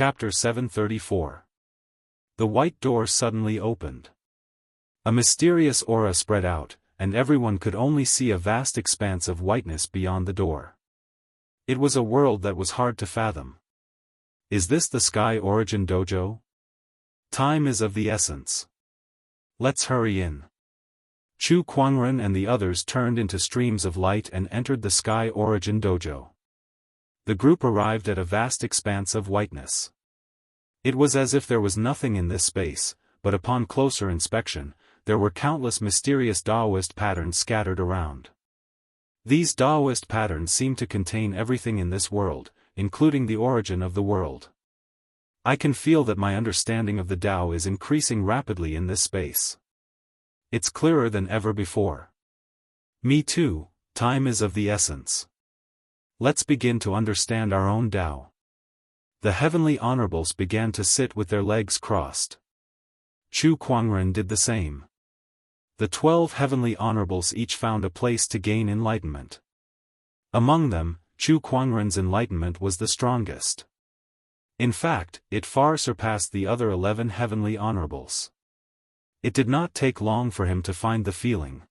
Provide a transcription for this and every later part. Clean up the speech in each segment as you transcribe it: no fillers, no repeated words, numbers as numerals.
Chapter 734. The white door suddenly opened. A mysterious aura spread out, and everyone could only see a vast expanse of whiteness beyond the door. It was a world that was hard to fathom. Is this the Sky Origin Dojo? Time is of the essence. Let's hurry in. Chu Kuangren and the others turned into streams of light and entered the Sky Origin Dojo. The group arrived at a vast expanse of whiteness. It was as if there was nothing in this space, but upon closer inspection, there were countless mysterious Daoist patterns scattered around. These Daoist patterns seemed to contain everything in this world, including the origin of the world. I can feel that my understanding of the Tao is increasing rapidly in this space. It's clearer than ever before. Me too, time is of the essence. Let's begin to understand our own Tao. The heavenly honorables began to sit with their legs crossed. Chu Kuangren did the same. The 12 heavenly honorables each found a place to gain enlightenment. Among them, Chu Kuangren's enlightenment was the strongest. In fact, it far surpassed the other 11 heavenly honorables. It did not take long for him to find the feeling.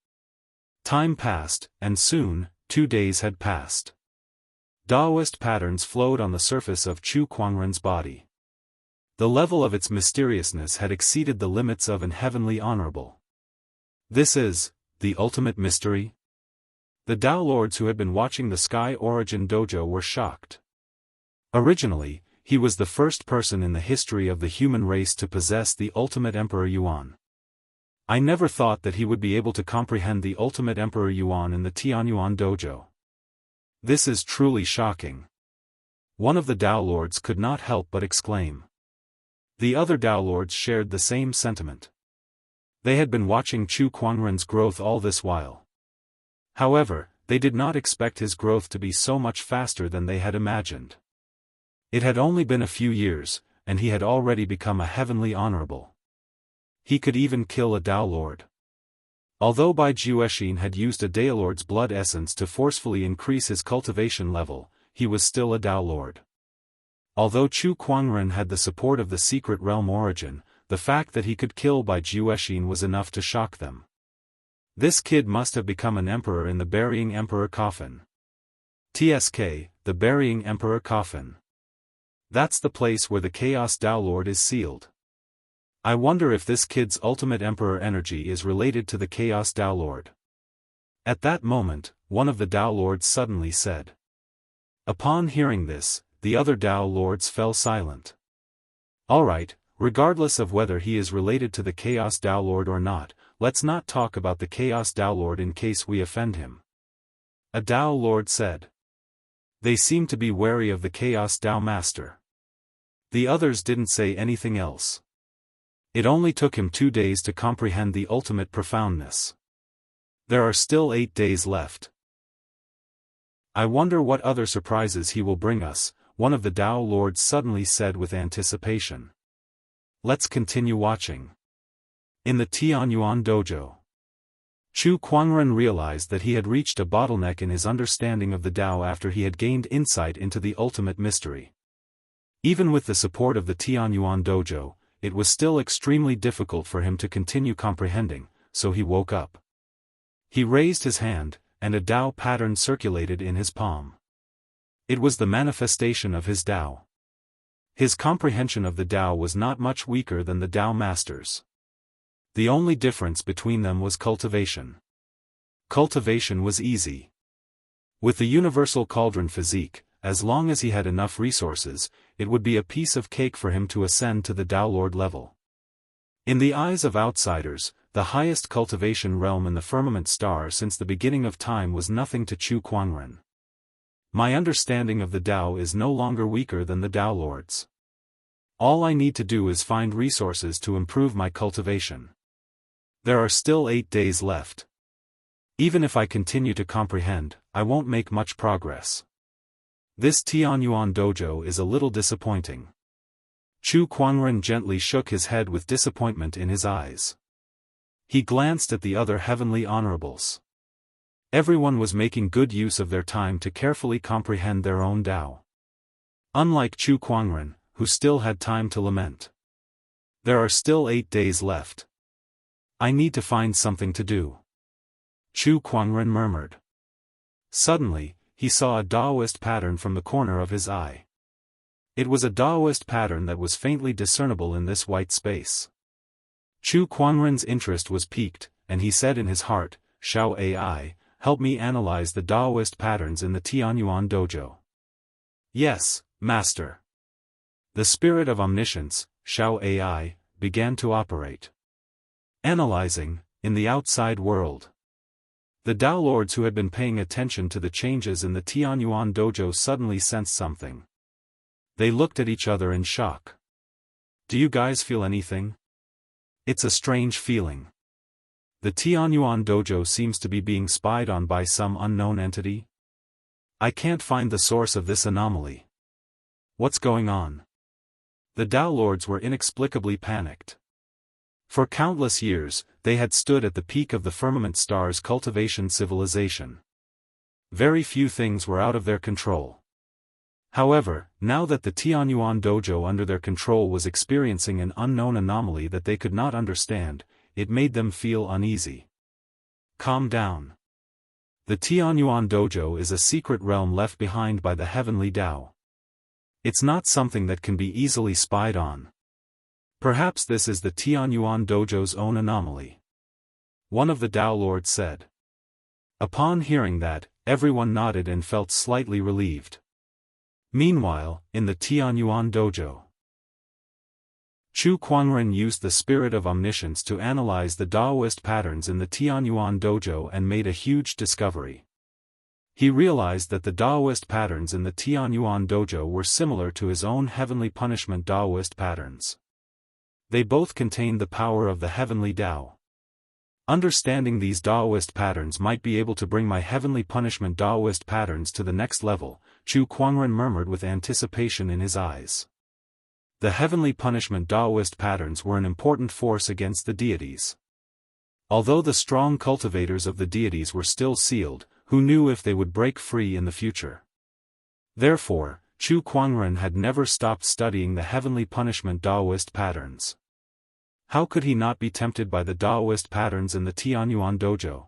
Time passed, and soon, 2 days had passed. Daoist patterns flowed on the surface of Chu Kuangren's body. The level of its mysteriousness had exceeded the limits of an heavenly honorable. This is the ultimate mystery? The Tao Lords who had been watching the Sky Origin Dojo were shocked. Originally, he was the first person in the history of the human race to possess the ultimate Emperor Yuan. I never thought that he would be able to comprehend the ultimate Emperor Yuan in the Tianyuan Dojo. This is truly shocking. One of the Tao Lords could not help but exclaim. The other Tao Lords shared the same sentiment. They had been watching Chu Kuangren's growth all this while. However, they did not expect his growth to be so much faster than they had imagined. It had only been a few years, and he had already become a heavenly honorable. He could even kill a Tao Lord. Although Bai Jiuexin had used a Daolord's blood essence to forcefully increase his cultivation level, he was still a Tao Lord. Although Chu Kuangren had the support of the secret realm origin, the fact that he could kill Bai Jiuexin was enough to shock them. This kid must have become an emperor in the Burying Emperor Coffin. TSK, the Burying Emperor Coffin. That's the place where the Chaos Tao Lord is sealed. I wonder if this kid's ultimate emperor energy is related to the Chaos Tao Lord. At that moment, one of the Tao Lords suddenly said. Upon hearing this, the other Tao Lords fell silent. Alright, regardless of whether he is related to the Chaos Tao Lord or not, let's not talk about the Chaos Tao Lord in case we offend him. A Tao Lord said. They seem to be wary of the Chaos Tao Master. The others didn't say anything else. It only took him 2 days to comprehend the ultimate profoundness. There are still 8 days left. I wonder what other surprises he will bring us, one of the Tao Lords suddenly said with anticipation. Let's continue watching. In the Tianyuan Dojo. Chu Kuangren realized that he had reached a bottleneck in his understanding of the Tao after he had gained insight into the ultimate mystery. Even with the support of the Tianyuan Dojo, it was still extremely difficult for him to continue comprehending, so he woke up. He raised his hand, and a Tao pattern circulated in his palm. It was the manifestation of his Tao. His comprehension of the Tao was not much weaker than the Tao Masters. The only difference between them was cultivation. Cultivation was easy. With the universal cauldron physique, as long as he had enough resources, it would be a piece of cake for him to ascend to the Tao Lord level. In the eyes of outsiders, the highest cultivation realm in the firmament star since the beginning of time was nothing to Chu Kuangren. My understanding of the Tao is no longer weaker than the Tao Lords. All I need to do is find resources to improve my cultivation. There are still 8 days left. Even if I continue to comprehend, I won't make much progress. This Tianyuan Dojo is a little disappointing. Chu Kuangren gently shook his head with disappointment in his eyes. He glanced at the other heavenly honorables. Everyone was making good use of their time to carefully comprehend their own Tao. Unlike Chu Kuangren, who still had time to lament. There are still 8 days left. I need to find something to do. Chu Kuangren murmured. Suddenly, he saw a Daoist pattern from the corner of his eye. It was a Daoist pattern that was faintly discernible in this white space. Chu Kuangren's interest was piqued, and he said in his heart, Xiao AI, help me analyze the Daoist patterns in the Tianyuan dojo. Yes, master. The spirit of omniscience, Xiao AI, began to operate. Analyzing, in the outside world. The Dao Lords who had been paying attention to the changes in the Tianyuan dojo suddenly sensed something. They looked at each other in shock. Do you guys feel anything? It's a strange feeling. The Tianyuan dojo seems to be being spied on by some unknown entity. I can't find the source of this anomaly. What's going on? The Dao Lords were inexplicably panicked. For countless years, they had stood at the peak of the firmament star's cultivation civilization. Very few things were out of their control. However, now that the Tianyuan dojo under their control was experiencing an unknown anomaly that they could not understand, it made them feel uneasy. Calm down. The Tianyuan dojo is a secret realm left behind by the heavenly Dao. It's not something that can be easily spied on. Perhaps this is the Tianyuan dojo's own anomaly. One of the Dao Lords said. Upon hearing that, everyone nodded and felt slightly relieved. Meanwhile, in the Tianyuan dojo, Chu Kuangren used the spirit of omniscience to analyze the Daoist patterns in the Tianyuan dojo and made a huge discovery. He realized that the Daoist patterns in the Tianyuan dojo were similar to his own heavenly punishment Daoist patterns. They both contained the power of the heavenly Dao. Understanding these Daoist patterns might be able to bring my heavenly punishment Daoist patterns to the next level, Chu Kuangren murmured with anticipation in his eyes. The heavenly punishment Daoist patterns were an important force against the deities. Although the strong cultivators of the deities were still sealed, who knew if they would break free in the future? Therefore, Chu Kuangren had never stopped studying the heavenly punishment Daoist patterns. How could he not be tempted by the Daoist patterns in the Tianyuan dojo?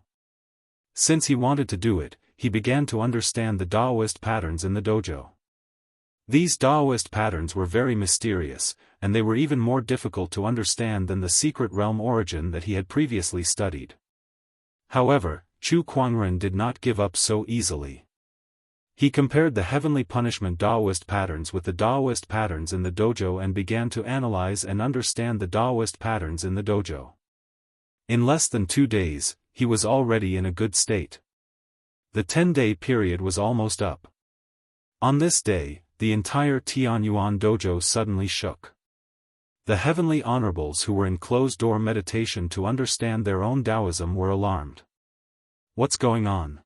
Since he wanted to do it, he began to understand the Daoist patterns in the dojo. These Daoist patterns were very mysterious, and they were even more difficult to understand than the secret realm origin that he had previously studied. However, Chu Kuangren did not give up so easily. He compared the heavenly punishment Daoist patterns with the Daoist patterns in the dojo and began to analyze and understand the Daoist patterns in the dojo. In less than 2 days, he was already in a good state. The 10-day period was almost up. On this day, the entire Tianyuan dojo suddenly shook. The heavenly honorables who were in closed-door meditation to understand their own Taoism were alarmed. What's going on?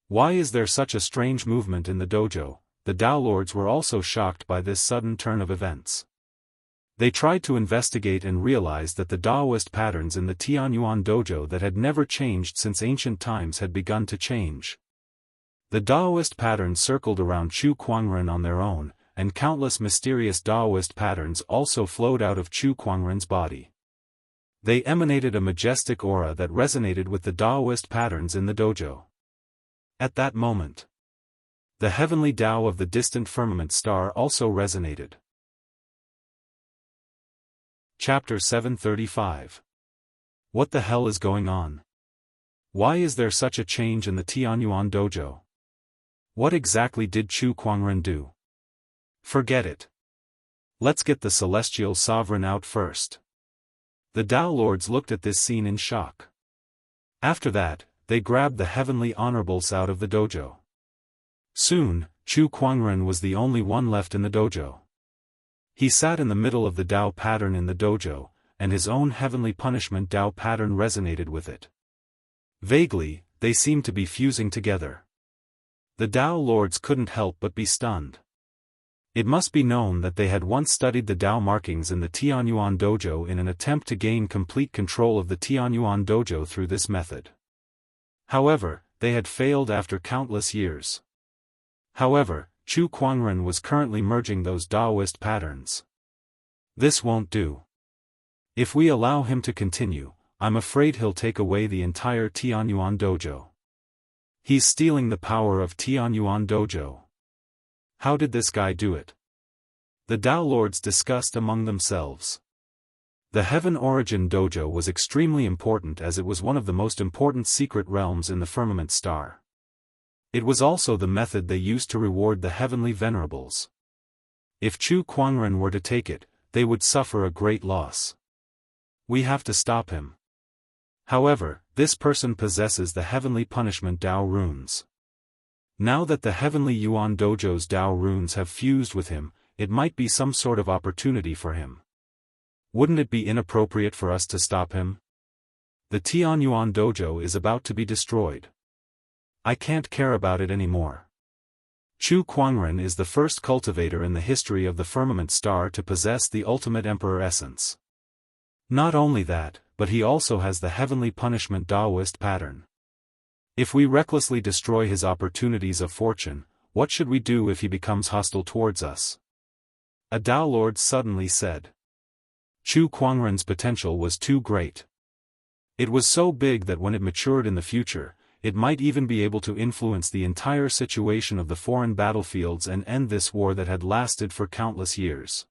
Why is there such a strange movement in the dojo? The Dao Lords were also shocked by this sudden turn of events. They tried to investigate and realized that the Daoist patterns in the Tianyuan dojo that had never changed since ancient times had begun to change. The Daoist patterns circled around Chu Kuangren on their own, and countless mysterious Daoist patterns also flowed out of Chu Kuangren's body. They emanated a majestic aura that resonated with the Daoist patterns in the dojo. At that moment, the heavenly Dao of the distant firmament star also resonated. Chapter 735. What the hell is going on? Why is there such a change in the Tianyuan dojo? What exactly did Chu Kuangren do? Forget it. Let's get the celestial sovereign out first. The Dao Lords looked at this scene in shock. After that, they grabbed the heavenly honorables out of the dojo. Soon, Chu Kuangren was the only one left in the dojo. He sat in the middle of the Dao pattern in the dojo, and his own heavenly punishment Dao pattern resonated with it. Vaguely, they seemed to be fusing together. The Dao Lords couldn't help but be stunned. It must be known that they had once studied the Dao markings in the Tianyuan dojo in an attempt to gain complete control of the Tianyuan dojo through this method. However, they had failed after countless years. However, Chu Kuangren was currently merging those Daoist patterns. This won't do. If we allow him to continue, I'm afraid he'll take away the entire Tianyuan dojo. He's stealing the power of Tianyuan dojo. How did this guy do it? The Dao Lords discussed among themselves. The Heaven Origin Dojo was extremely important as it was one of the most important secret realms in the Firmament Star. It was also the method they used to reward the Heavenly Venerables. If Chu Kuangren were to take it, they would suffer a great loss. We have to stop him. However, this person possesses the Heavenly Punishment Dao runes. Now that the Heavenly Yuan Dojo's Dao runes have fused with him, it might be some sort of opportunity for him. Wouldn't it be inappropriate for us to stop him? The Tianyuan Dojo is about to be destroyed. I can't care about it anymore. Chu Kuangren is the first cultivator in the history of the Firmament Star to possess the ultimate Emperor essence. Not only that, but he also has the Heavenly Punishment Daoist pattern. If we recklessly destroy his opportunities of fortune, what should we do if he becomes hostile towards us? A Dao Lord suddenly said. Chu Kuangren's potential was too great. It was so big that when it matured in the future, it might even be able to influence the entire situation of the foreign battlefields and end this war that had lasted for countless years.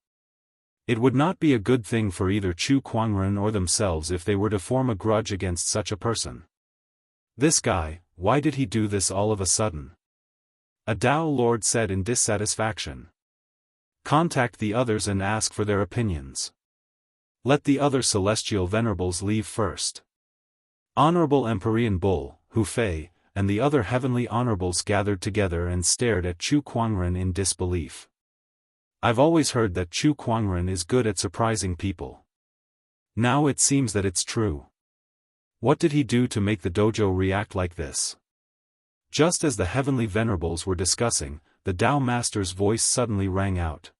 It would not be a good thing for either Chu Kuangren or themselves if they were to form a grudge against such a person. This guy, why did he do this all of a sudden? A Dao Lord said in dissatisfaction. Contact the others and ask for their opinions. Let the other celestial venerables leave first. Honorable Empyrean Bull, Hu Fei, and the other heavenly honorables gathered together and stared at Chu Kuangren in disbelief. I've always heard that Chu Kuangren is good at surprising people. Now it seems that it's true. What did he do to make the dojo react like this? Just as the heavenly venerables were discussing, the Dao Master's voice suddenly rang out.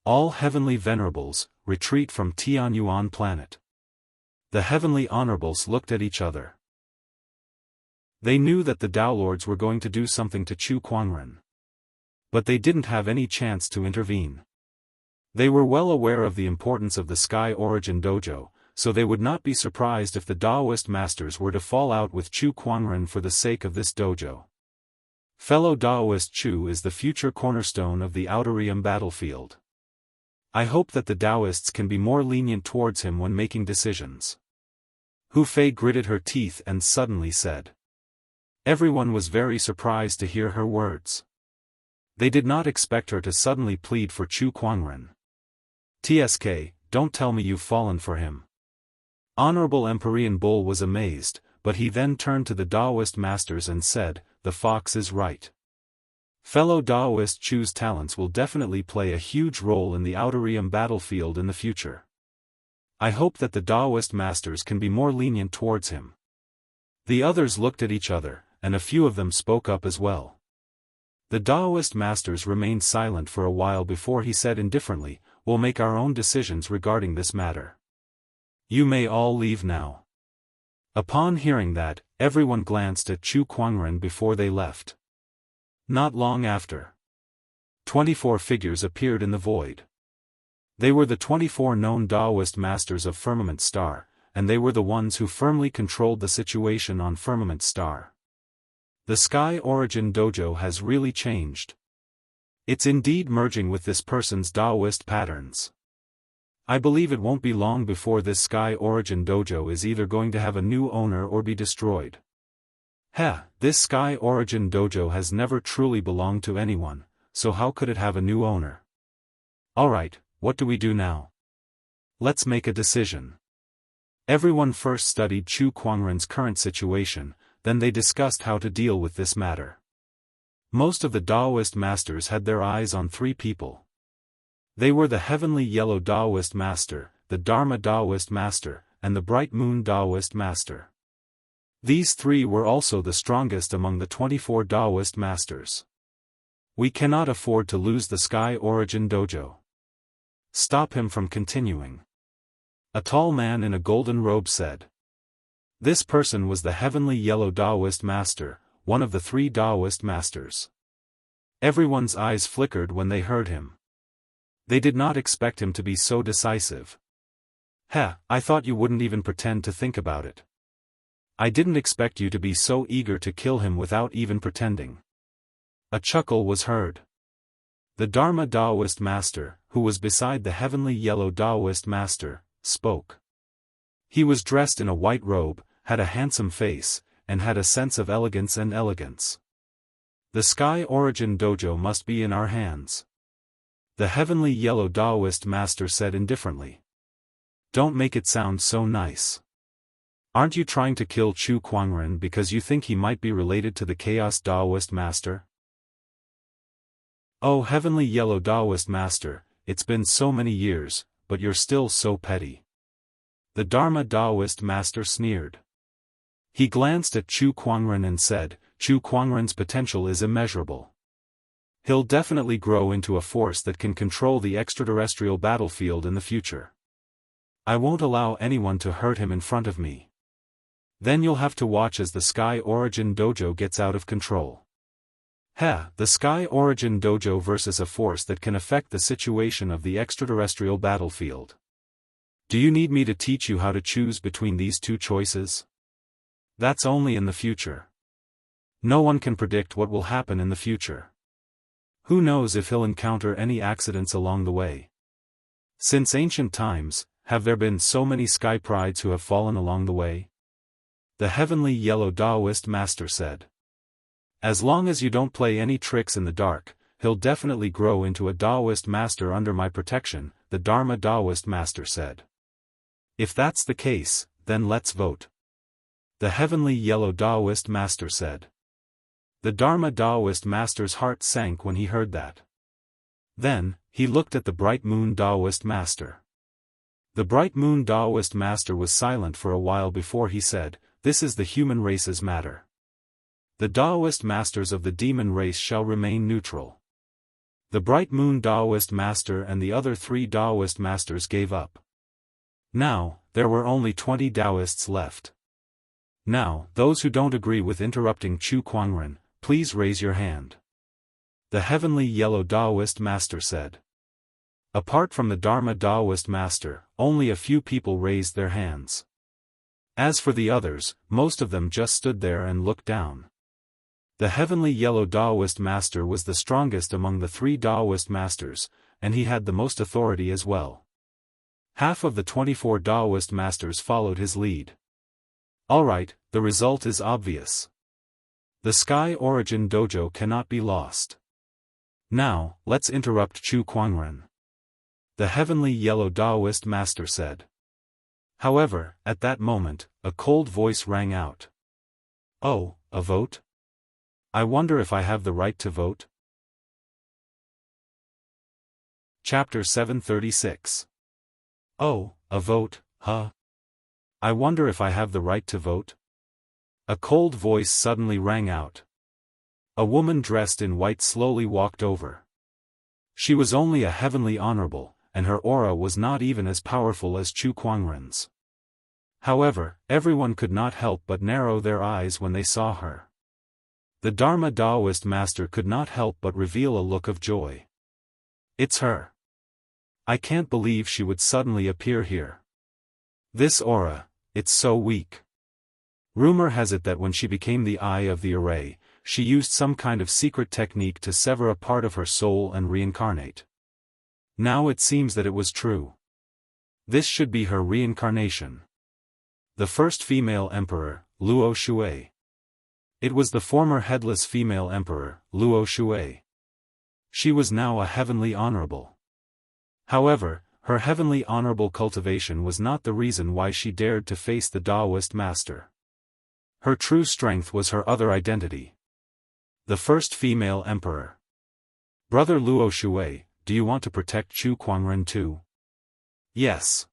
All heavenly venerables, retreat from Tianyuan planet. The heavenly honorables looked at each other. They knew that the Dao Lords were going to do something to Chu Kuangren. But they didn't have any chance to intervene. They were well aware of the importance of the Sky Origin Dojo, so they would not be surprised if the Daoist masters were to fall out with Chu Kuangren for the sake of this dojo. Fellow Daoist Chu is the future cornerstone of the Outer Realm battlefield. I hope that the Daoists can be more lenient towards him when making decisions. Hu Fei gritted her teeth and suddenly said. Everyone was very surprised to hear her words. They did not expect her to suddenly plead for Chu Kuangren. TSK, don't tell me you've fallen for him. Honorable Empyrean Bull was amazed, but he then turned to the Daoist masters and said, the fox is right. Fellow Daoist Chu's talents will definitely play a huge role in the Outer Realm battlefield in the future. I hope that the Daoist masters can be more lenient towards him. The others looked at each other, and a few of them spoke up as well. The Daoist masters remained silent for a while before he said indifferently, we'll make our own decisions regarding this matter. You may all leave now. Upon hearing that, everyone glanced at Chu Kuangren before they left. Not long after, 24 figures appeared in the void. They were the 24 known Daoist masters of Firmament Star, and they were the ones who firmly controlled the situation on Firmament Star. The Sky Origin Dojo has really changed. It's indeed merging with this person's Daoist patterns. I believe it won't be long before this Sky Origin Dojo is either going to have a new owner or be destroyed. This Sky Origin Dojo has never truly belonged to anyone, so how could it have a new owner? Alright, what do we do now? Let's make a decision. Everyone first studied Chu Kuangren's current situation, then they discussed how to deal with this matter. Most of the Daoist masters had their eyes on 3 people. They were the Heavenly Yellow Daoist Master, the Dharma Daoist Master, and the Bright Moon Daoist Master. These 3 were also the strongest among the 24 Daoist masters. We cannot afford to lose the Sky Origin Dojo. Stop him from continuing. A tall man in a golden robe said. This person was the Heavenly Yellow Daoist Master, one of the 3 Daoist masters. Everyone's eyes flickered when they heard him. They did not expect him to be so decisive. "Heh, I thought you wouldn't even pretend to think about it. I didn't expect you to be so eager to kill him without even pretending." A chuckle was heard. The Dharma Daoist master, who was beside the heavenly yellow Daoist master, spoke. He was dressed in a white robe, had a handsome face, and had a sense of elegance and elegance. "The Sky Origin Dojo must be in our hands," the heavenly yellow Daoist master said indifferently. "Don't make it sound so nice. Aren't you trying to kill Chu Kuangren because you think he might be related to the Chaos Daoist master?" "Oh heavenly yellow Daoist master, it's been so many years, but you're still so petty," the Dharma Daoist master sneered. He glanced at Chu Kuangren and said, "Chu Kuangren's potential is immeasurable. He'll definitely grow into a force that can control the extraterrestrial battlefield in the future. I won't allow anyone to hurt him in front of me. Then you'll have to watch as the Sky Origin Dojo gets out of control." The Sky Origin Dojo versus a force that can affect the situation of the extraterrestrial battlefield. Do you need me to teach you how to choose between these two choices? That's only in the future. No one can predict what will happen in the future. Who knows if he'll encounter any accidents along the way? Since ancient times, have there been so many sky prides who have fallen along the way? The heavenly yellow Daoist master said. As long as you don't play any tricks in the dark, he'll definitely grow into a Daoist master under my protection, the Dharma Daoist master said. If that's the case, then let's vote. The heavenly yellow Daoist master said. The Dharma Daoist master's heart sank when he heard that. Then, he looked at the bright moon Daoist master. The bright moon Daoist master was silent for a while before he said, "This is the human race's matter. The Daoist masters of the demon race shall remain neutral." The bright moon Daoist master and the other 3 Daoist masters gave up. Now, there were only 20 Daoists left. "Now, those who don't agree with interrupting Chu Kuangren, please raise your hand," the heavenly yellow Daoist master said. Apart from the Dharma Daoist master, only a few people raised their hands. As for the others, most of them just stood there and looked down. The heavenly yellow Daoist master was the strongest among the 3 Daoist masters, and he had the most authority as well. Half of the 24 Daoist masters followed his lead. Alright, the result is obvious. The Sky Origin Dojo cannot be lost. Now, let's interrupt Chu Kuangren, the heavenly yellow Daoist master said. However, at that moment, a cold voice rang out. "Oh, a vote? I wonder if I have the right to vote?" Chapter 736. Oh, a vote, huh? I wonder if I have the right to vote? A cold voice suddenly rang out. A woman dressed in white slowly walked over. She was only a heavenly honorable, and her aura was not even as powerful as Chu Kuangren's. However, everyone could not help but narrow their eyes when they saw her. The Dharma Daoist master could not help but reveal a look of joy. "It's her. I can't believe she would suddenly appear here. This aura, it's so weak. Rumor has it that when she became the eye of the array, she used some kind of secret technique to sever a part of her soul and reincarnate. Now it seems that it was true. This should be her reincarnation. The first female emperor, Luo Shui. It was the former headless female emperor, Luo Shui. She was now a heavenly honorable. However, her heavenly honorable cultivation was not the reason why she dared to face the Daoist master. Her true strength was her other identity. The first female emperor. "Brother Luo Shui, do you want to protect Chu Kuangren too?" "Yes."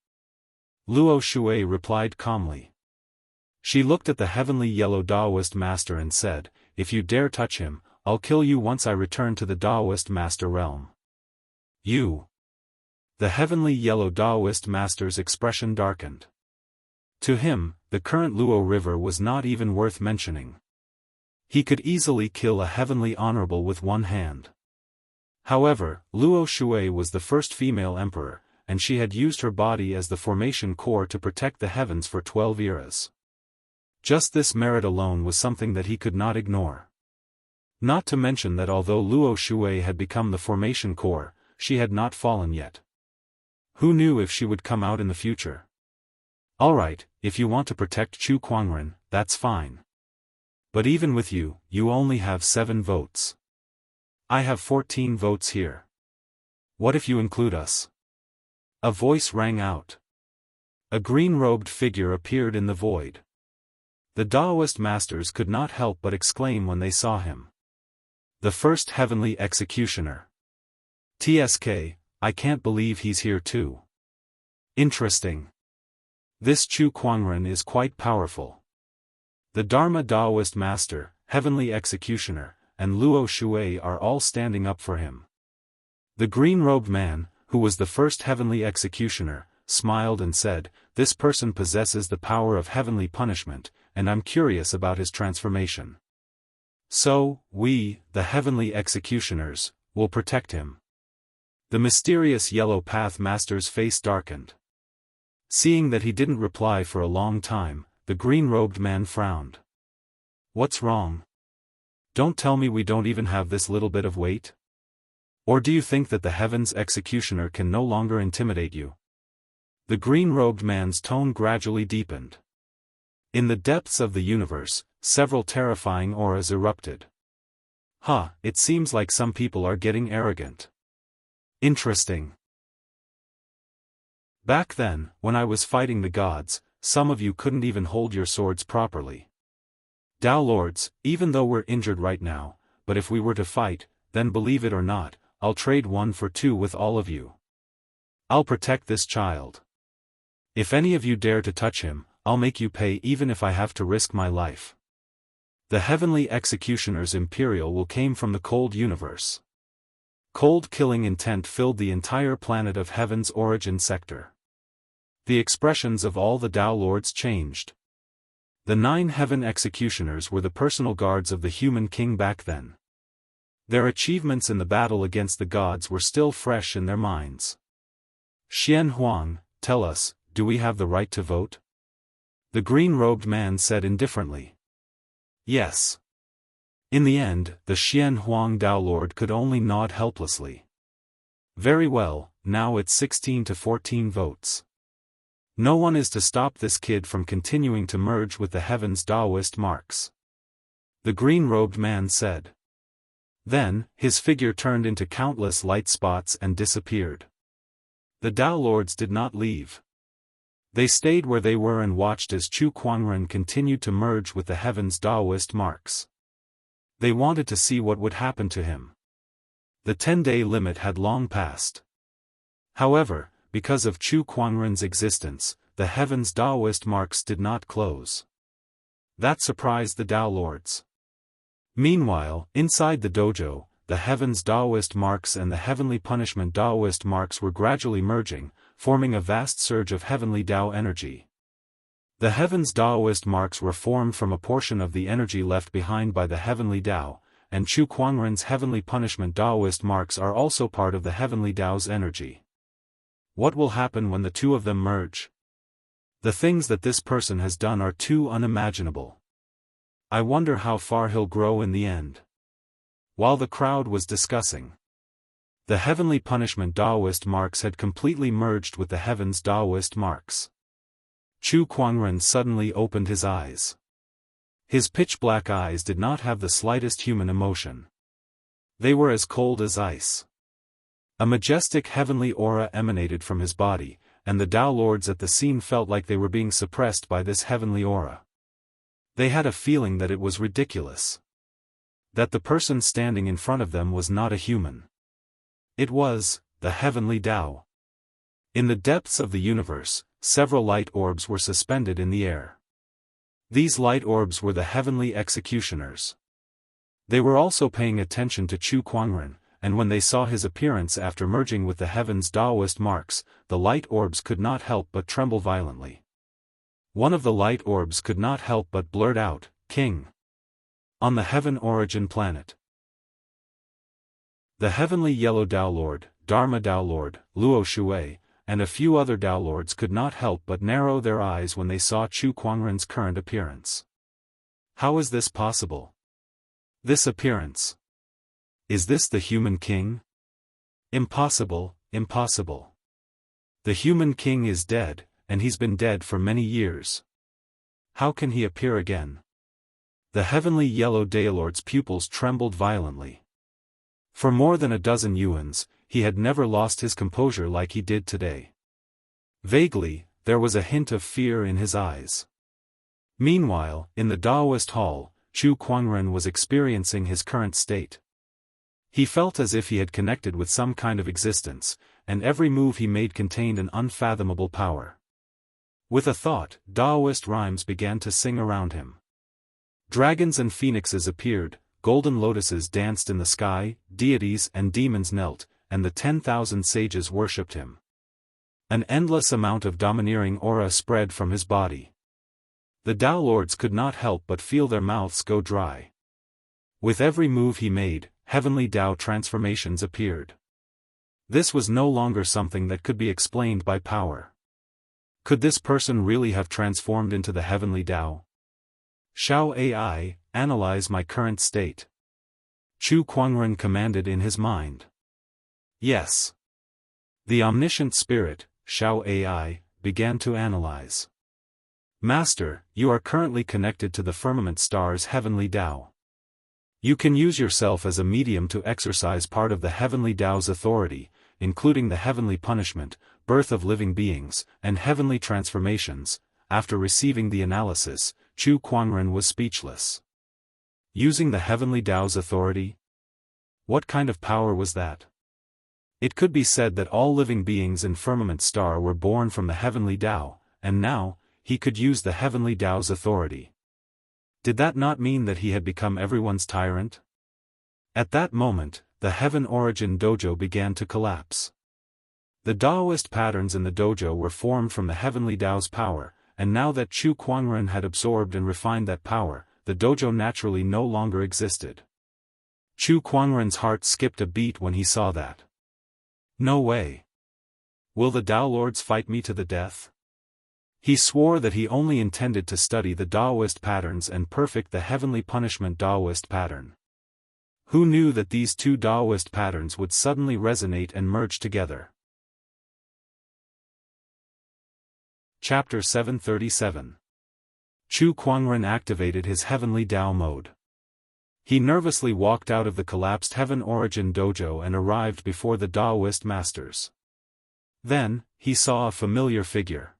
Luo Shui replied calmly. She looked at the heavenly yellow Daoist master and said, "If you dare touch him, I'll kill you once I return to the Daoist master realm." "You." The heavenly yellow Daoist master's expression darkened. To him, the current Luo River was not even worth mentioning. He could easily kill a heavenly honorable with one hand. However, Luo Shui was the first female emperor, and she had used her body as the formation core to protect the heavens for 12 eras. Just this merit alone was something that he could not ignore. Not to mention that although Luo Shui had become the formation core, she had not fallen yet. Who knew if she would come out in the future? Alright, if you want to protect Chu Kuangren, that's fine. But even with you, you only have 7 votes. I have 14 votes here. What if you include us? A voice rang out. A green-robed figure appeared in the void. The Daoist masters could not help but exclaim when they saw him. The first heavenly executioner. TSK, I can't believe he's here too. Interesting. This Chu Kuangren is quite powerful. The Dharma Daoist master, heavenly executioner, and Luo Shui are all standing up for him. The green-robed man, who was the first heavenly executioner, smiled and said, "This person possesses the power of heavenly punishment, and I'm curious about his transformation. So, we, the heavenly executioners, will protect him." The mysterious Yellow Path Master's face darkened. Seeing that he didn't reply for a long time, the green-robed man frowned. What's wrong? Don't tell me we don't even have this little bit of weight? Or do you think that the Heaven's Executioner can no longer intimidate you? The green-robed man's tone gradually deepened. In the depths of the universe, several terrifying auras erupted. It seems like some people are getting arrogant. Interesting. Back then, when I was fighting the gods, some of you couldn't even hold your swords properly. Dao Lords, even though we're injured right now, but if we were to fight, then believe it or not, I'll trade 1 for 2 with all of you. I'll protect this child. If any of you dare to touch him, I'll make you pay even if I have to risk my life. The heavenly executioner's imperial will came from the cold universe. Cold killing intent filled the entire planet of Heaven's origin sector. The expressions of all the Dao Lords changed. The 9 heaven executioners were the personal guards of the human king back then. Their achievements in the battle against the gods were still fresh in their minds. Xian Huang, tell us, do we have the right to vote? The green-robed man said indifferently. Yes. In the end, the Xian Huang Dao Lord could only nod helplessly. Very well, now it's 16 to 14 votes. No one is to stop this kid from continuing to merge with the Heaven's Daoist marks. The green-robed man said. Then, his figure turned into countless light spots and disappeared. The Dao Lords did not leave. They stayed where they were and watched as Chu Kuangren continued to merge with the Heaven's Daoist marks. They wanted to see what would happen to him. The 10-day limit had long passed. However, because of Chu Kuangren's existence, the Heaven's Daoist marks did not close. That surprised the Dao Lords. Meanwhile, inside the dojo, the Heaven's Daoist marks and the Heavenly Punishment Daoist marks were gradually merging, forming a vast surge of heavenly Dao energy. The Heaven's Daoist marks were formed from a portion of the energy left behind by the Heavenly Dao, and Chu Kuangren's Heavenly Punishment Daoist marks are also part of the Heavenly Dao's energy. What will happen when the two of them merge? The things that this person has done are too unimaginable. I wonder how far he'll grow in the end. While the crowd was discussing, the Heavenly Punishment Daoist marks had completely merged with the Heaven's Daoist marks. Chu Kuangren suddenly opened his eyes. His pitch-black eyes did not have the slightest human emotion. They were as cold as ice. A majestic heavenly aura emanated from his body, and the Dao Lords at the scene felt like they were being suppressed by this heavenly aura. They had a feeling that it was ridiculous. That the person standing in front of them was not a human. It was the heavenly Dao. In the depths of the universe, several light orbs were suspended in the air. These light orbs were the heavenly executioners. They were also paying attention to Chu Kuangren, and when they saw his appearance after merging with the Heaven's Daoist marks, the light orbs could not help but tremble violently. One of the light orbs could not help but blurt out, "King." On the Heaven Origin Planet. The Heavenly Yellow Tao Lord, Dharma Tao Lord, Luo Shui, and a few other Tao Lords could not help but narrow their eyes when they saw Chu Kuangren's current appearance. How is this possible? This appearance. Is this the human king? Impossible, impossible. The human king is dead, and he's been dead for many years. How can he appear again? The Heavenly Yellow Tao Lord's pupils trembled violently. For more than a dozen yuans, he had never lost his composure like he did today. Vaguely, there was a hint of fear in his eyes. Meanwhile, in the Daoist hall, Chu Kuangren was experiencing his current state. He felt as if he had connected with some kind of existence, and every move he made contained an unfathomable power. With a thought, Daoist rhymes began to sing around him. Dragons and phoenixes appeared, golden lotuses danced in the sky, deities and demons knelt, and the 10,000 sages worshipped him. An endless amount of domineering aura spread from his body. The Tao Lords could not help but feel their mouths go dry. With every move he made, heavenly Tao transformations appeared. This was no longer something that could be explained by power. Could this person really have transformed into the heavenly Tao? Shao AI, analyze my current state. Chu Kuangren commanded in his mind. Yes. The omniscient spirit, Shao AI, began to analyze. Master, you are currently connected to the firmament star's heavenly Tao. You can use yourself as a medium to exercise part of the heavenly Tao's authority, including the heavenly punishment, birth of living beings, and heavenly transformations. After receiving the analysis, Chu Kuangren was speechless. Using the heavenly Tao's authority? What kind of power was that? It could be said that all living beings in Firmament Star were born from the heavenly Tao, and now, he could use the heavenly Tao's authority. Did that not mean that he had become everyone's tyrant? At that moment, the Heaven Origin Dojo began to collapse. The Daoist patterns in the dojo were formed from the heavenly Tao's power, and now that Chu Kuangren had absorbed and refined that power, the dojo naturally no longer existed. Chu Kuangren's heart skipped a beat when he saw that. No way. Will the Tao Lords fight me to the death? He swore that he only intended to study the Daoist patterns and perfect the heavenly punishment Daoist pattern. Who knew that these two Daoist patterns would suddenly resonate and merge together? Chapter 737. Chu Kuangren activated his heavenly Tao mode. He nervously walked out of the collapsed Heaven Origin Dojo and arrived before the Daoist masters. Then, he saw a familiar figure.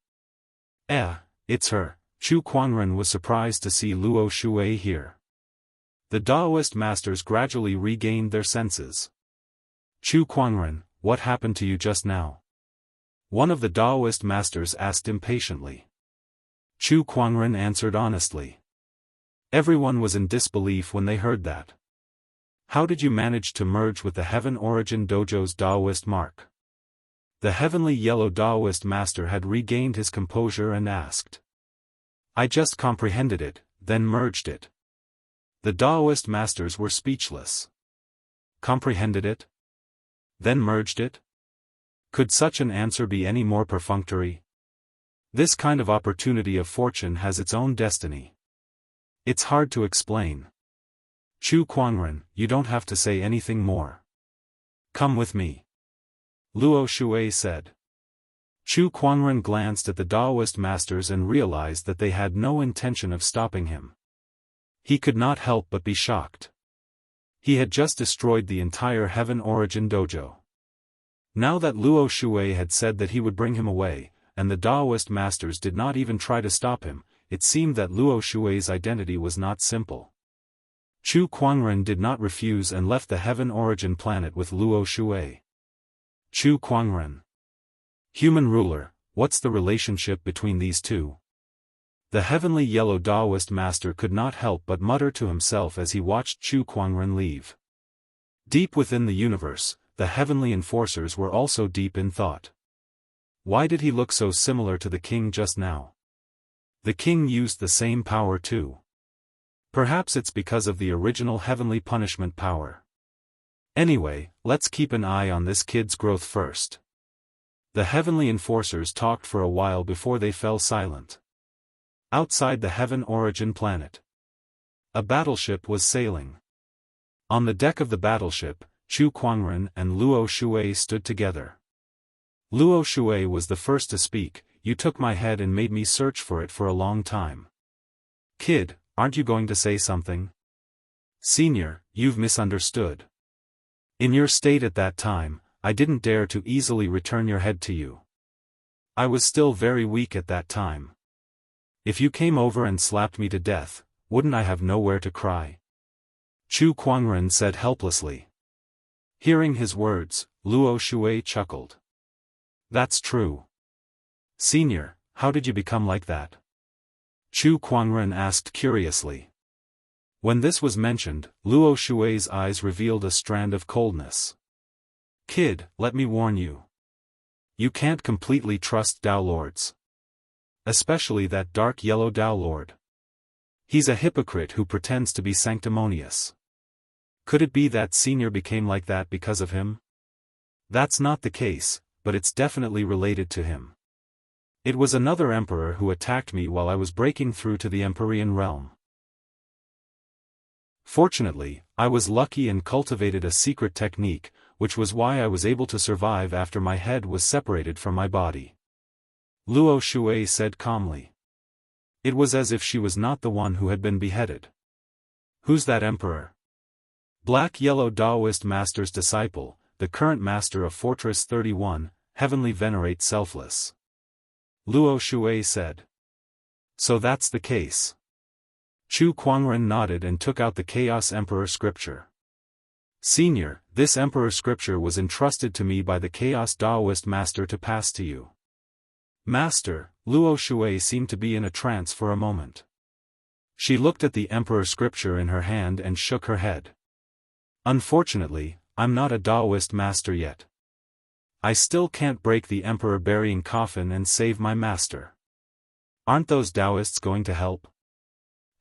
It's her. Chu Kuangren was surprised to see Luo Shui here. The Daoist masters gradually regained their senses. Chu Kuangren, what happened to you just now? One of the Daoist masters asked impatiently. Chu Kuangren answered honestly. Everyone was in disbelief when they heard that. How did you manage to merge with the Heaven Origin Dojo's Daoist mark? The heavenly yellow Daoist master had regained his composure and asked. I just comprehended it, then merged it. The Daoist masters were speechless. Comprehended it? Then merged it? Could such an answer be any more perfunctory? This kind of opportunity of fortune has its own destiny. It's hard to explain. Chu Kuangren, you don't have to say anything more. Come with me. Luo Shui said. Chu Kuangren glanced at the Daoist masters and realized that they had no intention of stopping him. He could not help but be shocked. He had just destroyed the entire Heaven Origin Dojo. Now that Luo Shui had said that he would bring him away, and the Daoist masters did not even try to stop him, it seemed that Luo Shui's identity was not simple. Chu Kuangren did not refuse and left the Heaven Origin planet with Luo Shui. Chu Kuangren. Human ruler, what's the relationship between these two? The heavenly yellow Daoist master could not help but mutter to himself as he watched Chu Kuangren leave. Deep within the universe, the heavenly enforcers were also deep in thought. Why did he look so similar to the king just now? The king used the same power too. Perhaps it's because of the original heavenly punishment power. Anyway, let's keep an eye on this kid's growth first. The heavenly enforcers talked for a while before they fell silent. Outside the Heaven Origin planet, a battleship was sailing. On the deck of the battleship, Chu Kuangren and Luo Shui stood together. Luo Shui was the first to speak. "You took my head and made me search for it for a long time. Kid, aren't you going to say something?" "Senior, you've misunderstood. In your state at that time, I didn't dare to easily return your head to you. I was still very weak at that time. If you came over and slapped me to death, wouldn't I have nowhere to cry?" Chu Kuangren said helplessly. Hearing his words, Luo Shui chuckled. "That's true. Senior, how did you become like that?" Chu Kuangren asked curiously. When this was mentioned, Luo Shui's eyes revealed a strand of coldness. "Kid, let me warn you. You can't completely trust Dao Lords. Especially that dark yellow Dao Lord. He's a hypocrite who pretends to be sanctimonious. Could it be that Senior became like that because of him? That's not the case, but it's definitely related to him. It was another emperor who attacked me while I was breaking through to the Empyrean realm. Fortunately, I was lucky and cultivated a secret technique, which was why I was able to survive after my head was separated from my body," Luo Shui said calmly. It was as if she was not the one who had been beheaded. "Who's that emperor?" "Black-Yellow Daoist Master's disciple, the current master of Fortress 31, Heavenly Venerate Selfless," Luo Shui said. "So that's the case." Chu Kuangren nodded and took out the Chaos Emperor scripture. "Senior, this Emperor scripture was entrusted to me by the Chaos Daoist Master to pass to you." "Master," Luo Shui seemed to be in a trance for a moment. She looked at the Emperor scripture in her hand and shook her head. "Unfortunately, I'm not a Daoist master yet. I still can't break the Emperor burying coffin and save my master. Aren't those Daoists going to help?"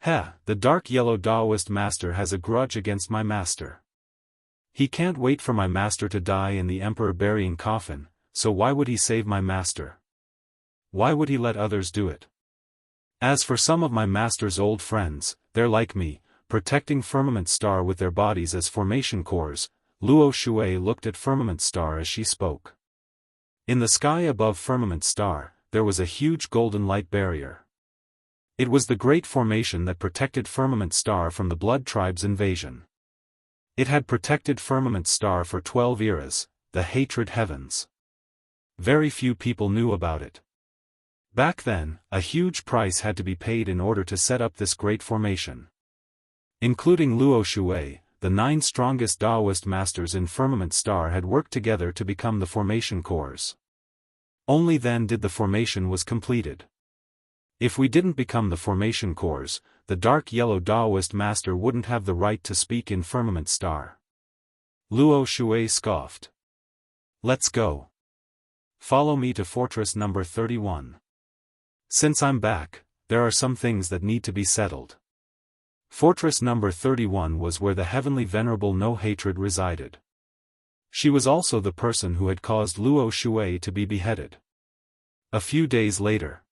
The dark yellow Daoist master has a grudge against my master. He can't wait for my master to die in the Emperor burying coffin, so why would he save my master? Why would he let others do it? As for some of my master's old friends, they're like me, protecting Firmament Star with their bodies as formation cores. Luo Shui looked at Firmament Star as she spoke. In the sky above Firmament Star, there was a huge golden light barrier. It was the great formation that protected Firmament Star from the Blood Tribe's invasion. It had protected Firmament Star for 12 eras, the Hatred Heavens. Very few people knew about it. Back then, a huge price had to be paid in order to set up this great formation. Including Luo Shui, the 9 strongest Daoist masters in Firmament Star had worked together to become the formation cores. Only then did the formation was completed. If we didn't become the formation cores, the dark yellow Daoist master wouldn't have the right to speak in Firmament Star. Luo Shui scoffed. "Let's go. Follow me to Fortress number 31. Since I'm back, there are some things that need to be settled." Fortress number 31 was where the Heavenly Venerable No Hatred resided. She was also the person who had caused Luo Shui to be beheaded. A few days later,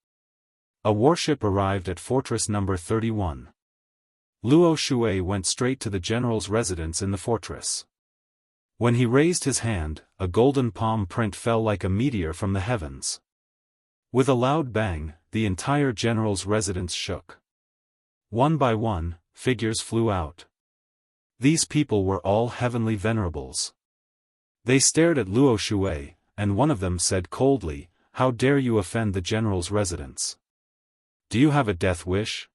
a warship arrived at Fortress number 31. Luo Shui went straight to the general's residence in the fortress. When he raised his hand, a golden palm print fell like a meteor from the heavens. With a loud bang, the entire general's residence shook. One by one, figures flew out. These people were all heavenly venerables. They stared at Luo Shui, and one of them said coldly, "How dare you offend the general's residence? Do you have a death wish?"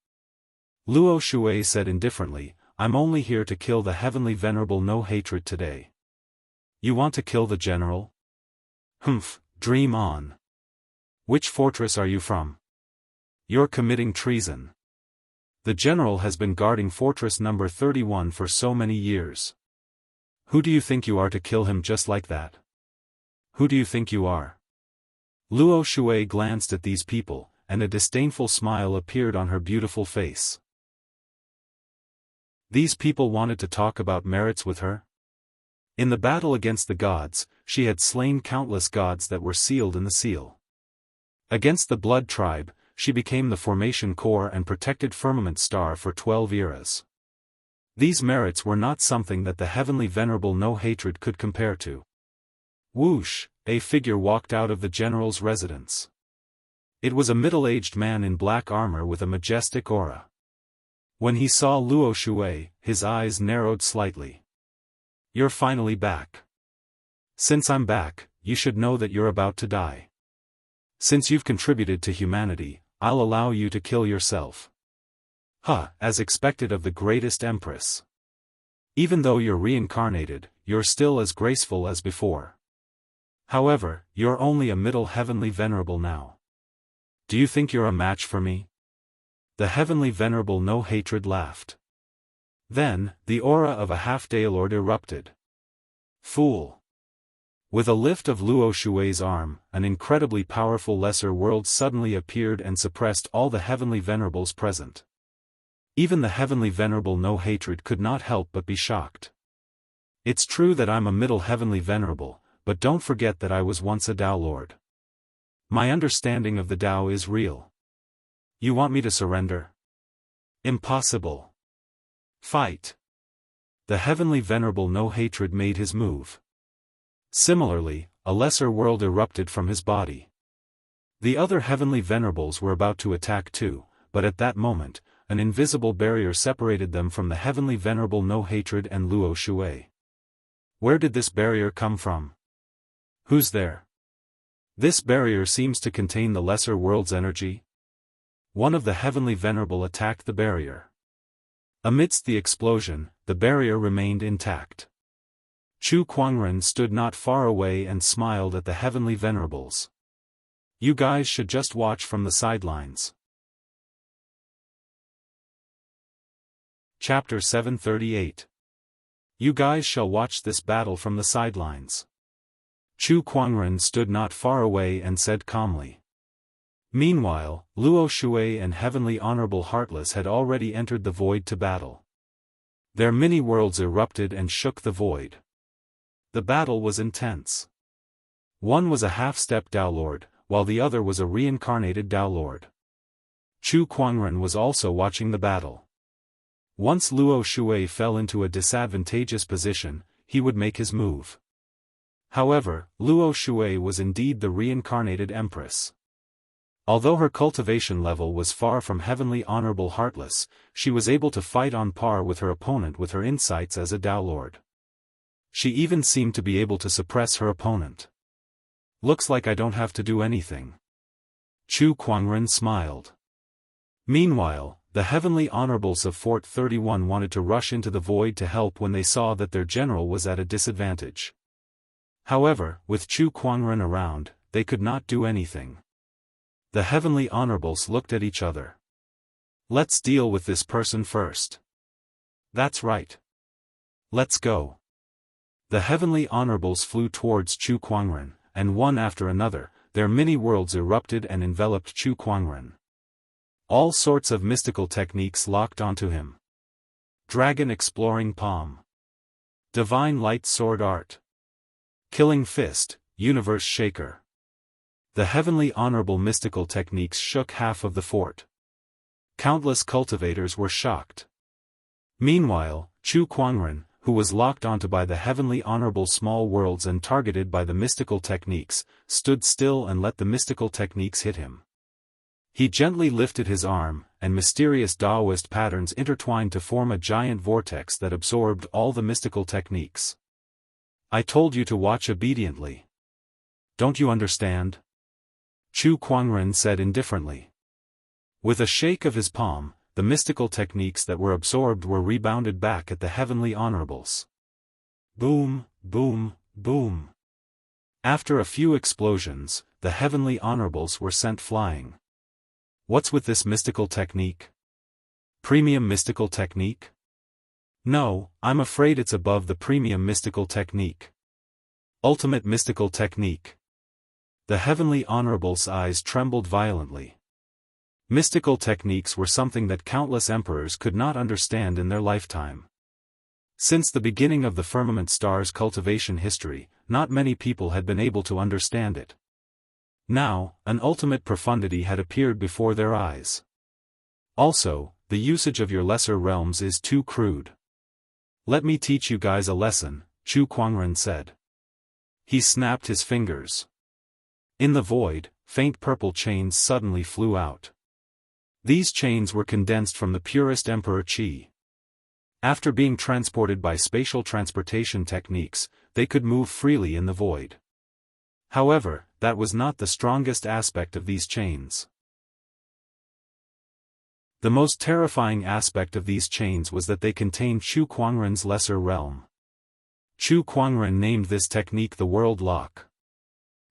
Luo Shui said indifferently, "I'm only here to kill the Heavenly Venerable No Hatred today." "You want to kill the general? Humph, dream on. Which fortress are you from? You're committing treason. The general has been guarding Fortress number 31 for so many years. Who do you think you are to kill him just like that? Who do you think you are?" Luo Shui glanced at these people, and a disdainful smile appeared on her beautiful face. These people wanted to talk about merits with her? In the battle against the gods, she had slain countless gods that were sealed in the seal. Against the Blood Tribe, she became the formation core and protected Firmament Star for 12 eras. These merits were not something that the heavenly venerable No Hatred could compare to. Whoosh, a figure walked out of the general's residence. It was a middle-aged man in black armor with a majestic aura. When he saw Luo Shui, his eyes narrowed slightly. "You're finally back. Since I'm back, you should know that you're about to die. Since you've contributed to humanity, I'll allow you to kill yourself." As expected of the greatest empress. Even though you're reincarnated, you're still as graceful as before. However, you're only a middle heavenly venerable now. Do you think you're a match for me? The heavenly venerable No Hatred laughed. Then, the aura of a half-Daolord erupted. Fool! With a lift of Luo Shui's arm, an incredibly powerful lesser world suddenly appeared and suppressed all the heavenly venerables present. Even the heavenly venerable No Hatred could not help but be shocked. It's true that I'm a middle heavenly venerable, but don't forget that I was once a Dao Lord. My understanding of the Dao is real. You want me to surrender? Impossible. Fight. The heavenly venerable No Hatred made his move. Similarly, a lesser world erupted from his body. The other heavenly venerables were about to attack too, but at that moment, an invisible barrier separated them from the heavenly venerable No Hatred and Luo Shui. Where did this barrier come from? Who's there? This barrier seems to contain the lesser world's energy. One of the heavenly venerable attacked the barrier. Amidst the explosion, the barrier remained intact. Chu Kuangren stood not far away and smiled at the heavenly venerables. You guys should just watch from the sidelines. Chapter 738. You guys shall watch this battle from the sidelines. Chu Kuangren stood not far away and said calmly. Meanwhile, Luo Shui and Heavenly Honorable Heartless had already entered the void to battle. Their mini-worlds erupted and shook the void. The battle was intense. One was a half-step Dao Lord, while the other was a reincarnated Dao Lord. Chu Kuangren was also watching the battle. Once Luo Shui fell into a disadvantageous position, he would make his move. However, Luo Shui was indeed the reincarnated empress. Although her cultivation level was far from Heavenly Honorable Heartless, she was able to fight on par with her opponent with her insights as a Dao Lord. She even seemed to be able to suppress her opponent. Looks like I don't have to do anything. Chu Kuangren smiled. Meanwhile, the Heavenly Honorables of Fort 31 wanted to rush into the void to help when they saw that their general was at a disadvantage. However, with Chu Kuangren around, they could not do anything. The Heavenly Honorables looked at each other. Let's deal with this person first. That's right. Let's go. The Heavenly Honorables flew towards Chu Kuangren, and one after another, their mini-worlds erupted and enveloped Chu Kuangren. All sorts of mystical techniques locked onto him. Dragon Exploring Palm. Divine Light Sword Art. Killing Fist, Universe Shaker. The Heavenly Honorable mystical techniques shook half of the fort. Countless cultivators were shocked. Meanwhile, Chu Kuangren, who was locked onto by the Heavenly Honorable small worlds and targeted by the mystical techniques, stood still and let the mystical techniques hit him. He gently lifted his arm, and mysterious Daoist patterns intertwined to form a giant vortex that absorbed all the mystical techniques. I told you to watch obediently. Don't you understand? Chu Kuangren said indifferently. With a shake of his palm, the mystical techniques that were absorbed were rebounded back at the Heavenly Honorables. Boom, boom, boom. After a few explosions, the Heavenly Honorables were sent flying. What's with this mystical technique? Premium mystical technique? No, I'm afraid it's above the premium mystical technique. Ultimate mystical technique. The Heavenly Honorable's eyes trembled violently. Mystical techniques were something that countless emperors could not understand in their lifetime. Since the beginning of the firmament star's cultivation history, not many people had been able to understand it. Now, an ultimate profundity had appeared before their eyes. Also, the usage of your lesser realms is too crude. Let me teach you guys a lesson, Chu Kuangren said. He snapped his fingers. In the void, faint purple chains suddenly flew out. These chains were condensed from the purest emperor qi. After being transported by spatial transportation techniques, they could move freely in the void. However, that was not the strongest aspect of these chains. The most terrifying aspect of these chains was that they contained Chu Kuangren's lesser realm. Chu Kuangren named this technique the World Lock.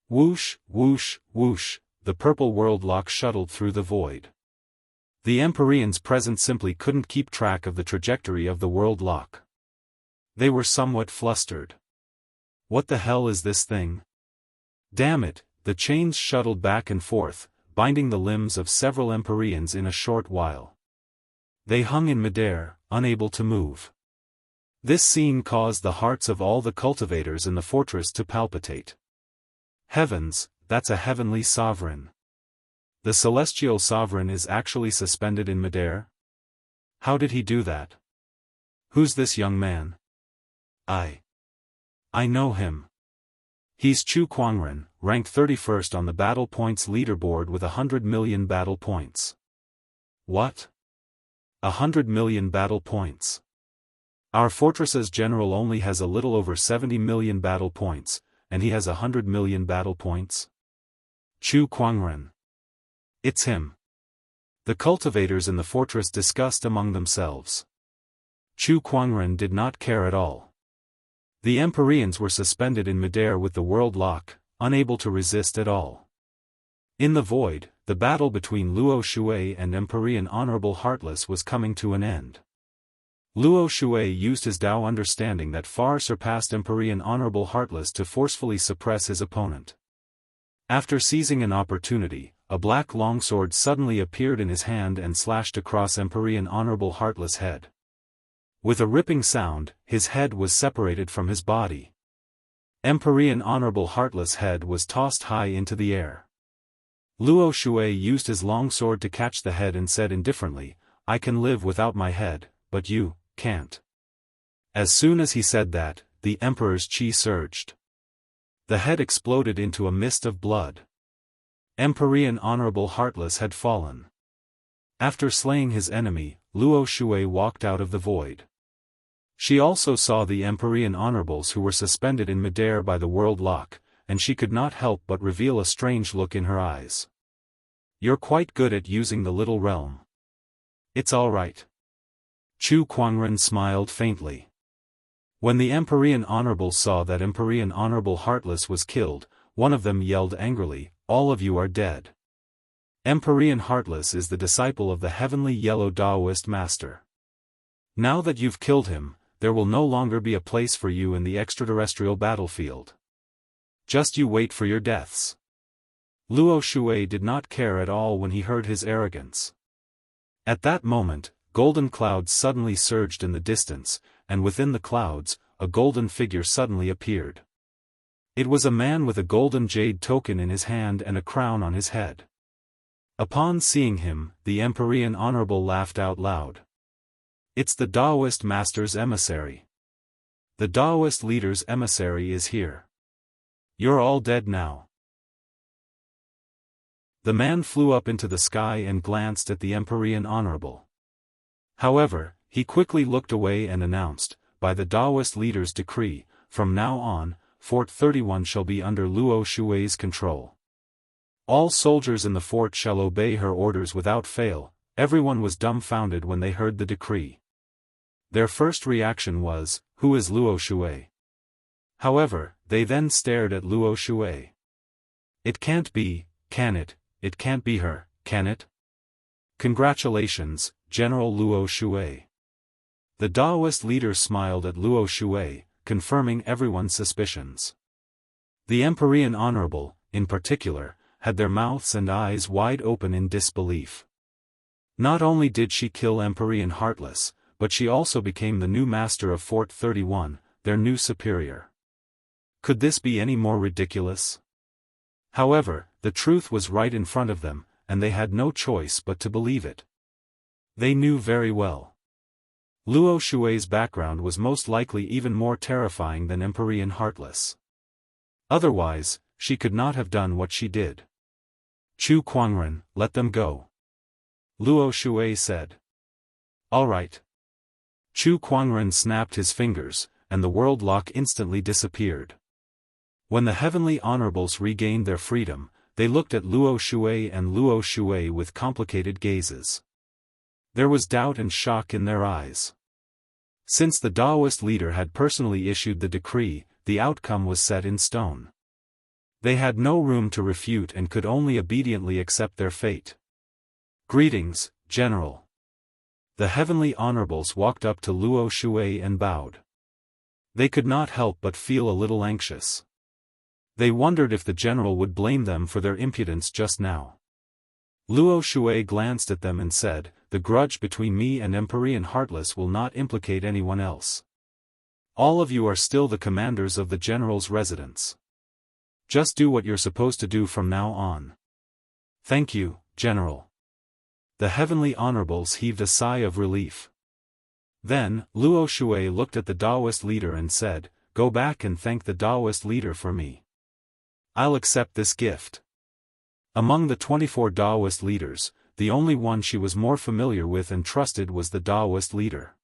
Whoosh, whoosh, whoosh, the purple world lock shuttled through the void. The Empyreans present simply couldn't keep track of the trajectory of the world lock. They were somewhat flustered. What the hell is this thing? Damn it, the chains shuttled back and forth, binding the limbs of several Empyreans in a short while. They hung in midair, unable to move. This scene caused the hearts of all the cultivators in the fortress to palpitate. Heavens, that's a heavenly sovereign. The celestial sovereign is actually suspended in midair? How did he do that? Who's this young man? I know him. He's Chu Kuangren, ranked 31st on the battle points leaderboard with 100 million battle points. What? 100 million battle points. Our fortress's general only has a little over 70 million battle points, and he has 100 million battle points? Chu Kuangren. It's him. The cultivators in the fortress discussed among themselves. Chu Kuangren did not care at all. The Empyreans were suspended in midair with the world lock, unable to resist at all. In the void, the battle between Luo Shui and Empyrean Honorable Heartless was coming to an end. Luo Shui used his Dao understanding that far surpassed Empyrean Honorable Heartless to forcefully suppress his opponent. After seizing an opportunity, a black longsword suddenly appeared in his hand and slashed across Empyrean Honorable Heartless' head. With a ripping sound, his head was separated from his body. Empyrean Honorable Heartless' head was tossed high into the air. Luo Shui used his longsword to catch the head and said indifferently, "I can live without my head, but you can't." As soon as he said that, the Emperor's qi surged. The head exploded into a mist of blood. Empyrean Honorable Heartless had fallen. After slaying his enemy, Luo Shui walked out of the void. She also saw the Empyrean Honorables who were suspended in midair by the world lock, and she could not help but reveal a strange look in her eyes. "You're quite good at using the little realm. It's all right." Chu Kuangren smiled faintly. When the Empyrean Honorables saw that Empyrean Honorable Heartless was killed, one of them yelled angrily, "All of you are dead." Empyrean Heartless is the disciple of the heavenly yellow Daoist master. Now that you've killed him, there will no longer be a place for you in the extraterrestrial battlefield. Just you wait for your deaths. Luo Shui did not care at all when he heard his arrogance. At that moment, golden clouds suddenly surged in the distance, and within the clouds, a golden figure suddenly appeared. It was a man with a golden jade token in his hand and a crown on his head. Upon seeing him, the Empyrean Honorable laughed out loud. "It's the Daoist Master's emissary. The Daoist leader's emissary is here. You're all dead now." The man flew up into the sky and glanced at the Empyrean Honorable. However, he quickly looked away and announced, "By the Daoist leader's decree, from now on, Fort 31 shall be under Luo Shui's control. All soldiers in the fort shall obey her orders without fail." Everyone was dumbfounded when they heard the decree. Their first reaction was, "Who is Luo Shui?" However, they then stared at Luo Shui. "It can't be, can it? It can't be her, can it? Congratulations, General Luo Shui." The Daoist leader smiled at Luo Shui, confirming everyone's suspicions. The Empyrean Honorable, in particular, had their mouths and eyes wide open in disbelief. Not only did she kill Empyrean Heartless, but she also became the new master of Fort 31, their new superior. Could this be any more ridiculous? However, the truth was right in front of them, and they had no choice but to believe it. They knew very well. Luo Shui's background was most likely even more terrifying than Empyrean Heartless. Otherwise, she could not have done what she did. Chu Kuangren, let them go. Luo Shui said. All right. Chu Kuangren snapped his fingers, and the world lock instantly disappeared. When the Heavenly Honorables regained their freedom, they looked at Luo Shui and Luo Shui with complicated gazes. There was doubt and shock in their eyes. Since the Daoist leader had personally issued the decree, the outcome was set in stone. They had no room to refute and could only obediently accept their fate. Greetings, General. The Heavenly Honorables walked up to Luo Shui and bowed. They could not help but feel a little anxious. They wondered if the general would blame them for their impudence just now. Luo Shui glanced at them and said, "The grudge between me and Empyrean Heartless will not implicate anyone else. All of you are still the commanders of the general's residence. Just do what you're supposed to do from now on." "Thank you, General." The Heavenly Honorables heaved a sigh of relief. Then, Luo Shui looked at the Daoist leader and said, "Go back and thank the Daoist leader for me. I'll accept this gift." Among the 24 Daoist leaders, the only one she was more familiar with and trusted was the Daoist leader.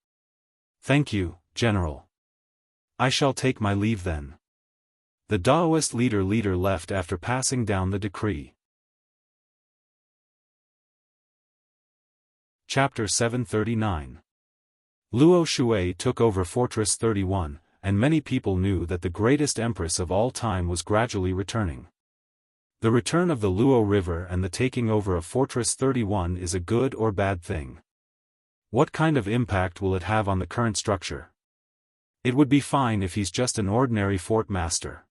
"Thank you, General. I shall take my leave then." The Daoist leader left after passing down the decree. Chapter 739. Luo Shui took over Fortress 31, and many people knew that the greatest empress of all time was gradually returning. The return of the Luo River and the taking over of Fortress 31 is a good or bad thing. What kind of impact will it have on the current structure? It would be fine if he's just an ordinary fort master.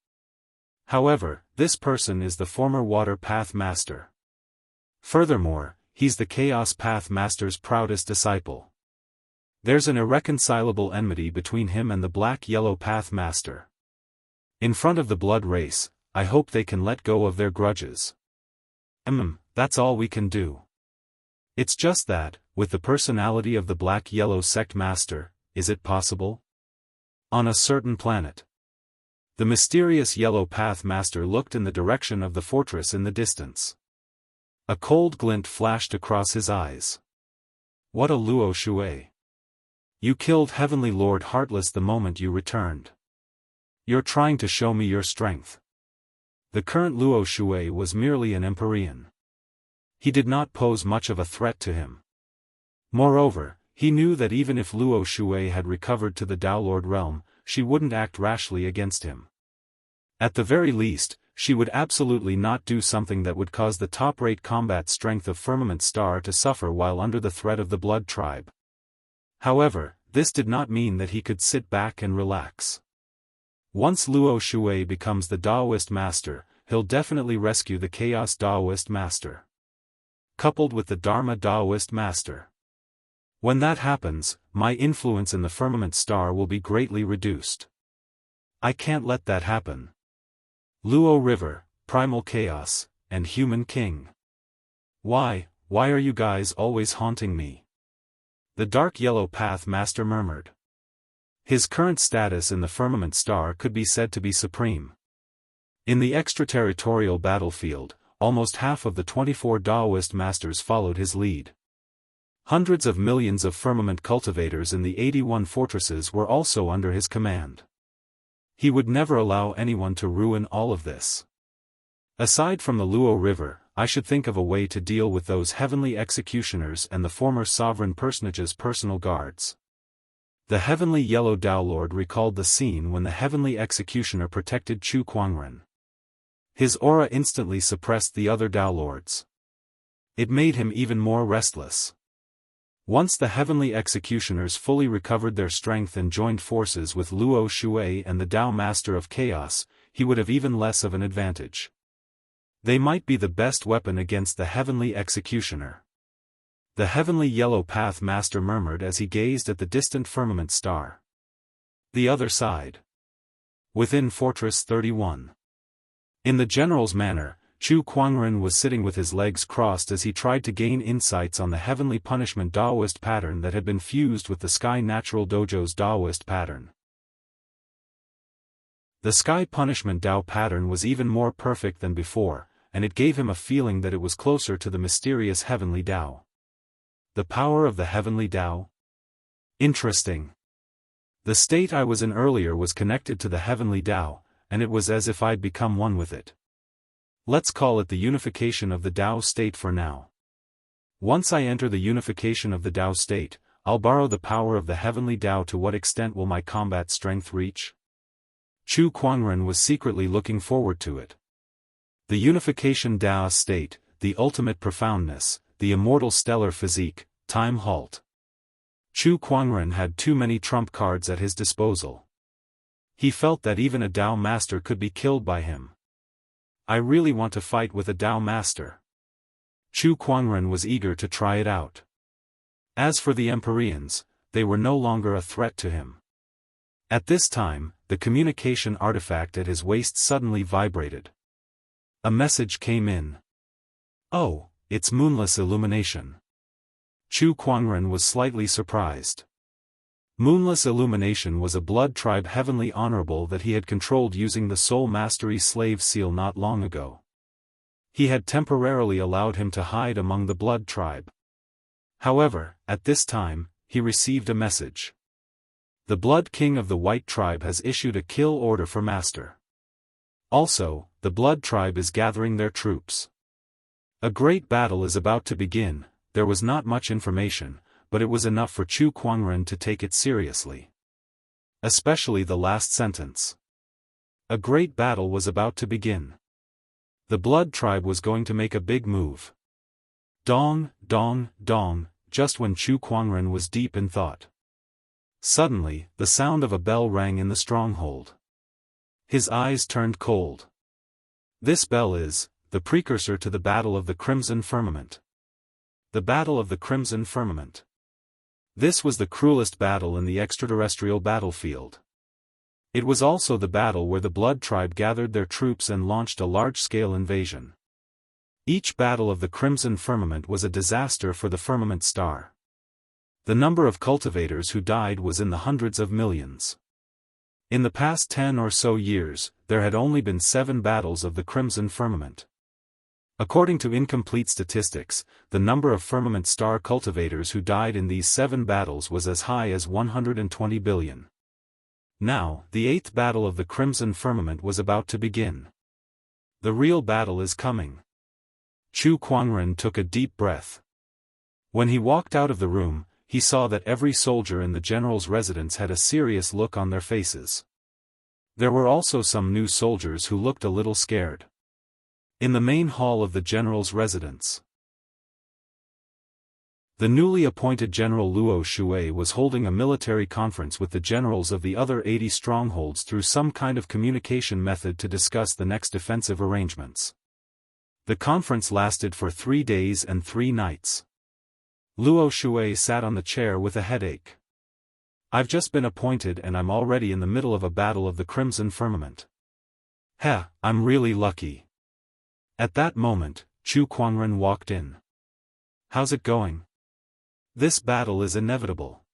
However, this person is the former Water Path Master. Furthermore, he's the Chaos Path Master's proudest disciple. There's an irreconcilable enmity between him and the Black-Yellow Path Master. In front of the blood race, I hope they can let go of their grudges. That's all we can do. It's just that, with the personality of the Black-Yellow Sect Master, is it possible? On a certain planet. The mysterious Yellow Path Master looked in the direction of the fortress in the distance. A cold glint flashed across his eyes. What a Luo Shui. You killed Heavenly Lord Heartless the moment you returned. You're trying to show me your strength. The current Luo Shui was merely an Empyrean. He did not pose much of a threat to him. Moreover, he knew that even if Luo Shui had recovered to the Daolord realm, she wouldn't act rashly against him. At the very least, she would absolutely not do something that would cause the top-rate combat strength of Firmament Star to suffer while under the threat of the Blood Tribe. However, this did not mean that he could sit back and relax. Once Luo Shui becomes the Daoist Master, he'll definitely rescue the Chaos Daoist Master. Coupled with the Dharma Daoist Master. When that happens, my influence in the Firmament Star will be greatly reduced. I can't let that happen. Luo River, Primal Chaos, and Human King. Why are you guys always haunting me? The Dark Yellow Path Master murmured. His current status in the Firmament Star could be said to be supreme. In the extraterritorial battlefield, almost half of the 24 Daoist Masters followed his lead. Hundreds of millions of firmament cultivators in the 81 fortresses were also under his command. He would never allow anyone to ruin all of this. Aside from the Luo River, I should think of a way to deal with those heavenly executioners and the former sovereign personage's personal guards. The heavenly Yellow Daolord recalled the scene when the heavenly executioner protected Chu Kuangren. His aura instantly suppressed the other Daolords. It made him even more restless. Once the heavenly executioners fully recovered their strength and joined forces with Luo Shui and the Dao Master of Chaos, he would have even less of an advantage. They might be the best weapon against the heavenly executioner. The heavenly yellow path master murmured as he gazed at the distant firmament star. The other side. Within Fortress 31. In the general's manor, Chu Kuangren was sitting with his legs crossed as he tried to gain insights on the heavenly punishment Daoist pattern that had been fused with the Sky Natural Dojo's Daoist pattern. The Sky Punishment Dao pattern was even more perfect than before, and it gave him a feeling that it was closer to the mysterious heavenly Dao. The power of the heavenly Dao? Interesting. The state I was in earlier was connected to the heavenly Dao, and it was as if I'd become one with it. Let's call it the unification of the Dao state for now. Once I enter the unification of the Dao state, I'll borrow the power of the heavenly Dao. To what extent will my combat strength reach? Chu Kuangren was secretly looking forward to it. The unification Dao state, the ultimate profoundness, the immortal stellar physique, time halt. Chu Kuangren had too many trump cards at his disposal. He felt that even a Dao master could be killed by him. I really want to fight with a Dao master. Chu Kuangren was eager to try it out. As for the Empyreans, they were no longer a threat to him. At this time, the communication artifact at his waist suddenly vibrated. A message came in. Oh, it's moonless illumination. Chu Kuangren was slightly surprised. Moonless illumination was a blood tribe heavenly honorable that he had controlled using the soul mastery slave seal not long ago. He had temporarily allowed him to hide among the blood tribe. However, at this time, he received a message. The Blood King of the White Tribe has issued a kill order for Master. Also, the Blood Tribe is gathering their troops. A great battle is about to begin. There was not much information, but it was enough for Chu Kuangren to take it seriously. Especially the last sentence. A great battle was about to begin. The Blood Tribe was going to make a big move. Dong, dong, dong, just when Chu Kuangren was deep in thought. Suddenly, the sound of a bell rang in the stronghold. His eyes turned cold. This bell is the precursor to the Battle of the Crimson Firmament. The Battle of the Crimson Firmament. This was the cruelest battle in the extraterrestrial battlefield. It was also the battle where the Blood Tribe gathered their troops and launched a large-scale invasion. Each Battle of the Crimson Firmament was a disaster for the Firmament Star. The number of cultivators who died was in the hundreds of millions. In the past 10 or so years, there had only been 7 battles of the Crimson Firmament. According to incomplete statistics, the number of Firmament Star cultivators who died in these 7 battles was as high as 120 billion. Now, the 8th battle of the Crimson Firmament was about to begin. The real battle is coming. Chu Kuangren took a deep breath. When he walked out of the room, he saw that every soldier in the general's residence had a serious look on their faces. There were also some new soldiers who looked a little scared. In the main hall of the general's residence, the newly appointed General Luo Shui was holding a military conference with the generals of the other 80 strongholds through some kind of communication method to discuss the next defensive arrangements. The conference lasted for 3 days and 3 nights. Luo Shui sat on the chair with a headache. I've just been appointed and I'm already in the middle of a battle of the Crimson Firmament. I'm really lucky. At that moment, Chu Kuangren walked in. How's it going? This battle is inevitable.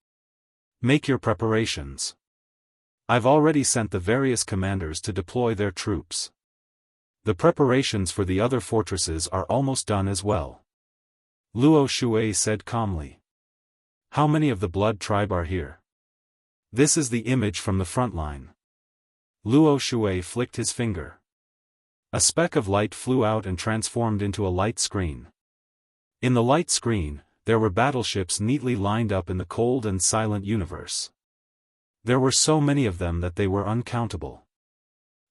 Make your preparations. I've already sent the various commanders to deploy their troops. The preparations for the other fortresses are almost done as well. Luo Shui said calmly. How many of the Blood Tribe are here? This is the image from the front line. Luo Shui flicked his finger. A speck of light flew out and transformed into a light screen. In the light screen, there were battleships neatly lined up in the cold and silent universe. There were so many of them that they were uncountable.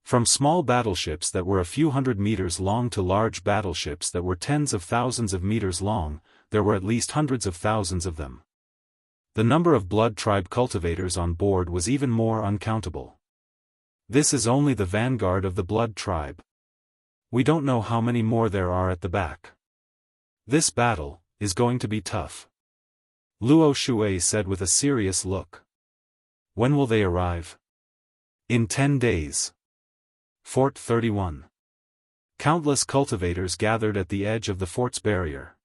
From small battleships that were a few hundred meters long to large battleships that were tens of thousands of meters long, there were at least hundreds of thousands of them. The number of Blood Tribe cultivators on board was even more uncountable. This is only the vanguard of the Blood Tribe. We don't know how many more there are at the back. This battle is going to be tough. Luo Shui said with a serious look. When will they arrive? In 10 days. Fort 31. Countless cultivators gathered at the edge of the fort's barrier.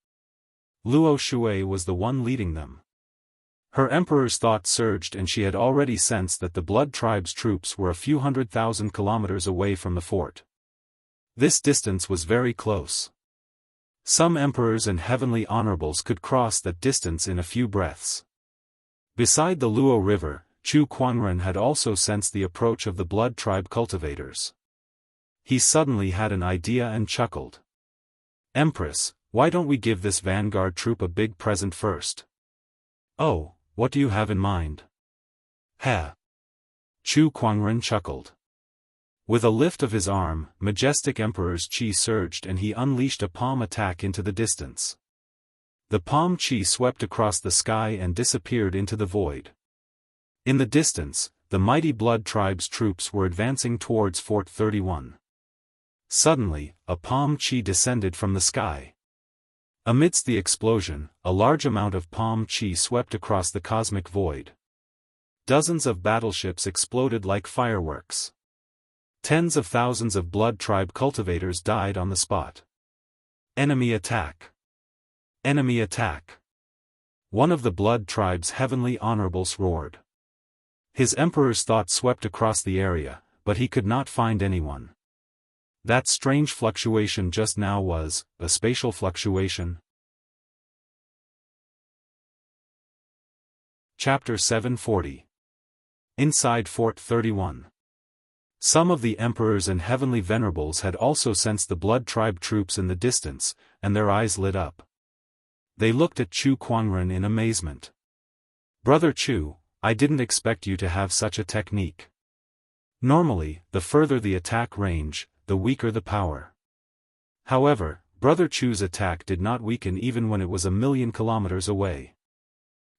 Luo Shui was the one leading them. Her emperor's thought surged, and she had already sensed that the Blood Tribe's troops were a few 100,000 kilometers away from the fort. This distance was very close. Some emperors and heavenly honorables could cross that distance in a few breaths. Beside the Luo River, Chu Kuangren had also sensed the approach of the Blood Tribe cultivators. He suddenly had an idea and chuckled. Empress, why don't we give this vanguard troop a big present first? Oh, what do you have in mind? Ha! Chu Kuangren chuckled. With a lift of his arm, majestic Emperor's chi surged and he unleashed a palm attack into the distance. The palm chi swept across the sky and disappeared into the void. In the distance, the mighty Blood Tribe's troops were advancing towards Fort 31. Suddenly, a palm chi descended from the sky. Amidst the explosion, a large amount of palm chi swept across the cosmic void. Dozens of battleships exploded like fireworks. Tens of thousands of Blood Tribe cultivators died on the spot. Enemy attack! Enemy attack! One of the Blood Tribe's heavenly honorables roared. His emperor's thought swept across the area, but he could not find anyone. That strange fluctuation just now was a spatial fluctuation. Chapter 740. Inside Fort 31. Some of the emperors and heavenly venerables had also sensed the Blood Tribe troops in the distance, and their eyes lit up. They looked at Chu Kuangren in amazement. Brother Chu, I didn't expect you to have such a technique. Normally, the further the attack range, the weaker the power. However, Brother Chu's attack did not weaken even when it was 1,000,000 kilometers away.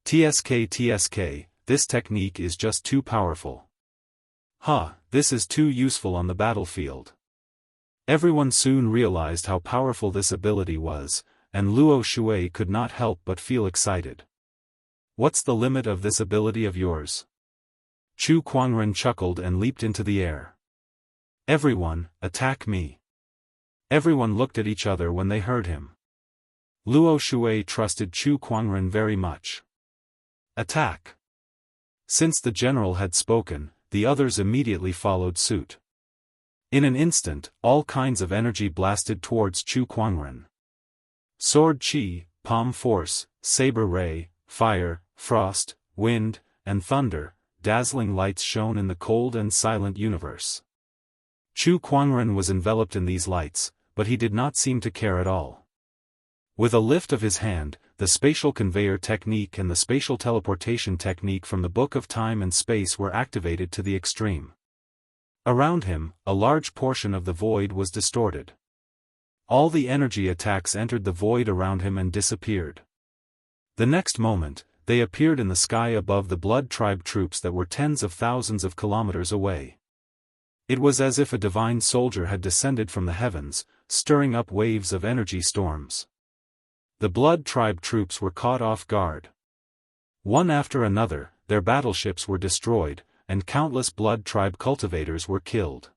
TSK, this technique is just too powerful. This is too useful on the battlefield. Everyone soon realized how powerful this ability was, and Luo Shui could not help but feel excited. What's the limit of this ability of yours? Chu Kuangren chuckled and leaped into the air. Everyone, attack me. Everyone looked at each other when they heard him. Luo Shui trusted Chu Kuangren very much. Attack! Since the general had spoken, the others immediately followed suit. In an instant, all kinds of energy blasted towards Chu Kuangren. Sword chi, palm force, saber ray, fire, frost, wind, and thunder, dazzling lights shone in the cold and silent universe. Chu Kuangren was enveloped in these lights, but he did not seem to care at all. With a lift of his hand, the spatial conveyor technique and the spatial teleportation technique from the Book of Time and Space were activated to the extreme. Around him, a large portion of the void was distorted. All the energy attacks entered the void around him and disappeared. The next moment, they appeared in the sky above the Blood Tribe troops that were tens of thousands of kilometers away. It was as if a divine soldier had descended from the heavens, stirring up waves of energy storms. The Blood Tribe troops were caught off guard. One after another, their battleships were destroyed, and countless Blood Tribe cultivators were killed.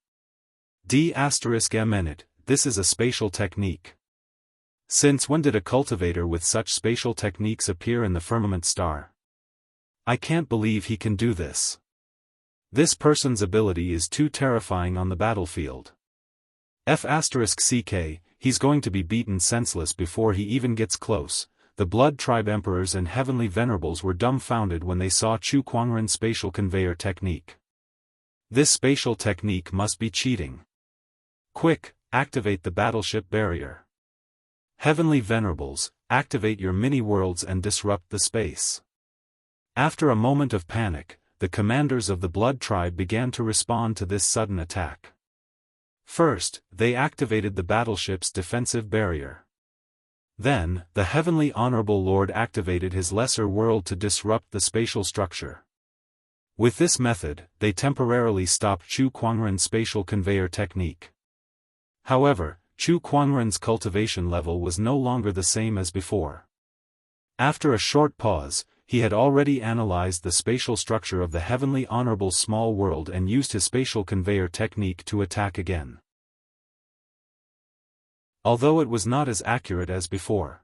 D***, this is a spatial technique. Since when did a cultivator with such spatial techniques appear in the firmament star? I can't believe he can do this. This person's ability is too terrifying on the battlefield. F***ck, he's going to be beaten senseless before he even gets close. The Blood Tribe emperors and heavenly venerables were dumbfounded when they saw Chu Kuangren's spatial conveyor technique. This spatial technique must be cheating. Quick, activate the battleship barrier. Heavenly venerables, activate your mini-worlds and disrupt the space. After a moment of panic, the commanders of the Blood Tribe began to respond to this sudden attack. First, they activated the battleship's defensive barrier. Then, the Heavenly Honorable Lord activated his lesser world to disrupt the spatial structure. With this method, they temporarily stopped Chu Kuangren's spatial conveyor technique. However, Chu Kuangren's cultivation level was no longer the same as before. After a short pause, he had already analyzed the spatial structure of the heavenly honorable small world and used his spatial conveyor technique to attack again. Although it was not as accurate as before.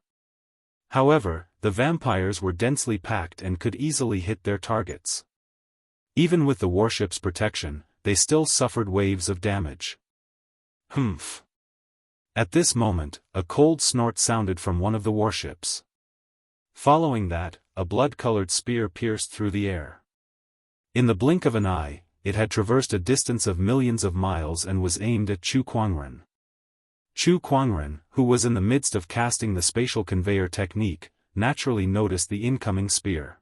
However, the vampires were densely packed and could easily hit their targets. Even with the warship's protection, they still suffered waves of damage. Humph. At this moment, a cold snort sounded from one of the warships. Following that, a blood-colored spear pierced through the air. In the blink of an eye, it had traversed a distance of millions of miles and was aimed at Chu Kuangren. Chu Kuangren, who was in the midst of casting the spatial conveyor technique, naturally noticed the incoming spear.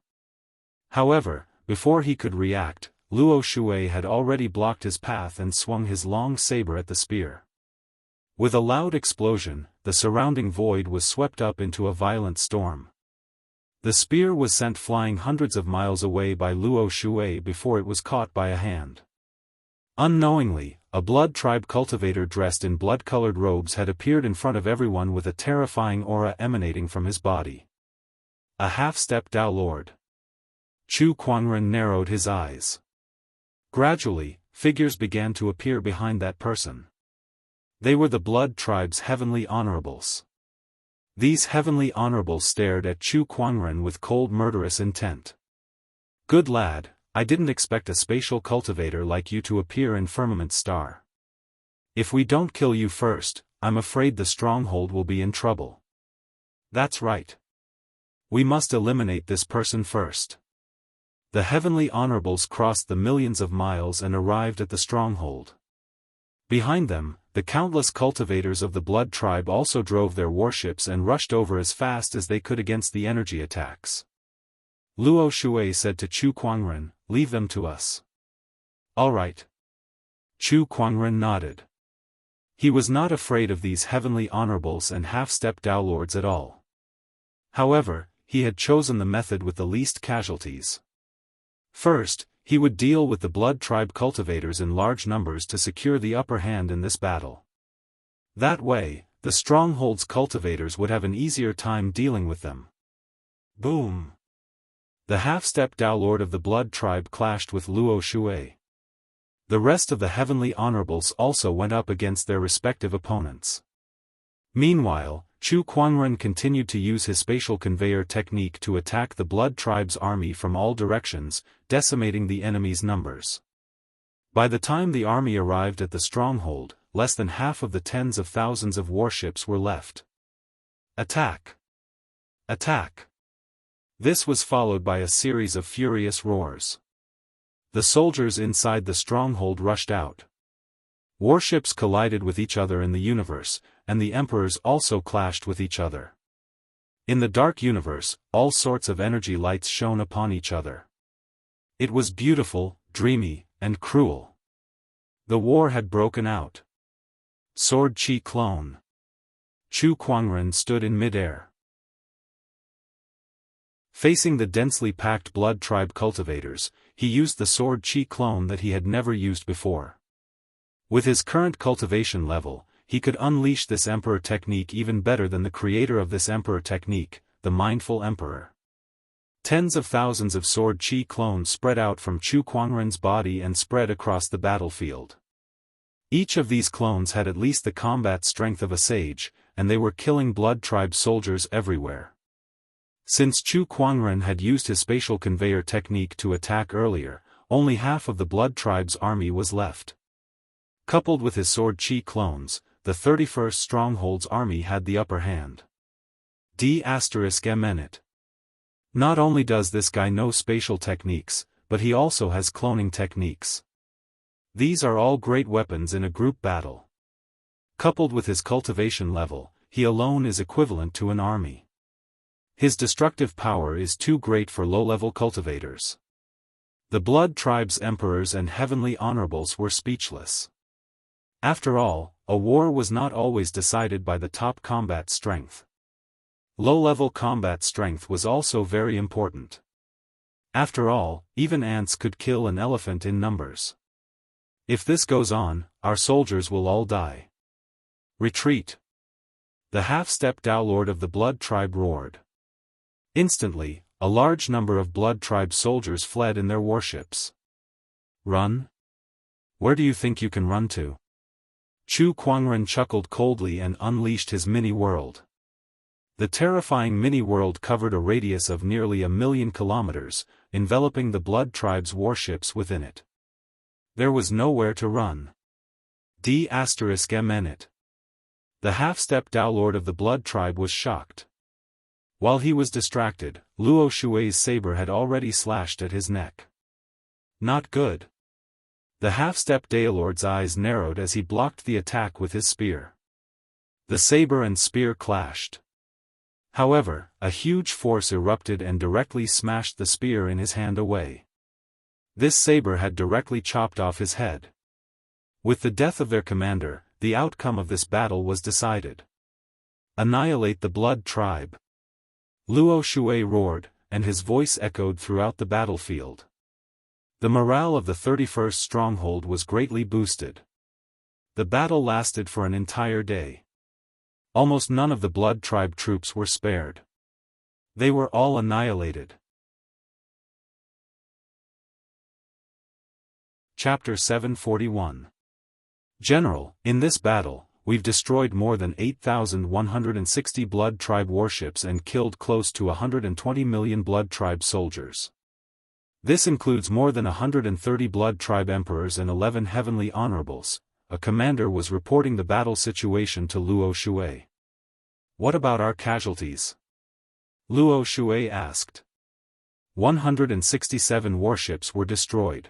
However, before he could react, Luo Shui had already blocked his path and swung his long saber at the spear. With a loud explosion, the surrounding void was swept up into a violent storm. The spear was sent flying hundreds of miles away by Luo Shui before it was caught by a hand. Unknowingly, a blood tribe cultivator dressed in blood-colored robes had appeared in front of everyone with a terrifying aura emanating from his body. A half-step Dao Lord. Chu Kuangren narrowed his eyes. Gradually, figures began to appear behind that person. They were the blood tribe's heavenly honorables. These heavenly honorables stared at Chu Kuangren with cold murderous intent. "Good lad, I didn't expect a spatial cultivator like you to appear in Firmament Star. If we don't kill you first, I'm afraid the stronghold will be in trouble." "That's right. We must eliminate this person first." The heavenly honorables crossed the millions of miles and arrived at the stronghold. Behind them, the countless cultivators of the blood tribe also drove their warships and rushed over as fast as they could against the energy attacks. Luo Shui said to Chu Kuangren, "Leave them to us." "All right." Chu Kuangren nodded. He was not afraid of these heavenly honorables and half-step Dao Lords at all. However, he had chosen the method with the least casualties. First, he would deal with the blood tribe cultivators in large numbers to secure the upper hand in this battle. That way, the stronghold's cultivators would have an easier time dealing with them. Boom! The half-step Dao Lord of the blood tribe clashed with Luo Shui. The rest of the heavenly honorables also went up against their respective opponents. Meanwhile, Chu Kuangren continued to use his spatial conveyor technique to attack the blood tribe's army from all directions, decimating the enemy's numbers. By the time the army arrived at the stronghold, less than half of the tens of thousands of warships were left. Attack! Attack! This was followed by a series of furious roars. The soldiers inside the stronghold rushed out. Warships collided with each other in the universe, and the emperors also clashed with each other. In the dark universe, all sorts of energy lights shone upon each other. It was beautiful, dreamy, and cruel. The war had broken out. Sword Chi Clone. Chu Kuangren stood in midair. Facing the densely packed blood tribe cultivators, he used the sword Chi clone that he had never used before. With his current cultivation level, he could unleash this emperor technique even better than the creator of this emperor technique, the mindful emperor. Tens of thousands of sword Chi clones spread out from Chu Kuangren's body and spread across the battlefield. Each of these clones had at least the combat strength of a sage, and they were killing blood tribe soldiers everywhere. Since Chu Kuangren had used his spatial conveyor technique to attack earlier, only half of the blood tribe's army was left. Coupled with his sword Chi clones, the 31st Stronghold's army had the upper hand. D****. Not only does this guy know spatial techniques, but he also has cloning techniques. These are all great weapons in a group battle. Coupled with his cultivation level, he alone is equivalent to an army. His destructive power is too great for low-level cultivators. The blood tribe's emperors and heavenly honorables were speechless. After all, a war was not always decided by the top combat strength. Low-level combat strength was also very important. After all, even ants could kill an elephant in numbers. If this goes on, our soldiers will all die. Retreat! The half-step Dao Lord of the blood tribe roared. Instantly, a large number of Blood Tribe soldiers fled in their warships. Run? Where do you think you can run to? Chu Kuangren chuckled coldly and unleashed his mini-world. The terrifying mini-world covered a radius of nearly 1,000,000 kilometers, enveloping the Blood Tribe's warships within it. There was nowhere to run. D***MN. The half-step Daolord of the Blood Tribe was shocked. While he was distracted, Luo Shui's saber had already slashed at his neck. Not good. The half-step Daolord's eyes narrowed as he blocked the attack with his spear. The saber and spear clashed. However, a huge force erupted and directly smashed the spear in his hand away. This saber had directly chopped off his head. With the death of their commander, the outcome of this battle was decided. Annihilate the Blood Tribe. Luo Shui roared, and his voice echoed throughout the battlefield. The morale of the 31st stronghold was greatly boosted. The battle lasted for an entire day. Almost none of the Blood Tribe troops were spared. They were all annihilated. Chapter 741. General, in this battle, we've destroyed more than 8,160 Blood Tribe warships and killed close to 120 million Blood Tribe soldiers. This includes more than 130 Blood Tribe emperors and 11 heavenly honorables. A commander was reporting the battle situation to Luo Shui. What about our casualties? Luo Shui asked. 167 warships were destroyed.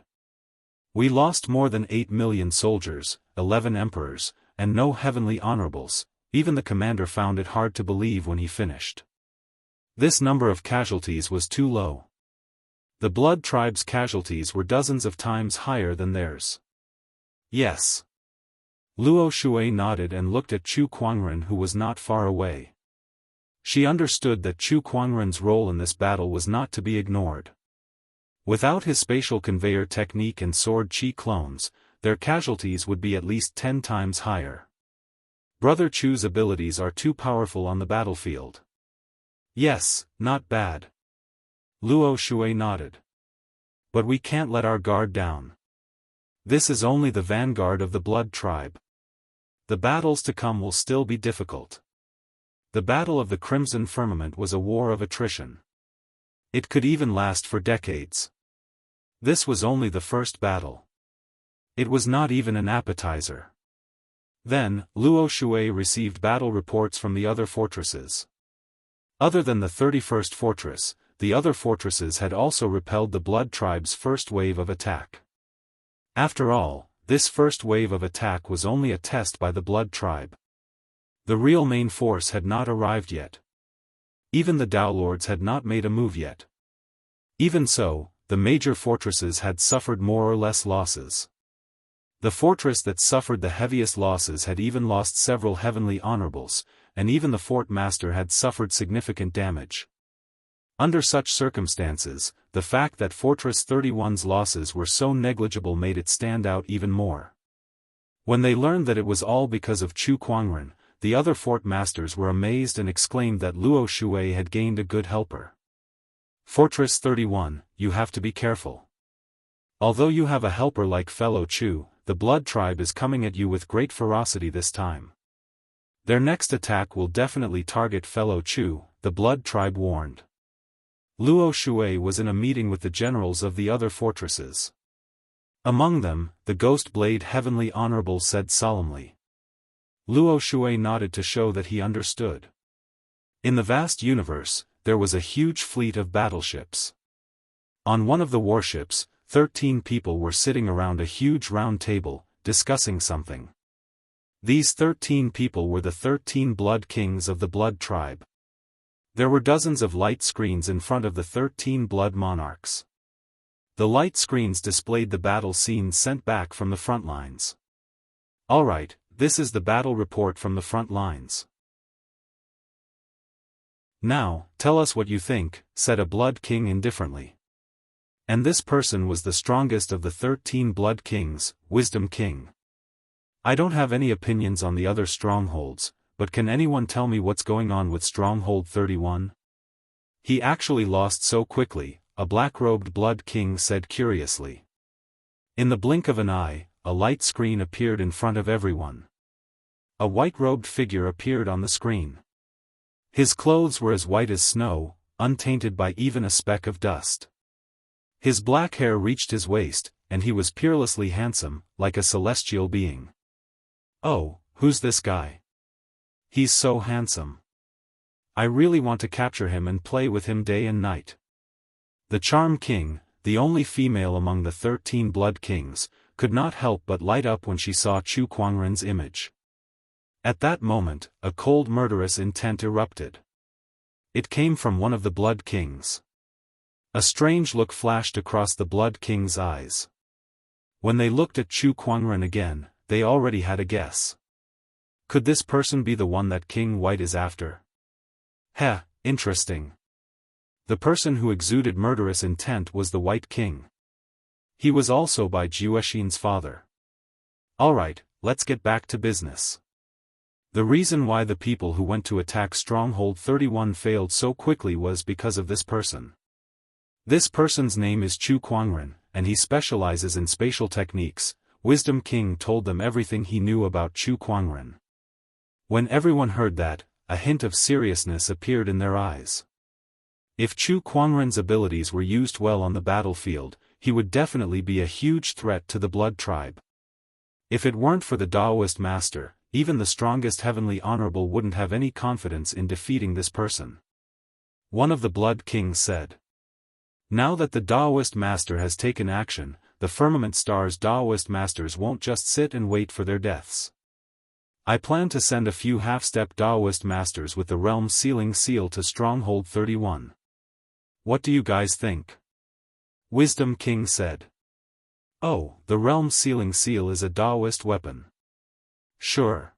We lost more than 8 million soldiers, 11 emperors, and no heavenly honorables. Even the commander found it hard to believe when he finished. This number of casualties was too low. The Blood Tribe's casualties were dozens of times higher than theirs. Yes. Luo Shui nodded and looked at Chu Kuangren, who was not far away. She understood that Chu Kuangren's role in this battle was not to be ignored. Without his spatial conveyor technique and sword chi clones, their casualties would be at least 10 times higher. Brother Chu's abilities are too powerful on the battlefield. Yes, not bad. Luo Shui nodded. But we can't let our guard down. This is only the vanguard of the Blood Tribe. The battles to come will still be difficult. The Battle of the Crimson Firmament was a war of attrition. It could even last for decades. This was only the first battle. It was not even an appetizer. Then, Luo Shui received battle reports from the other fortresses. Other than the 31st fortress, the other fortresses had also repelled the Blood Tribe's first wave of attack. After all, this first wave of attack was only a test by the Blood Tribe. The real main force had not arrived yet. Even the Daolords had not made a move yet. Even so, the major fortresses had suffered more or less losses. The fortress that suffered the heaviest losses had even lost several heavenly honorables, and even the fort master had suffered significant damage. Under such circumstances, the fact that Fortress 31's losses were so negligible made it stand out even more. When they learned that it was all because of Chu Kuangren, the other fort masters were amazed and exclaimed that Luo Shui had gained a good helper. Fortress 31, you have to be careful. Although you have a helper like fellow Chu, the Blood Tribe is coming at you with great ferocity this time. Their next attack will definitely target fellow Chu, the Blood Tribe warned. Luo Shui was in a meeting with the generals of the other fortresses. Among them, the Ghost Blade Heavenly Honorable said solemnly. Luo Shui nodded to show that he understood. In the vast universe, there was a huge fleet of battleships. On one of the warships, 13 people were sitting around a huge round table, discussing something. These 13 people were the 13 Blood Kings of the Blood Tribe. There were dozens of light screens in front of the 13 Blood Monarchs. The light screens displayed the battle scenes sent back from the front lines. Alright, this is the battle report from the front lines. Now, tell us what you think, said a Blood King indifferently. And this person was the strongest of the 13 Blood Kings, Wisdom King. I don't have any opinions on the other strongholds, but can anyone tell me what's going on with Stronghold 31? He actually lost so quickly, a black-robed blood king said curiously. In the blink of an eye, a light screen appeared in front of everyone. A white-robed figure appeared on the screen. His clothes were as white as snow, untainted by even a speck of dust. His black hair reached his waist, and he was peerlessly handsome, like a celestial being. Oh, who's this guy? He's so handsome. I really want to capture him and play with him day and night. The Charm King, the only female among the 13 Blood Kings, could not help but light up when she saw Chu Kuangren's image. At that moment, a cold murderous intent erupted. It came from one of the Blood Kings. A strange look flashed across the Blood King's eyes. When they looked at Chu Kuangren again, they already had a guess. Could this person be the one that King White is after? Heh, interesting. The person who exuded murderous intent was the White King. He was also by Jiuexin's father. Alright, let's get back to business. The reason why the people who went to attack Stronghold 31 failed so quickly was because of this person. This person's name is Chu Kuangren, and he specializes in spatial techniques. Wisdom King told them everything he knew about Chu Kuangren. When everyone heard that, a hint of seriousness appeared in their eyes. If Chu Kuangren's abilities were used well on the battlefield, he would definitely be a huge threat to the Blood Tribe. If it weren't for the Daoist master, even the strongest heavenly honorable wouldn't have any confidence in defeating this person. One of the Blood Kings said. Now that the Daoist master has taken action, the Firmament Star's Daoist masters won't just sit and wait for their deaths. I plan to send a few half-step Daoist masters with the Realm Sealing Seal to Stronghold 31. What do you guys think? Wisdom King said. Oh, the Realm Sealing Seal is a Daoist weapon. Sure.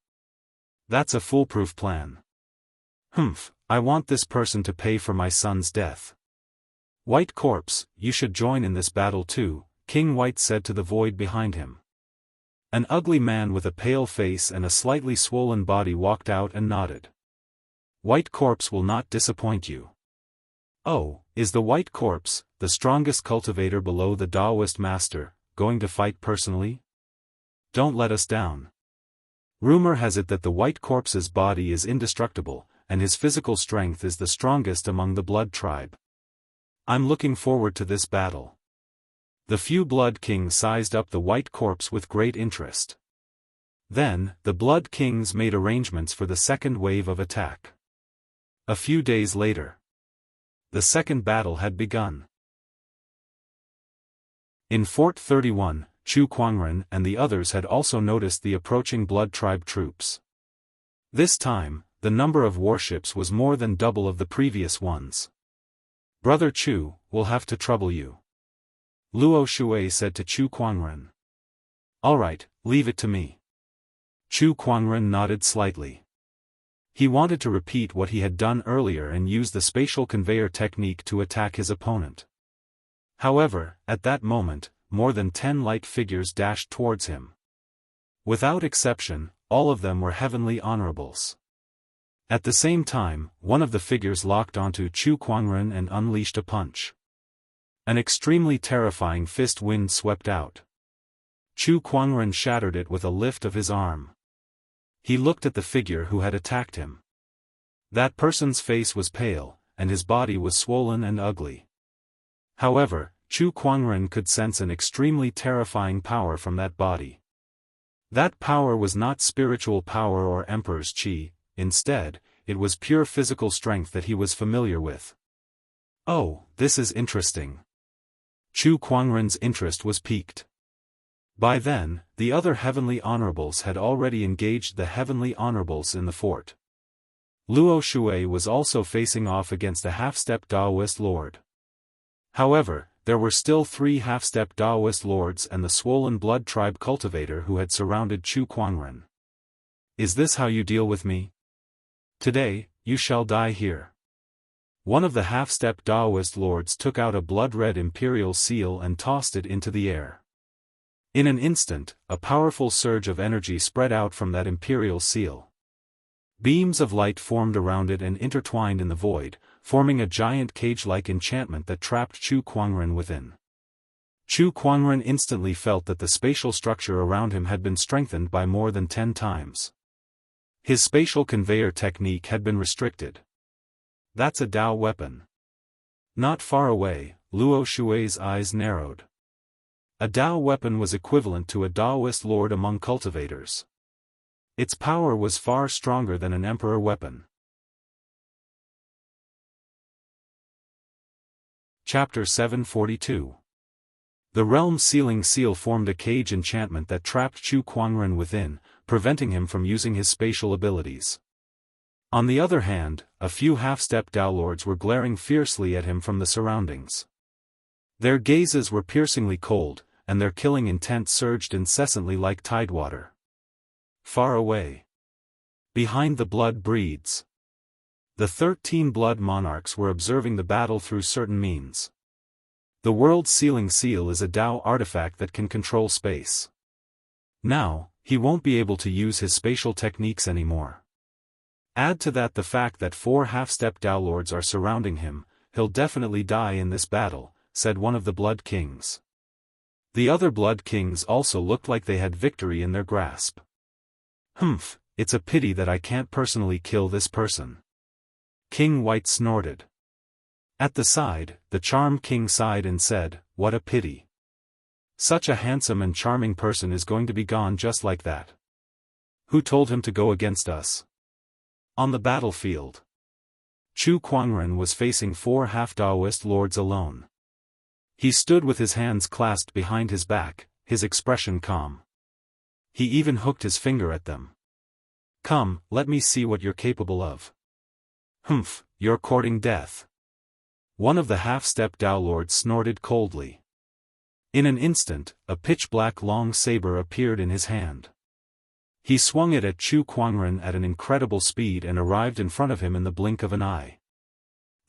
That's a foolproof plan. Humph, I want this person to pay for my son's death. White Corpse, you should join in this battle too, King White said to the void behind him. An ugly man with a pale face and a slightly swollen body walked out and nodded. White Corpse will not disappoint you. Oh, is the White Corpse, the strongest cultivator below the Daoist master, going to fight personally? Don't let us down. Rumor has it that the White Corpse's body is indestructible, and his physical strength is the strongest among the Blood Tribe. I'm looking forward to this battle. The few Blood Kings sized up the White Corpse with great interest. Then, the Blood Kings made arrangements for the second wave of attack. A few days later, the second battle had begun. In Fort 31, Chu Kuangren and the others had also noticed the approaching Blood Tribe troops. This time, the number of warships was more than double of the previous ones. Brother Chu, we'll have to trouble you. Luo Shui said to Chu Kuangren. Alright, leave it to me. Chu Kuangren nodded slightly. He wanted to repeat what he had done earlier and use the spatial conveyor technique to attack his opponent. However, at that moment, more than 10 light figures dashed towards him. Without exception, all of them were heavenly honorables. At the same time, one of the figures locked onto Chu Kuangren and unleashed a punch. An extremely terrifying fist wind swept out. Chu Kuangren shattered it with a lift of his arm. He looked at the figure who had attacked him. That person's face was pale, and his body was swollen and ugly. However, Chu Kuangren could sense an extremely terrifying power from that body. That power was not spiritual power or Emperor's Qi, instead, it was pure physical strength that he was familiar with. Oh, this is interesting. Chu Kuangren's interest was piqued. By then, the other heavenly honorables had already engaged the heavenly honorables in the fort. Luo Shui was also facing off against a half-step Daoist lord. However, there were still 3 half-step Daoist lords and the swollen Blood Tribe cultivator who had surrounded Chu Kuangren. Is this how you deal with me? Today, you shall die here. One of the half-step Daoist lords took out a blood-red imperial seal and tossed it into the air. In an instant, a powerful surge of energy spread out from that imperial seal. Beams of light formed around it and intertwined in the void, forming a giant cage-like enchantment that trapped Chu Kuangren within. Chu Kuangren instantly felt that the spatial structure around him had been strengthened by more than 10 times. His spatial conveyor technique had been restricted. That's a Dao weapon. Not far away, Luo Shui's eyes narrowed. A Dao weapon was equivalent to a Daoist lord among cultivators. Its power was far stronger than an emperor weapon. Chapter 742. The realm's sealing seal formed a cage enchantment that trapped Chu Kuangren within, preventing him from using his spatial abilities. On the other hand, a few half-step Dao lords were glaring fiercely at him from the surroundings. Their gazes were piercingly cold, and their killing intent surged incessantly like tidewater. Far away, behind the blood breeds, the 13 blood monarchs were observing the battle through certain means. The world's sealing seal is a Dao artifact that can control space. Now, he won't be able to use his spatial techniques anymore. Add to that the fact that 4 half-step Dao lords are surrounding him, he'll definitely die in this battle, said one of the Blood Kings. The other Blood Kings also looked like they had victory in their grasp. It's a pity that I can't personally kill this person. King White snorted. At the side, the Charm King sighed and said, what a pity. Such a handsome and charming person is going to be gone just like that. Who told him to go against us? On the battlefield, Chu Kuangren was facing 4 half-Daoist lords alone. He stood with his hands clasped behind his back, his expression calm. He even hooked his finger at them. Come, let me see what you're capable of. You're courting death. One of the half-step Dao lords snorted coldly. In an instant, a pitch-black long saber appeared in his hand. He swung it at Chu Kuangren at an incredible speed and arrived in front of him in the blink of an eye.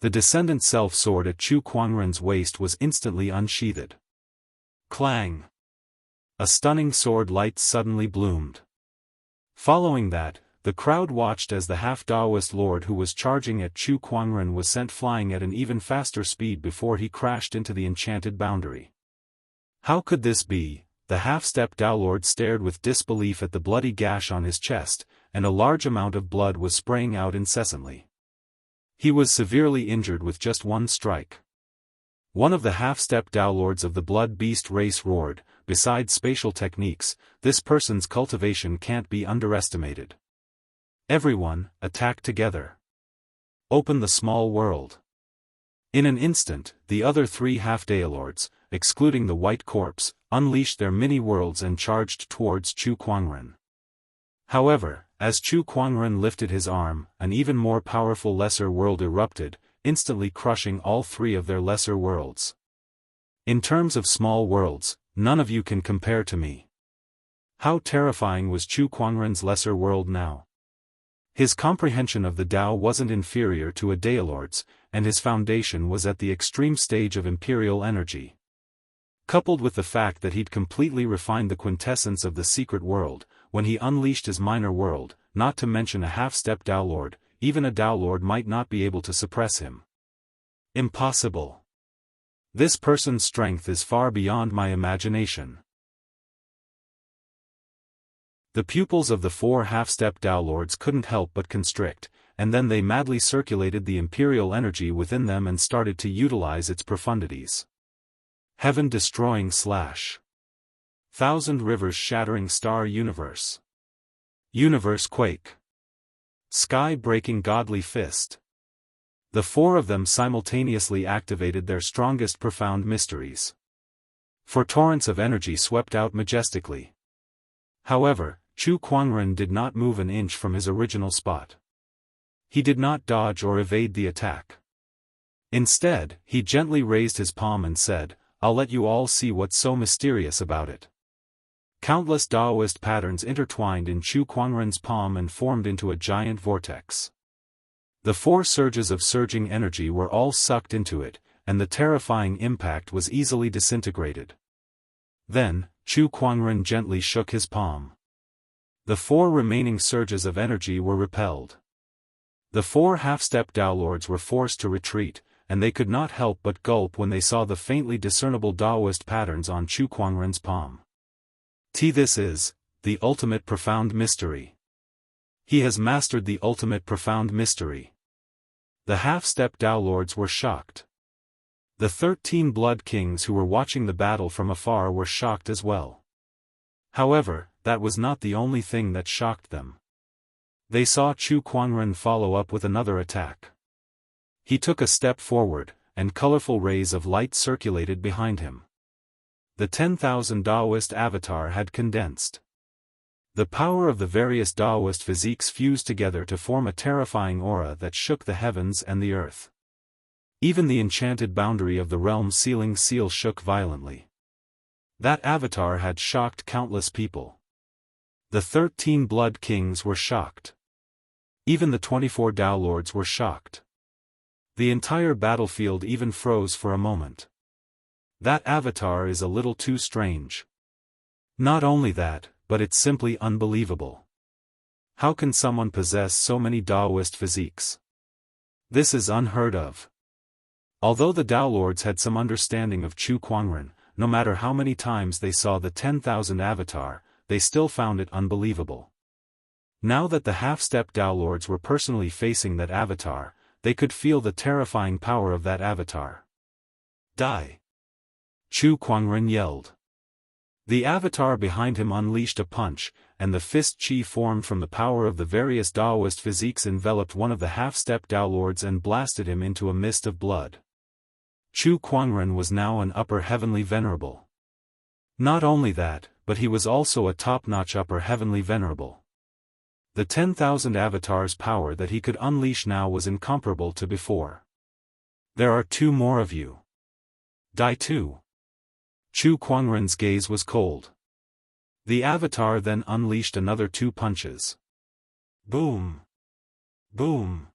The descendant self-sword at Chu Kuangren's waist was instantly unsheathed. Clang! A stunning sword light suddenly bloomed. Following that, the crowd watched as the half-Daoist lord who was charging at Chu Kuangren was sent flying at an even faster speed before he crashed into the enchanted boundary. How could this be? The half-step Dao lord stared with disbelief at the bloody gash on his chest, and a large amount of blood was spraying out incessantly. He was severely injured with just one strike. One of the half-step Dao lords of the blood beast race roared, besides spatial techniques, this person's cultivation can't be underestimated. Everyone, attack together. Open the small world. In an instant, the other 3 half-Dao lords, excluding the white corpse, unleashed their mini-worlds and charged towards Chu Kuangren. However, as Chu Kuangren lifted his arm, an even more powerful lesser world erupted, instantly crushing all 3 of their lesser worlds. In terms of small worlds, none of you can compare to me. How terrifying was Chu Kuangren's lesser world now? His comprehension of the Dao wasn't inferior to a Daolord's, and his foundation was at the extreme stage of imperial energy. Coupled with the fact that he'd completely refined the quintessence of the secret world, when he unleashed his minor world, not to mention a half-step Dao Lord, even a Dao Lord might not be able to suppress him. Impossible. This person's strength is far beyond my imagination. The pupils of the 4 half-step Dao Lords couldn't help but constrict, and then they madly circulated the imperial energy within them and started to utilize its profundities. Heaven-destroying slash. Thousand rivers shattering star universe. Universe quake. Sky-breaking godly fist. The 4 of them simultaneously activated their strongest profound mysteries. For torrents of energy swept out majestically. However, Chu Kuangren did not move an inch from his original spot. He did not dodge or evade the attack. Instead, he gently raised his palm and said, "I'll let you all see what's so mysterious about it." Countless Daoist patterns intertwined in Chu Kuangren's palm and formed into a giant vortex. The 4 surges of surging energy were all sucked into it, and the terrifying impact was easily disintegrated. Then, Chu Kuangren gently shook his palm. The 4 remaining surges of energy were repelled. The 4 half-step Daolords were forced to retreat, and they could not help but gulp when they saw the faintly discernible Daoist patterns on Chu Kuangren's palm. This is the ultimate profound mystery. He has mastered the ultimate profound mystery. The half-step Daolords were shocked. The 13 Blood Kings who were watching the battle from afar were shocked as well. However, that was not the only thing that shocked them. They saw Chu Kuangren follow up with another attack. He took a step forward, and colorful rays of light circulated behind him. The 10,000 Daoist avatar had condensed. The power of the various Daoist physiques fused together to form a terrifying aura that shook the heavens and the earth. Even the enchanted boundary of the realm sealing seal shook violently. That avatar had shocked countless people. The 13 Blood Kings were shocked. Even the 24 Daolords were shocked. The entire battlefield even froze for a moment. That avatar is a little too strange. Not only that, but it's simply unbelievable. How can someone possess so many Daoist physiques? This is unheard of. Although the Daolords had some understanding of Chu Kuangren, no matter how many times they saw the 10,000 avatar, they still found it unbelievable. Now that the half-step Daolords were personally facing that avatar, they could feel the terrifying power of that avatar. Die! Chu Kuangren yelled. The avatar behind him unleashed a punch, and the fist chi formed from the power of the various Daoist physiques enveloped one of the half-step Daolords and blasted him into a mist of blood. Chu Kuangren was now an upper heavenly venerable. Not only that, but he was also a top-notch upper heavenly venerable. The 10,000 avatars' power that he could unleash now was incomparable to before. There are 2 more of you. Die too. Chu Kuangren's gaze was cold. The avatar then unleashed another 2 punches. Boom! Boom!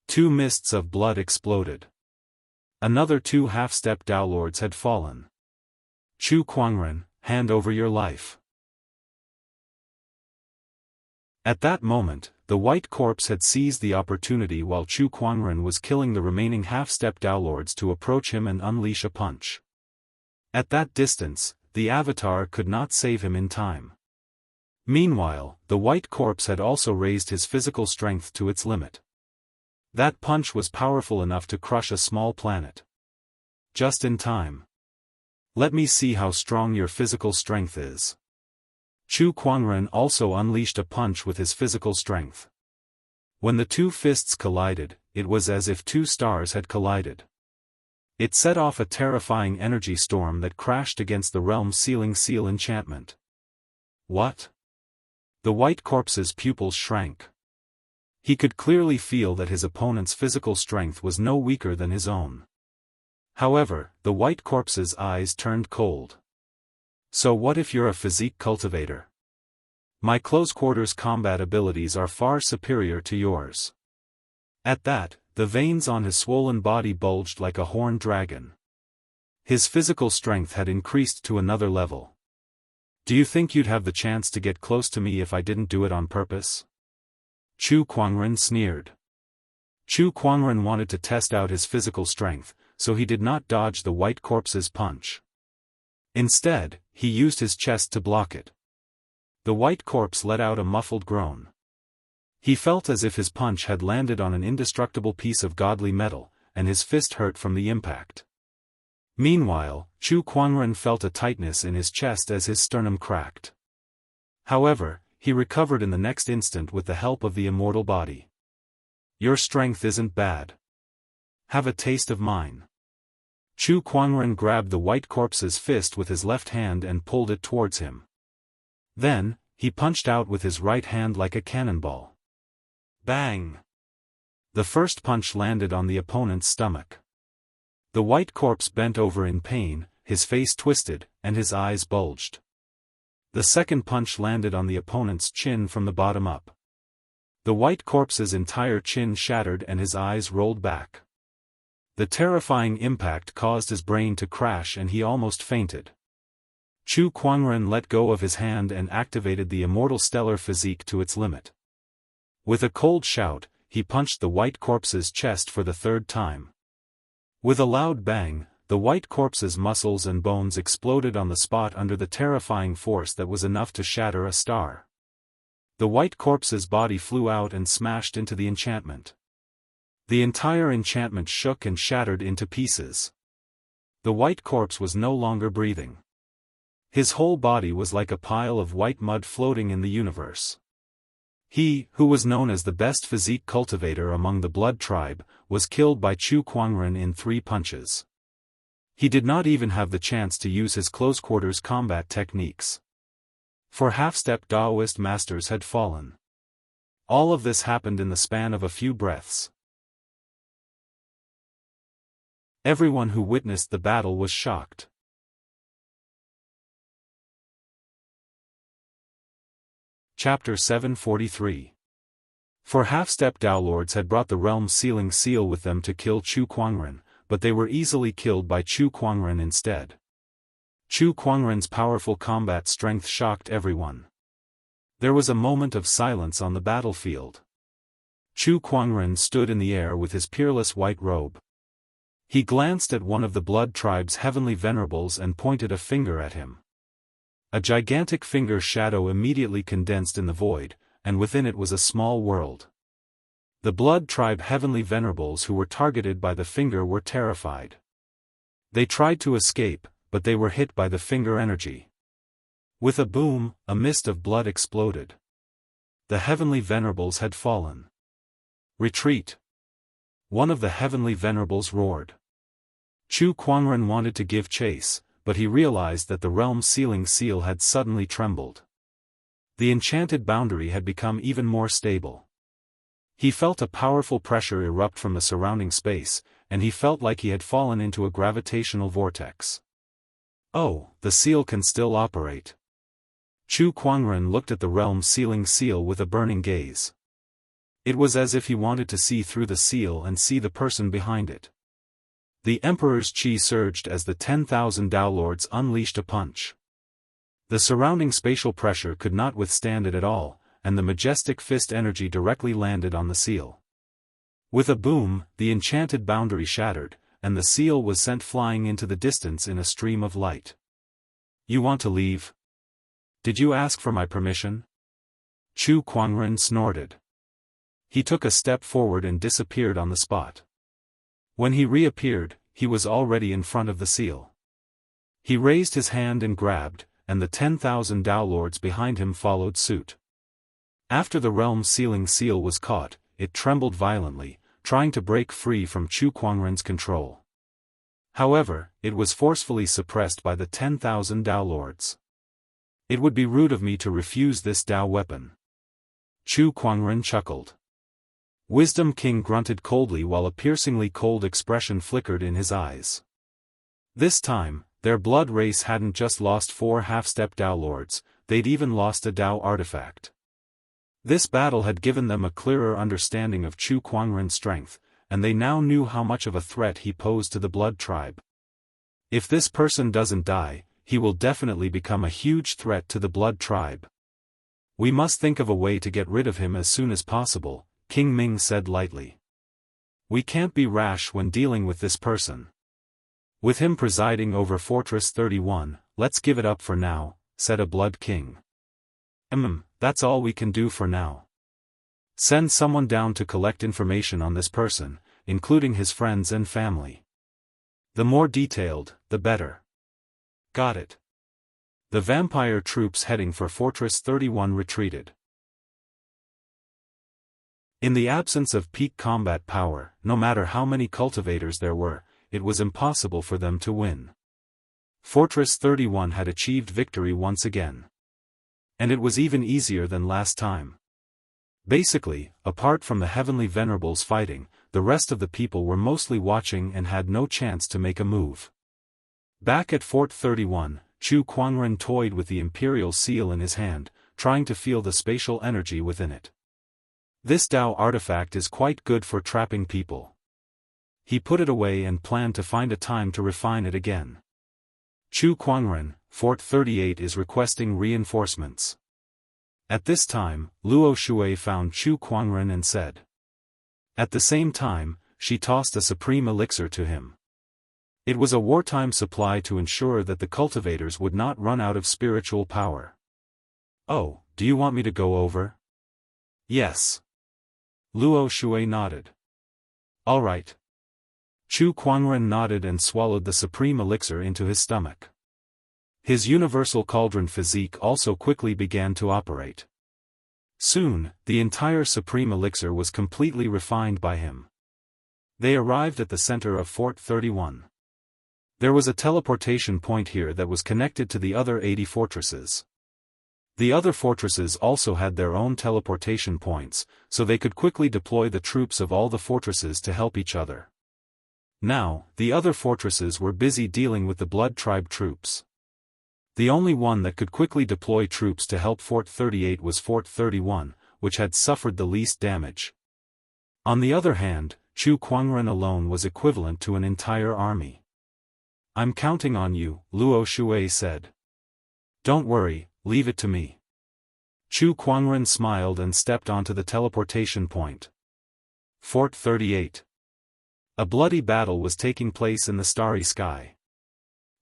2 mists of blood exploded. Another 2 half-step Daolords had fallen. Chu Kuangren, hand over your life. At that moment, the white corpse had seized the opportunity while Chu Kuangren was killing the remaining half-step Daolords to approach him and unleash a punch. At that distance, the avatar could not save him in time. Meanwhile, the white corpse had also raised his physical strength to its limit. That punch was powerful enough to crush a small planet. Just in time. Let me see how strong your physical strength is. Chu Kuangren also unleashed a punch with his physical strength. When the 2 fists collided, it was as if 2 stars had collided. It set off a terrifying energy storm that crashed against the realm's sealing seal enchantment. What? The white corpse's pupils shrank. He could clearly feel that his opponent's physical strength was no weaker than his own. However, the white corpse's eyes turned cold. So what if you're a physique cultivator? My close-quarters combat abilities are far superior to yours. At that, the veins on his swollen body bulged like a horned dragon. His physical strength had increased to another level. Do you think you'd have the chance to get close to me if I didn't do it on purpose? Chu Kuangren sneered. Chu Kuangren wanted to test out his physical strength, so he did not dodge the white corpse's punch. Instead, he used his chest to block it. The white corpse let out a muffled groan. He felt as if his punch had landed on an indestructible piece of godly metal, and his fist hurt from the impact. Meanwhile, Chu Kuangren felt a tightness in his chest as his sternum cracked. However, he recovered in the next instant with the help of the immortal body. Your strength isn't bad. Have a taste of mine. Chu Kuangren grabbed the white corpse's fist with his left hand and pulled it towards him. Then, he punched out with his right hand like a cannonball. Bang! The first punch landed on the opponent's stomach. The white corpse bent over in pain, his face twisted, and his eyes bulged. The second punch landed on the opponent's chin from the bottom up. The white corpse's entire chin shattered and his eyes rolled back. The terrifying impact caused his brain to crash and he almost fainted. Chu Kuangren let go of his hand and activated the immortal stellar physique to its limit. With a cold shout, he punched the white corpse's chest for the third time. With a loud bang, the white corpse's muscles and bones exploded on the spot under the terrifying force that was enough to shatter a star. The white corpse's body flew out and smashed into the enchantment. The entire enchantment shook and shattered into pieces. The white corpse was no longer breathing. His whole body was like a pile of white mud floating in the universe. He, who was known as the best physique cultivator among the blood tribe, was killed by Chu Kuangren in 3 punches. He did not even have the chance to use his close-quarters combat techniques. 4 half-step Daoist masters had fallen. All of this happened in the span of a few breaths. Everyone who witnessed the battle was shocked. Chapter 743. 4 half-step Dao Lords had brought the realm-sealing seal with them to kill Chu Kuangren, but they were easily killed by Chu Kuangren instead. Chu Kuangren's powerful combat strength shocked everyone. There was a moment of silence on the battlefield. Chu Kuangren stood in the air with his peerless white robe. He glanced at one of the blood tribe's heavenly venerables and pointed a finger at him. A gigantic finger shadow immediately condensed in the void, and within it was a small world. The blood tribe heavenly venerables who were targeted by the finger were terrified. They tried to escape, but they were hit by the finger energy. With a boom, a mist of blood exploded. The heavenly venerables had fallen. Retreat! One of the heavenly venerables roared. Chu Kuangren wanted to give chase, but he realized that the realm-sealing seal had suddenly trembled. The enchanted boundary had become even more stable. He felt a powerful pressure erupt from the surrounding space, and he felt like he had fallen into a gravitational vortex. Oh, the seal can still operate. Chu Kuangren looked at the realm-sealing seal with a burning gaze. It was as if he wanted to see through the seal and see the person behind it. The Emperor's chi surged as the 10,000 Dao Lords unleashed a punch. The surrounding spatial pressure could not withstand it at all, and the majestic fist energy directly landed on the seal. With a boom, the enchanted boundary shattered, and the seal was sent flying into the distance in a stream of light. You want to leave? Did you ask for my permission? Chu Kuangren snorted. He took a step forward and disappeared on the spot. When he reappeared, he was already in front of the seal. He raised his hand and grabbed, and the 10,000 Dao Lords behind him followed suit. After the realm-sealing seal was caught, it trembled violently, trying to break free from Chu Kuangren's control. However, it was forcefully suppressed by the 10,000 Dao Lords. It would be rude of me to refuse this Dao weapon. Chu Kuangren chuckled. Wisdom King grunted coldly while a piercingly cold expression flickered in his eyes. This time, their blood race hadn't just lost 4 half-step Dao Lords, they'd even lost a Dao artifact. This battle had given them a clearer understanding of Chu Kuangren's strength, and they now knew how much of a threat he posed to the blood tribe. If this person doesn't die, he will definitely become a huge threat to the blood tribe. We must think of a way to get rid of him as soon as possible, King Ming said lightly. We can't be rash when dealing with this person. With him presiding over Fortress 31, let's give it up for now, said a Blood King. That's all we can do for now. Send someone down to collect information on this person, including his friends and family. The more detailed, the better. Got it. The vampire troops heading for Fortress 31 retreated. In the absence of peak combat power, no matter how many cultivators there were, it was impossible for them to win. Fortress 31 had achieved victory once again. And it was even easier than last time. Basically, apart from the heavenly venerables fighting, the rest of the people were mostly watching and had no chance to make a move. Back at Fort 31, Chu Kuangren toyed with the imperial seal in his hand, trying to feel the spatial energy within it. This Dao artifact is quite good for trapping people. He put it away and planned to find a time to refine it again. Chu Kuangren, Fort 38 is requesting reinforcements. At this time, Luo Shui found Chu Kuangren and said, At the same time, she tossed a supreme elixir to him. It was a wartime supply to ensure that the cultivators would not run out of spiritual power. "Oh, do you want me to go over?" "Yes." Luo Shui nodded. "All right." Chu Kuangren nodded and swallowed the supreme elixir into his stomach. His universal cauldron physique also quickly began to operate. Soon, the entire supreme elixir was completely refined by him. They arrived at the center of Fort 31. There was a teleportation point here that was connected to the other 80 fortresses. The other fortresses also had their own teleportation points, so they could quickly deploy the troops of all the fortresses to help each other. Now, the other fortresses were busy dealing with the Blood Tribe troops. The only one that could quickly deploy troops to help Fort 38 was Fort 31, which had suffered the least damage. On the other hand, Chu Kuangren alone was equivalent to an entire army. "I'm counting on you," Luo Shui said. "Don't worry, leave it to me." Chu Kuangren smiled and stepped onto the teleportation point. Fort 38. A bloody battle was taking place in the starry sky.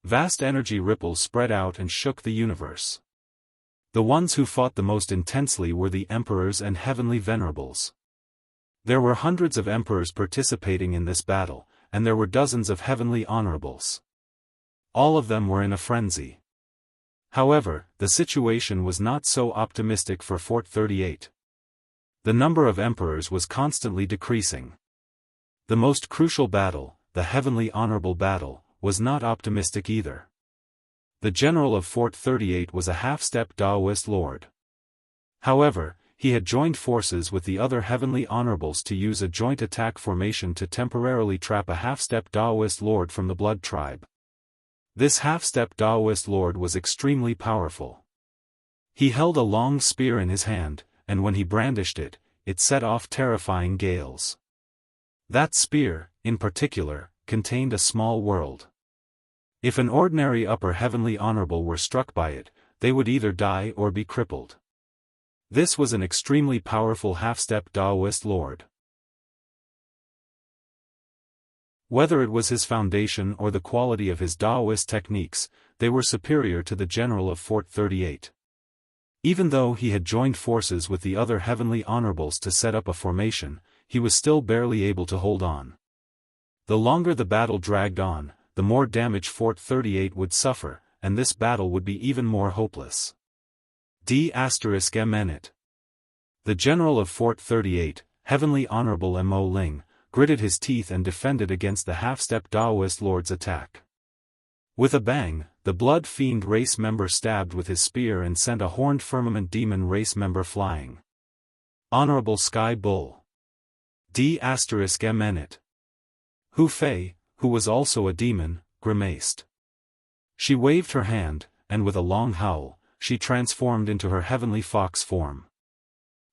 Vast energy ripples spread out and shook the universe. The ones who fought the most intensely were the emperors and heavenly venerables. There were hundreds of emperors participating in this battle, and there were dozens of heavenly honorables. All of them were in a frenzy. However, the situation was not so optimistic for Fort 38. The number of emperors was constantly decreasing. The most crucial battle, the heavenly honorable battle, was not optimistic either. The general of Fort 38 was a half-step Daoist lord. However, he had joined forces with the other heavenly honorables to use a joint attack formation to temporarily trap a half-step Daoist lord from the Blood Tribe. This half-step Daoist lord was extremely powerful. He held a long spear in his hand, and when he brandished it, it set off terrifying gales. That spear, in particular, contained a small world. If an ordinary upper heavenly honorable were struck by it, they would either die or be crippled. This was an extremely powerful half-step Daoist lord. Whether it was his foundation or the quality of his Daoist techniques, they were superior to the general of Fort 38. Even though he had joined forces with the other heavenly honorables to set up a formation, he was still barely able to hold on. The longer the battle dragged on, the more damage Fort 38 would suffer, and this battle would be even more hopeless. D****. The general of Fort 38, Heavenly Honorable Mo Ling, gritted his teeth and defended against the half-step Daoist lord's attack. With a bang, the Blood Fiend race member stabbed with his spear and sent a horned Firmament Demon race member flying. Honorable Sky Bull. D****. Hu Fei, who was also a demon, grimaced. She waved her hand, and with a long howl, she transformed into her heavenly fox form.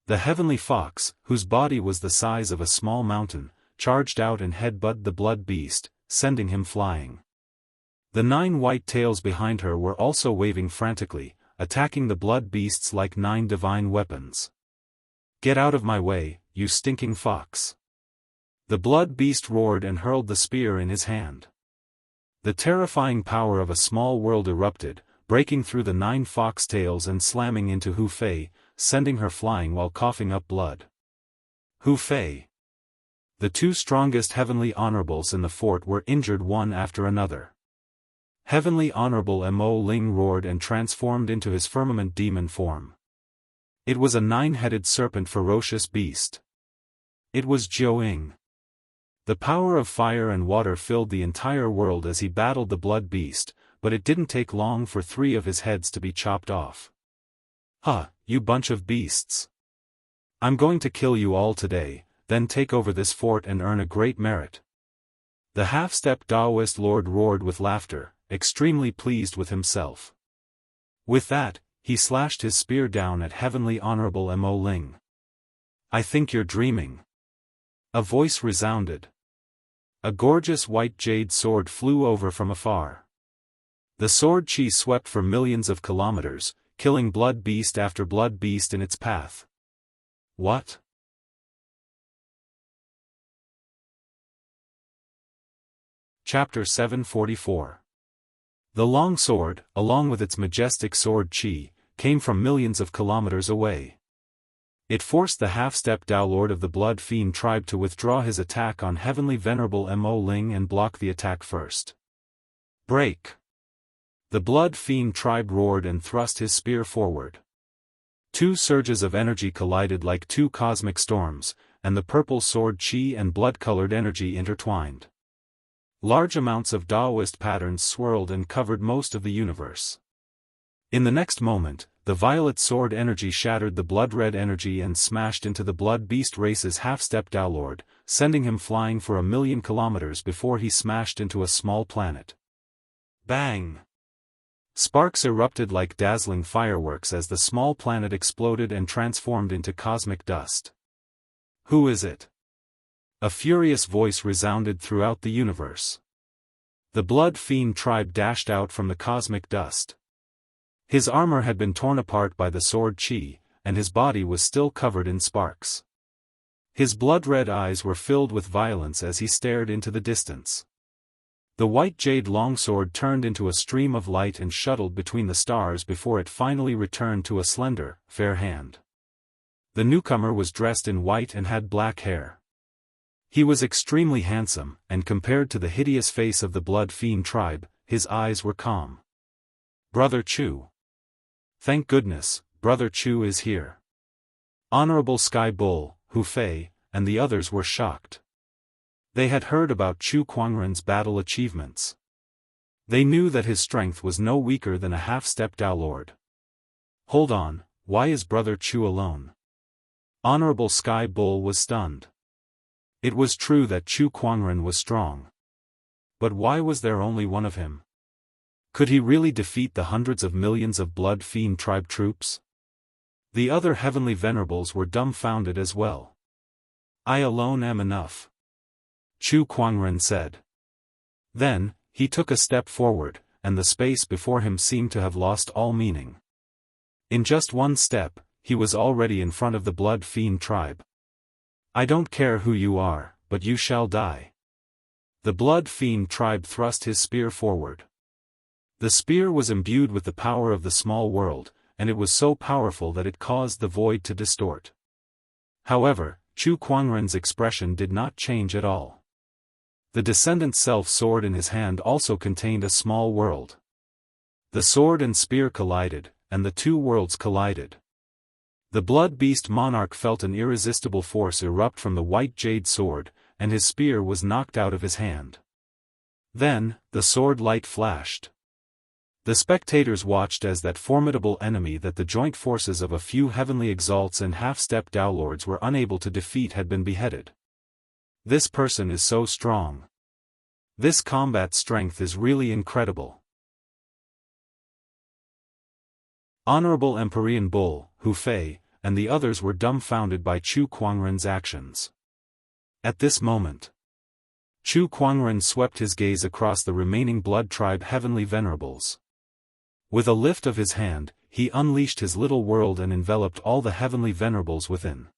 The heavenly fox, whose body was the size of a small mountain, charged out and headbutted the blood beast, sending him flying. The 9 white tails behind her were also waving frantically, attacking the blood beasts like 9 divine weapons. "Get out of my way, you stinking fox!" The blood beast roared and hurled the spear in his hand. The terrifying power of a small world erupted, breaking through the 9 fox tails and slamming into Hu Fei, sending her flying while coughing up blood. Hu Fei. The 2 strongest heavenly honorables in the fort were injured one after another. Heavenly Honorable Mo Ling roared and transformed into his firmament demon form. It was a 9-headed serpent ferocious beast. It was Jianghu. The power of fire and water filled the entire world as he battled the blood beast, but it didn't take long for 3 of his heads to be chopped off. "Huh, you bunch of beasts. I'm going to kill you all today, then take over this fort and earn a great merit." The half-step Daoist lord roared with laughter, extremely pleased with himself. With that, he slashed his spear down at Heavenly Honorable Mo Ling. "I think you're dreaming." A voice resounded. A gorgeous white jade sword flew over from afar. The sword chi swept for millions of kilometers, killing blood beast after blood beast in its path. What? Chapter 744. The long sword, along with its majestic sword Qi, came from millions of kilometers away. It forced the half-step Dao Lord of the Blood Fiend tribe to withdraw his attack on Heavenly Venerable Mo Ling and block the attack first. Break! The Blood Fiend tribe roared and thrust his spear forward. Two surges of energy collided like two cosmic storms, and the purple sword Qi and blood-colored energy intertwined. Large amounts of Daoist patterns swirled and covered most of the universe. In the next moment, the violet sword energy shattered the blood-red energy and smashed into the blood beast race's half-step Dao Lord, sending him flying for 1,000,000 kilometers before he smashed into a small planet. Bang! Sparks erupted like dazzling fireworks as the small planet exploded and transformed into cosmic dust. Who is it? A furious voice resounded throughout the universe. The Blood Fiend tribe dashed out from the cosmic dust. His armor had been torn apart by the sword Qi, and his body was still covered in sparks. His blood-red eyes were filled with violence as he stared into the distance. The white jade longsword turned into a stream of light and shuttled between the stars before it finally returned to a slender, fair hand. The newcomer was dressed in white and had black hair. He was extremely handsome, and compared to the hideous face of the Blood Fiend tribe, his eyes were calm. Brother Chu. Thank goodness, Brother Chu is here. Honorable Sky Bull, Hu Fei, and the others were shocked. They had heard about Chu Kuangren's battle achievements. They knew that his strength was no weaker than a half-step Dao Lord. Hold on, why is Brother Chu alone? Honorable Sky Bull was stunned. It was true that Chu Kuangren was strong. But why was there only one of him? Could he really defeat the hundreds of millions of Blood Fiend tribe troops? The other Heavenly Venerables were dumbfounded as well. I alone am enough, Chu Kuangren said. Then, he took a step forward, and the space before him seemed to have lost all meaning. In just one step, he was already in front of the Blood Fiend tribe. I don't care who you are, but you shall die. The Blood Fiend tribe thrust his spear forward. The spear was imbued with the power of the small world, and it was so powerful that it caused the void to distort. However, Chu Kuangren's expression did not change at all. The Descendant Self sword in his hand also contained a small world. The sword and spear collided, and the two worlds collided. The Blood Beast Monarch felt an irresistible force erupt from the white jade sword, and his spear was knocked out of his hand. Then, the sword light flashed. The spectators watched as that formidable enemy that the joint forces of a few heavenly exalts and half-step Dao Lords were unable to defeat had been beheaded. This person is so strong. This combat strength is really incredible. Honorable Empyrean Bull, Hu Fei, and the others were dumbfounded by Chu Kuangren's actions. At this moment, Chu Kuangren swept his gaze across the remaining Blood Tribe Heavenly Venerables. With a lift of his hand, he unleashed his little world and enveloped all the Heavenly Venerables within.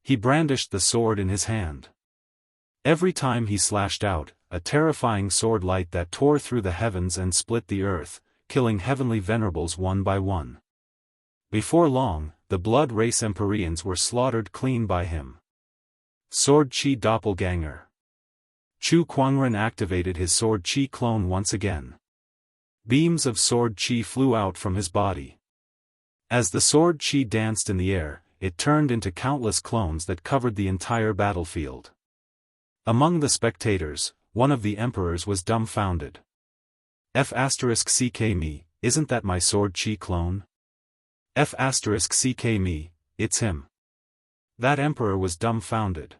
He brandished the sword in his hand. Every time he slashed out, a terrifying sword light that tore through the heavens and split the earth, killing Heavenly Venerables one by one. Before long, the Blood Race Empyreans were slaughtered clean by him. Sword Qi Doppelganger. Chu Kuangren activated his Sword Qi clone once again. Beams of Sword Qi flew out from his body. As the Sword Qi danced in the air, it turned into countless clones that covered the entire battlefield. Among the spectators, one of the emperors was dumbfounded. F***ck me, isn't that my Sword Qi clone? F***ck me, it's him. That emperor was dumbfounded.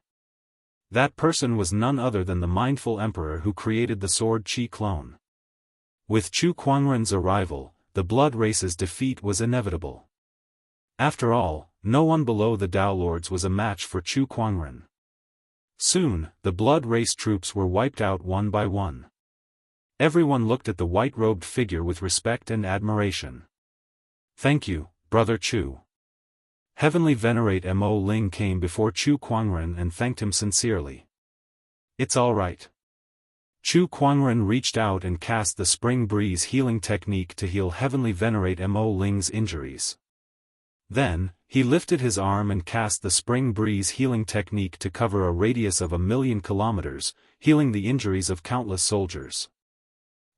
That person was none other than the mindful emperor who created the Sword Qi clone. With Chu Kuangren's arrival, the Blood Race's defeat was inevitable. After all, no one below the Dao Lords was a match for Chu Kuangren. Soon, the Blood Race troops were wiped out one by one. Everyone looked at the white-robed figure with respect and admiration. Thank you, Brother Chu. Heavenly Venerate Mo Ling came before Chu Kuangren and thanked him sincerely. It's all right. Chu Kuangren reached out and cast the Spring Breeze healing technique to heal Heavenly Venerate Mo Ling's injuries. Then, he lifted his arm and cast the Spring Breeze healing technique to cover a radius of 1,000,000 kilometers, healing the injuries of countless soldiers.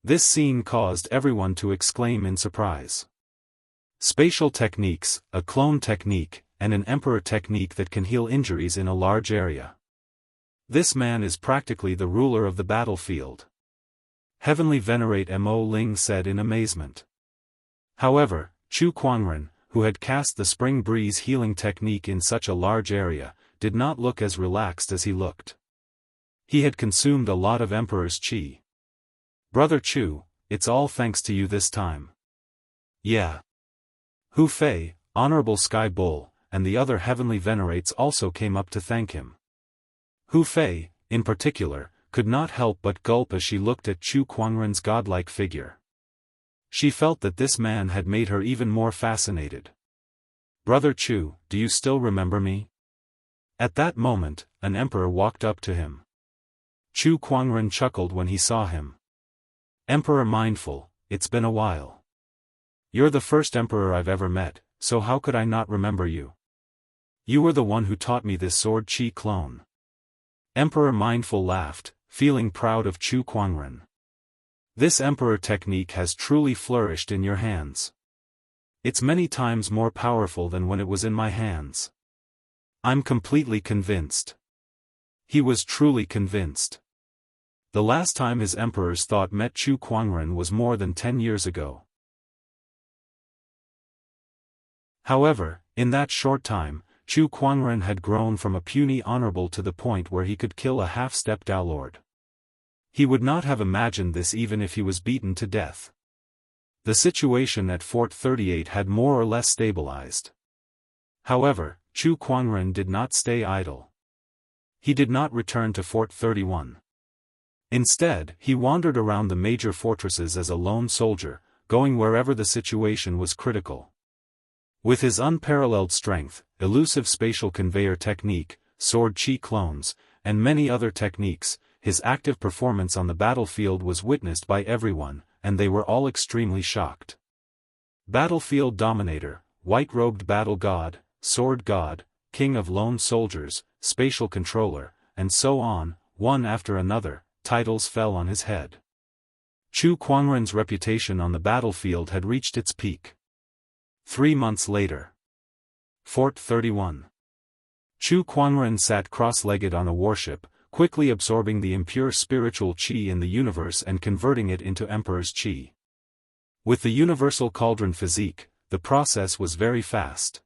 This scene caused everyone to exclaim in surprise. Spatial techniques, a clone technique, and an emperor technique that can heal injuries in a large area. This man is practically the ruler of the battlefield. Heavenly Venerate Mo Ling said in amazement. However, Chu Kuangren, who had cast the Spring Breeze healing technique in such a large area, did not look as relaxed as he looked. He had consumed a lot of Emperor's qi. "Brother Chu, it's all thanks to you this time." "Yeah." Hu Fei, Honorable Sky Bull, and the other Heavenly Venerates also came up to thank him. Hu Fei, in particular, could not help but gulp as she looked at Chu Kuangren's godlike figure. She felt that this man had made her even more fascinated. "Brother Chu, do you still remember me?" At that moment, an emperor walked up to him. Chu Kuangren chuckled when he saw him. "Emperor Mindful, it's been a while. You're the first emperor I've ever met, so how could I not remember you? You were the one who taught me this sword qi clone." Emperor Mindful laughed, feeling proud of Chu Kuangren. "This emperor technique has truly flourished in your hands. It's many times more powerful than when it was in my hands. I'm completely convinced." He was truly convinced. The last time his emperor's thought met Chu Kuangren was more than 10 years ago. However, in that short time, Chu Kuangren had grown from a puny honorable to the point where he could kill a half-step Daolord. He would not have imagined this even if he was beaten to death. The situation at Fort 38 had more or less stabilized. However, Chu Kuangren did not stay idle. He did not return to Fort 31. Instead, he wandered around the major fortresses as a lone soldier, going wherever the situation was critical. With his unparalleled strength, elusive spatial conveyor technique, sword qi clones, and many other techniques, his active performance on the battlefield was witnessed by everyone, and they were all extremely shocked. Battlefield Dominator, White-Robed Battle God, Sword God, King of Lone Soldiers, Spatial Controller, and so on, one after another, titles fell on his head. Chu Kuangren's reputation on the battlefield had reached its peak. 3 months later. Fort 31. Chu Kuangren sat cross-legged on a warship, quickly absorbing the impure spiritual qi in the universe and converting it into Emperor's qi. With the universal cauldron physique, the process was very fast.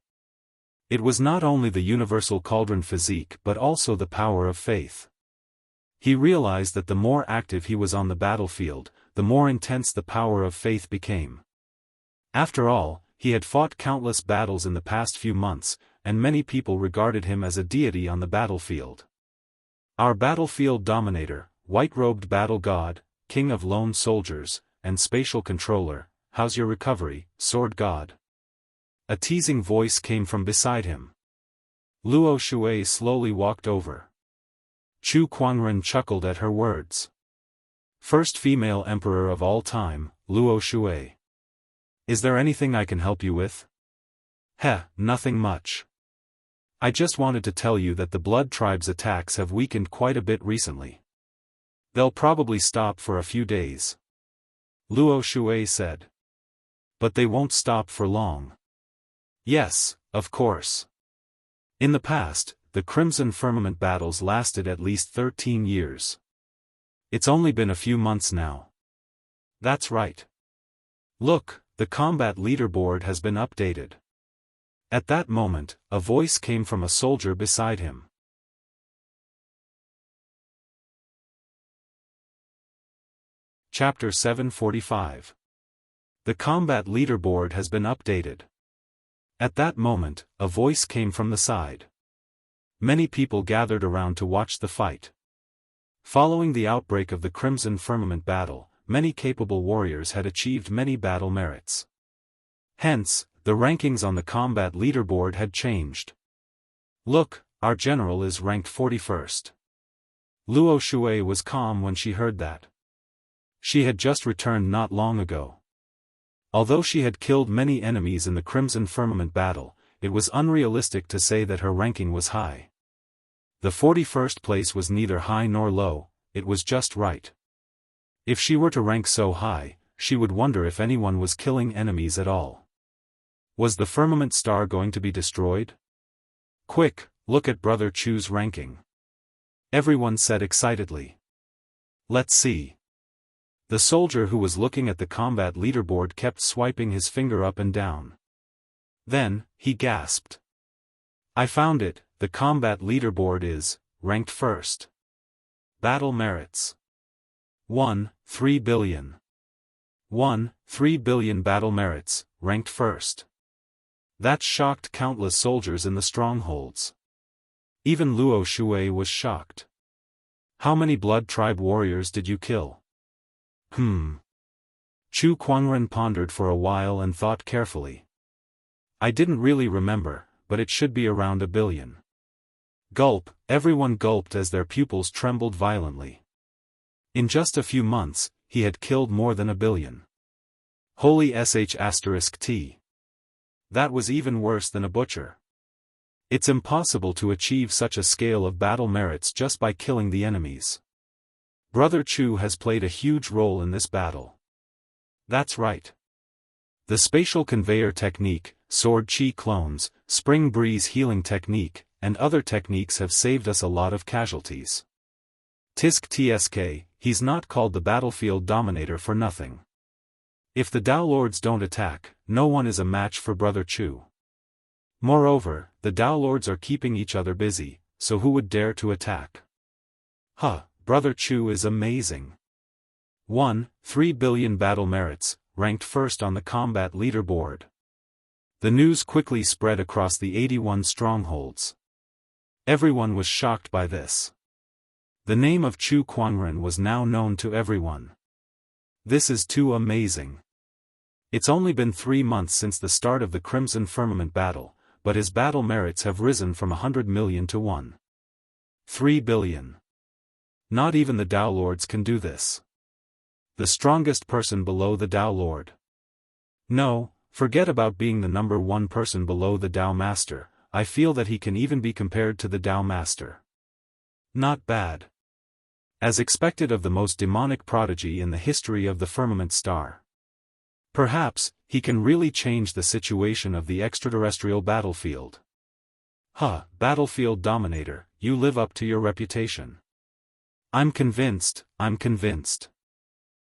It was not only the universal cauldron physique but also the power of faith. He realized that the more active he was on the battlefield, the more intense the power of faith became. After all, he had fought countless battles in the past few months, and many people regarded him as a deity on the battlefield. Our battlefield dominator, White-Robed Battle God, King of Lone Soldiers, and Spatial Controller, how's your recovery, Sword God? A teasing voice came from beside him. Luo Shui slowly walked over. Chu Kuangren chuckled at her words. First female emperor of all time, Luo Shui. Is there anything I can help you with? Nothing much. I just wanted to tell you that the Blood Tribe's attacks have weakened quite a bit recently. They'll probably stop for a few days. Luo Shui said. But they won't stop for long. Yes, of course. In the past, the Crimson Firmament battles lasted at least 13 years. It's only been a few months now. That's right. Look, the combat leaderboard has been updated. At that moment, a voice came from a soldier beside him. Chapter 745. The combat leaderboard has been updated. At that moment, a voice came from the side. Many people gathered around to watch the fight. Following the outbreak of the Crimson Firmament battle, many capable warriors had achieved many battle merits. Hence, the rankings on the combat leaderboard had changed. Look, our general is ranked 41st. Luo Shui was calm when she heard that. She had just returned not long ago. Although she had killed many enemies in the Crimson Firmament battle, it was unrealistic to say that her ranking was high. The 41st place was neither high nor low, it was just right. If she were to rank so high, she would wonder if anyone was killing enemies at all. Was the firmament star going to be destroyed? Quick, look at Brother Chu's ranking. Everyone said excitedly. Let's see. The soldier who was looking at the combat leaderboard kept swiping his finger up and down. Then, he gasped. I found it, the combat leaderboard is, ranked first. Battle merits. 3 billion. 3 billion battle merits, ranked first. That shocked countless soldiers in the strongholds. Even Luo Shui was shocked. How many blood tribe warriors did you kill? Chu Kuangren pondered for a while and thought carefully. I didn't really remember, but it should be around 1 billion. Gulp, everyone gulped as their pupils trembled violently. In just a few months, he had killed more than 1 billion. Holy sh*t. That was even worse than a butcher. It's impossible to achieve such a scale of battle merits just by killing the enemies. Brother Chu has played a huge role in this battle. That's right. The spatial conveyor technique, sword chi clones, spring breeze healing technique, and other techniques have saved us a lot of casualties. Tisk tsk, he's not called the battlefield dominator for nothing. If the Dao Lords don't attack, no one is a match for Brother Chu. Moreover, the Dao Lords are keeping each other busy, so who would dare to attack? Brother Chu is amazing. 3 billion battle merits, ranked first on the combat leaderboard. The news quickly spread across the 81 strongholds. Everyone was shocked by this. The name of Chu Kuangren was now known to everyone. This is too amazing. It's only been 3 months since the start of the Crimson Firmament battle, but his battle merits have risen from 100 million to 3 billion. Not even the Dao Lords can do this. The strongest person below the Dao Lord. No, forget about being the number 1 person below the Dao Master, I feel that he can even be compared to the Dao Master. Not bad. As expected of the most demonic prodigy in the history of the Firmament Star. Perhaps, he can really change the situation of the extraterrestrial battlefield. Battlefield Dominator, you live up to your reputation. I'm convinced.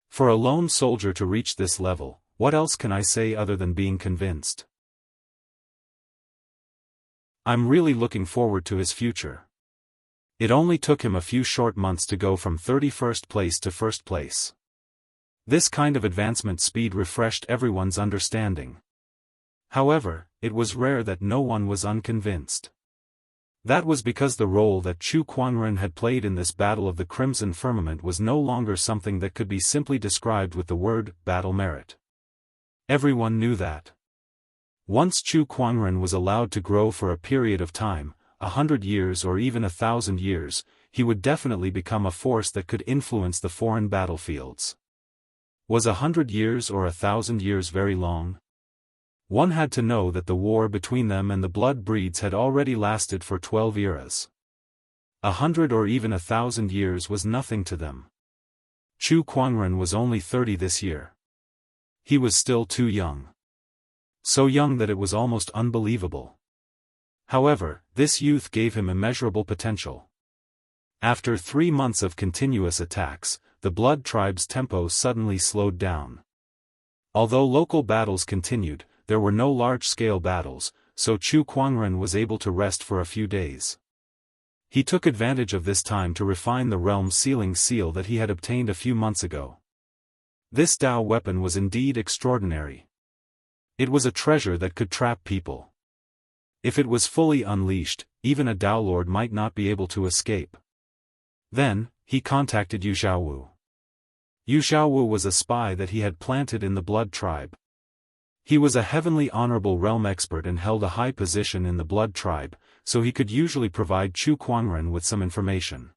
For a lone soldier to reach this level, what else can I say other than being convinced? I'm really looking forward to his future. It only took him a few short months to go from 31st place to 1st place. This kind of advancement speed refreshed everyone's understanding. However, it was rare that no one was unconvinced. That was because the role that Chu Kuangren had played in this battle of the Crimson Firmament was no longer something that could be simply described with the word, battle merit. Everyone knew that. Once Chu Kuangren was allowed to grow for a period of time, 100 years or even 1,000 years, he would definitely become a force that could influence the foreign battlefields. Was 100 years or 1,000 years very long? One had to know that the war between them and the blood breeds had already lasted for 12 eras. 100 or even 1,000 years was nothing to them. Chu Kuangren was only 30 this year. He was still too young. So young that it was almost unbelievable. However, this youth gave him immeasurable potential. After 3 months of continuous attacks, the blood tribe's tempo suddenly slowed down. Although local battles continued, there were no large-scale battles, so Chu Kuangren was able to rest for a few days. He took advantage of this time to refine the realm sealing seal that he had obtained a few months ago. This Dao weapon was indeed extraordinary. It was a treasure that could trap people. If it was fully unleashed, even a Dao Lord might not be able to escape. Then, he contacted Yu Xiaowu. Yu Xiaowu was a spy that he had planted in the blood tribe. He was a heavenly honorable realm expert and held a high position in the blood tribe, so he could usually provide Chu Kuangren with some information.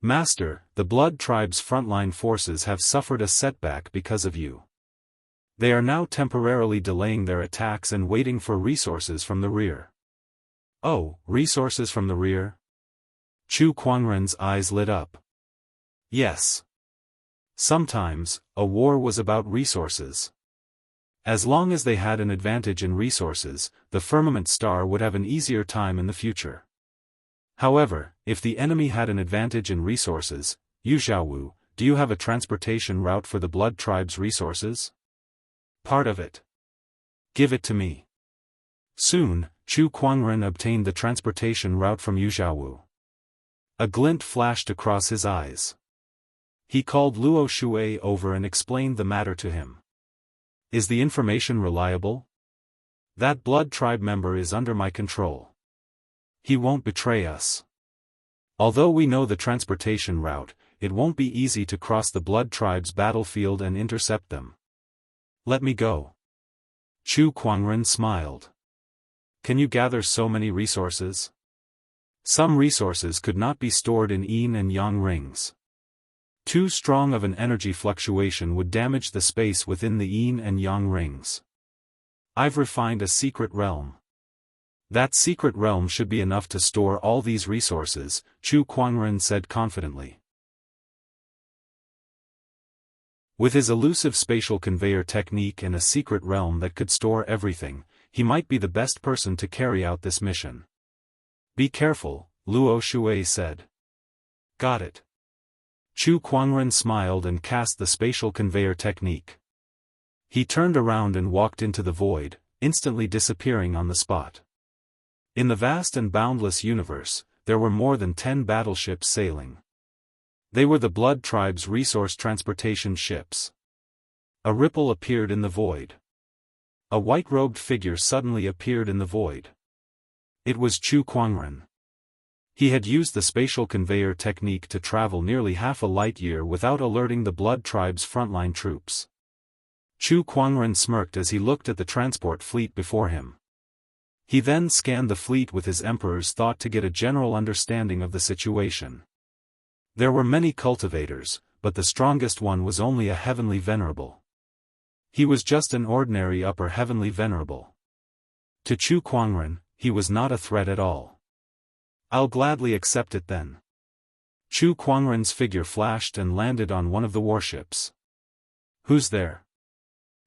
Master, the Blood Tribe's frontline forces have suffered a setback because of you. They are now temporarily delaying their attacks and waiting for resources from the rear. Oh, resources from the rear? Chu Kuangren's eyes lit up. Yes. Sometimes, a war was about resources. As long as they had an advantage in resources, the Firmament Star would have an easier time in the future. However, if the enemy had an advantage in resources, Jianghu, do you have a transportation route for the Blood Tribe's resources? Part of it. Give it to me. Soon, Chu Kuangren obtained the transportation route from Jianghu. A glint flashed across his eyes. He called Luo Shui over and explained the matter to him. Is the information reliable? That Blood Tribe member is under my control. He won't betray us. Although we know the transportation route, it won't be easy to cross the Blood Tribe's battlefield and intercept them. Let me go. Chu Kuangren smiled. Can you gather so many resources? Some resources could not be stored in yin and yang rings. Too strong of an energy fluctuation would damage the space within the yin and yang rings. I've refined a secret realm. That secret realm should be enough to store all these resources, Chu Kuangren said confidently. With his elusive spatial conveyor technique and a secret realm that could store everything, he might be the best person to carry out this mission. Be careful, Luo Shui said. Got it. Chu Kuangren smiled and cast the spatial conveyor technique. He turned around and walked into the void, instantly disappearing on the spot. In the vast and boundless universe, there were more than 10 battleships sailing. They were the Blood Tribe's resource transportation ships. A ripple appeared in the void. A white-robed figure suddenly appeared in the void. It was Chu Kuangren. He had used the spatial conveyor technique to travel nearly half a light-year without alerting the Blood Tribe's frontline troops. Chu Kuangren smirked as he looked at the transport fleet before him. He then scanned the fleet with his emperor's thought to get a general understanding of the situation. There were many cultivators, but the strongest one was only a heavenly venerable. He was just an ordinary upper heavenly venerable. To Chu Kuangren, he was not a threat at all. I'll gladly accept it then. Chu Kuangren's figure flashed and landed on one of the warships. Who's there?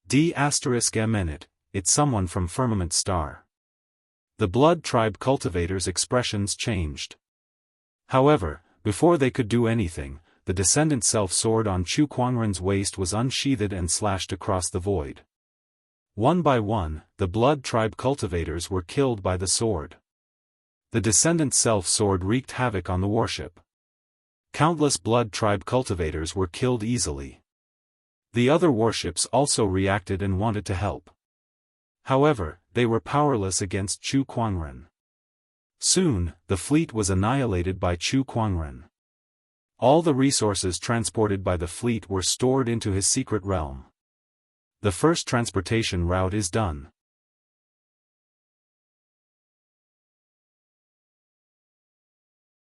D*M*, it's someone from Firmament Star. The Blood Tribe cultivators' expressions changed. However, before they could do anything, the descendant self-sword on Chu Kuangren's waist was unsheathed and slashed across the void. One by one, the Blood Tribe cultivators were killed by the sword. The descendant self-sword wreaked havoc on the warship. Countless Blood Tribe cultivators were killed easily. The other warships also reacted and wanted to help. However, they were powerless against Chu Kuangren. Soon, the fleet was annihilated by Chu Kuangren. All the resources transported by the fleet were stored into his secret realm. The first transportation route is done.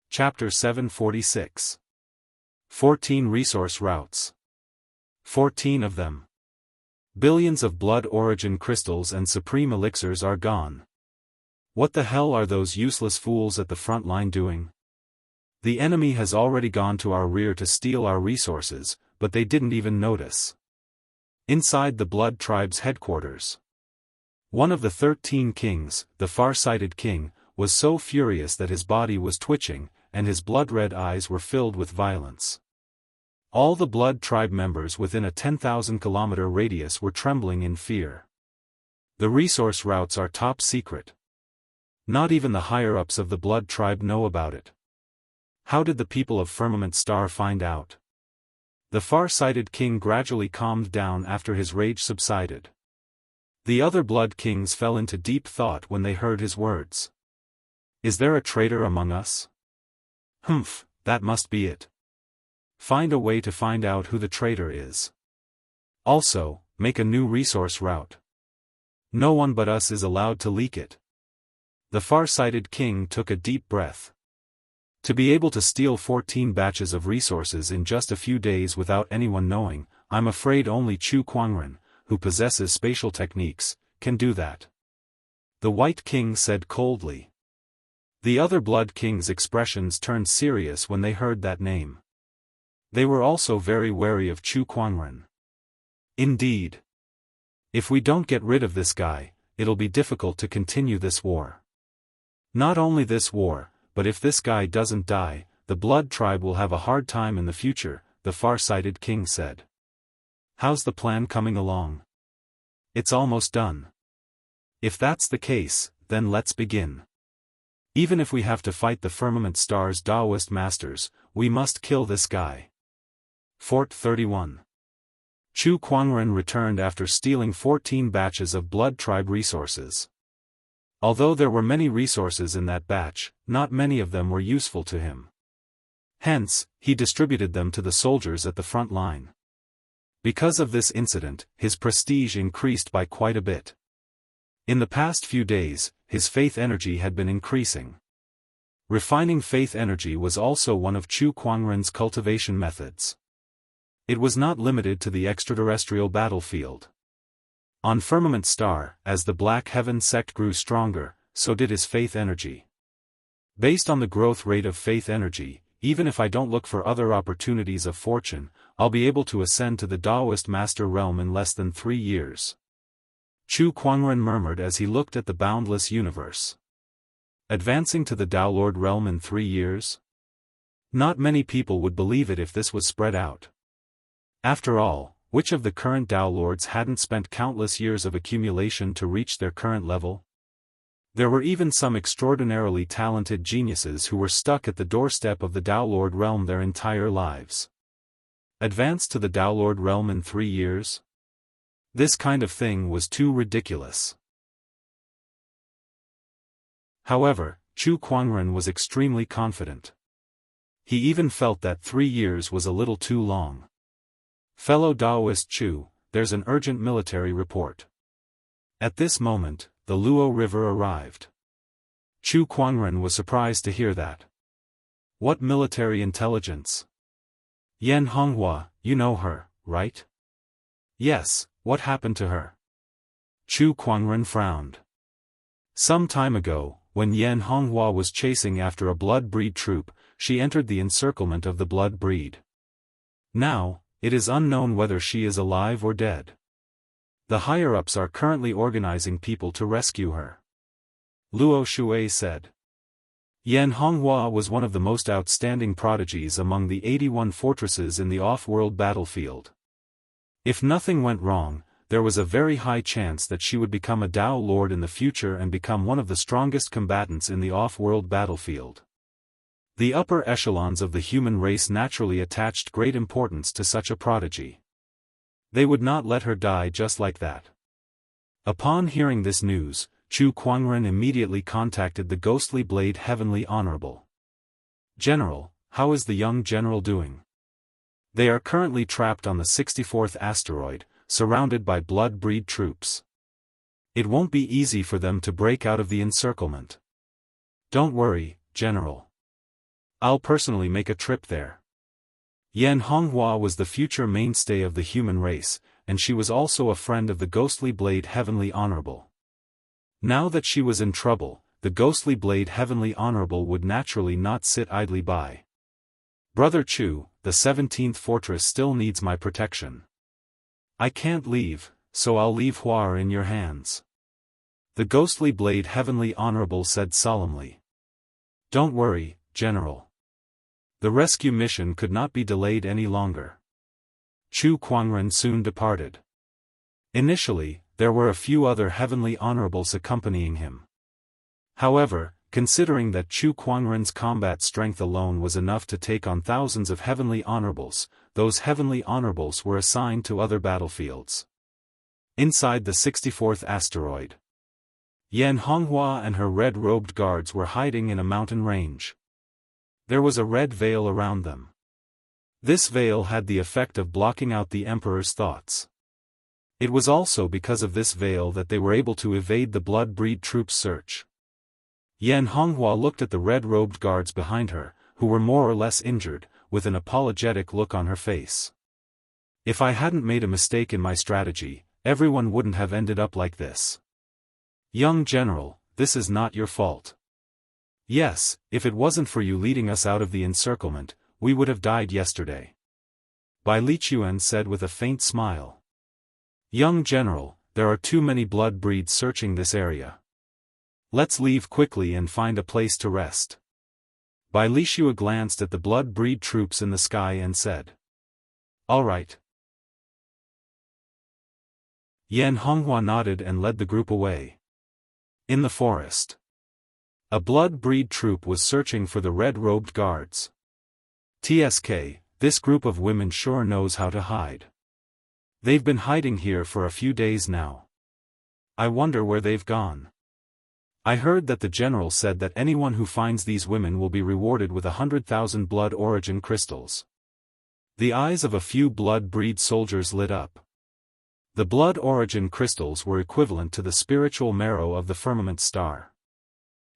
Chapter 746. 14 Resource Routes. 14 of them. Billions of blood origin crystals and supreme elixirs are gone. What the hell are those useless fools at the front line doing? The enemy has already gone to our rear to steal our resources, but they didn't even notice. Inside the Blood Tribe's headquarters, one of the 13 kings, the far-sighted king, was so furious that his body was twitching, and his blood-red eyes were filled with violence. All the Blood Tribe members within a 10,000-kilometer radius were trembling in fear. The resource routes are top secret. Not even the higher-ups of the Blood Tribe know about it. How did the people of Firmament Star find out? The far-sighted king gradually calmed down after his rage subsided. The other Blood Kings fell into deep thought when they heard his words. Is there a traitor among us? Humph, that must be it. Find a way to find out who the traitor is. Also, make a new resource route. No one but us is allowed to leak it. The far-sighted king took a deep breath. To be able to steal 14 batches of resources in just a few days without anyone knowing, I'm afraid only Chu Kuangren, who possesses spatial techniques, can do that. The White King said coldly. The other Blood Kings' expressions turned serious when they heard that name. They were also very wary of Chu Kuangren. Indeed. If we don't get rid of this guy, it'll be difficult to continue this war. Not only this war, but if this guy doesn't die, the Blood Tribe will have a hard time in the future, the far-sighted king said. How's the plan coming along? It's almost done. If that's the case, then let's begin. Even if we have to fight the Firmament Star's Daoist masters, we must kill this guy. Fort 31. Chu Kuangren returned after stealing 14 batches of Blood Tribe resources. Although there were many resources in that batch, not many of them were useful to him. Hence, he distributed them to the soldiers at the front line. Because of this incident, his prestige increased by quite a bit. In the past few days, his faith energy had been increasing. Refining faith energy was also one of Chu Kuangren's cultivation methods. It was not limited to the extraterrestrial battlefield. On Firmament Star, as the Black Heaven sect grew stronger, so did his faith energy. Based on the growth rate of faith energy, even if I don't look for other opportunities of fortune, I'll be able to ascend to the Daoist Master Realm in less than 3 years. Chu Kuangren murmured as he looked at the boundless universe. Advancing to the Dao Lord Realm in 3 years? Not many people would believe it if this was spread out. After all, which of the current Dao Lords hadn't spent countless years of accumulation to reach their current level? There were even some extraordinarily talented geniuses who were stuck at the doorstep of the Dao Lord realm their entire lives. Advance to the Dao Lord realm in 3 years? This kind of thing was too ridiculous. However, Chu Kuangren was extremely confident. He even felt that 3 years was a little too long. Fellow Daoist Chu, there's an urgent military report. At this moment, the Luo River arrived. Chu Kuangren was surprised to hear that. What military intelligence? Yan Honghua, you know her, right? Yes, what happened to her? Chu Kuangren frowned. Some time ago, when Yan Honghua was chasing after a blood breed troop, she entered the encirclement of the blood breed. Now, it is unknown whether she is alive or dead. The higher-ups are currently organizing people to rescue her. Luo Shui said. Yan Honghua was one of the most outstanding prodigies among the 81 fortresses in the off-world battlefield. If nothing went wrong, there was a very high chance that she would become a Dao Lord in the future and become one of the strongest combatants in the off-world battlefield. The upper echelons of the human race naturally attached great importance to such a prodigy. They would not let her die just like that. Upon hearing this news, Chu Kuangren immediately contacted the ghostly blade Heavenly Honorable. General, how is the young general doing? They are currently trapped on the 64th asteroid, surrounded by blood breed troops. It won't be easy for them to break out of the encirclement. Don't worry, General. I'll personally make a trip there. Yan Honghua was the future mainstay of the human race, and she was also a friend of the ghostly blade Heavenly Honorable. Now that she was in trouble, the ghostly blade Heavenly Honorable would naturally not sit idly by. Brother Chu, the 17th fortress still needs my protection. I can't leave, so I'll leave Huar in your hands. The ghostly blade Heavenly Honorable said solemnly. Don't worry, General. The rescue mission could not be delayed any longer. Chu Kuangren soon departed. Initially, there were a few other Heavenly Honorables accompanying him. However, considering that Chu Kuangren's combat strength alone was enough to take on thousands of Heavenly Honorables, those Heavenly Honorables were assigned to other battlefields. Inside the 64th asteroid, Yan Honghua and her red-robed guards were hiding in a mountain range. There was a red veil around them. This veil had the effect of blocking out the Emperor's thoughts. It was also because of this veil that they were able to evade the blood breed troops' search. Yan Honghua looked at the red-robed guards behind her, who were more or less injured, with an apologetic look on her face. If I hadn't made a mistake in my strategy, everyone wouldn't have ended up like this. Young general, this is not your fault. Yes, if it wasn't for you leading us out of the encirclement, we would have died yesterday. Bai Lichuan said with a faint smile. Young general, there are too many blood breeds searching this area. Let's leave quickly and find a place to rest. Bai Lichua glanced at the blood breed troops in the sky and said. All right. Yan Honghua nodded and led the group away. In the forest, a blood breed troop was searching for the red-robed guards. TSK, this group of women sure knows how to hide. They've been hiding here for a few days now. I wonder where they've gone. I heard that the general said that anyone who finds these women will be rewarded with 100,000 blood origin crystals. The eyes of a few blood breed soldiers lit up. The blood origin crystals were equivalent to the spiritual marrow of the firmament star.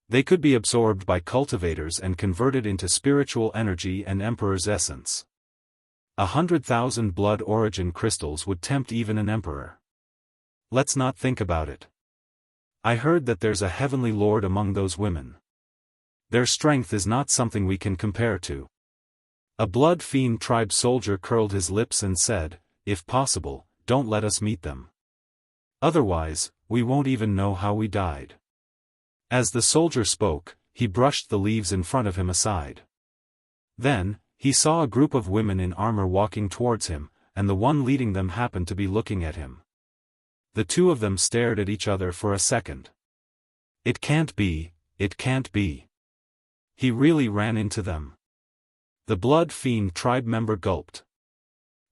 They could be absorbed by cultivators and converted into spiritual energy and emperor's essence. 100,000 blood origin crystals would tempt even an emperor. Let's not think about it. I heard that there's a heavenly lord among those women. Their strength is not something we can compare to. A blood fiend tribe soldier curled his lips and said, if possible, don't let us meet them. Otherwise, we won't even know how we died. As the soldier spoke, he brushed the leaves in front of him aside. Then, he saw a group of women in armor walking towards him, and the one leading them happened to be looking at him. The two of them stared at each other for a second. It can't be, it can't be. He really ran into them. The blood fiend tribe member gulped.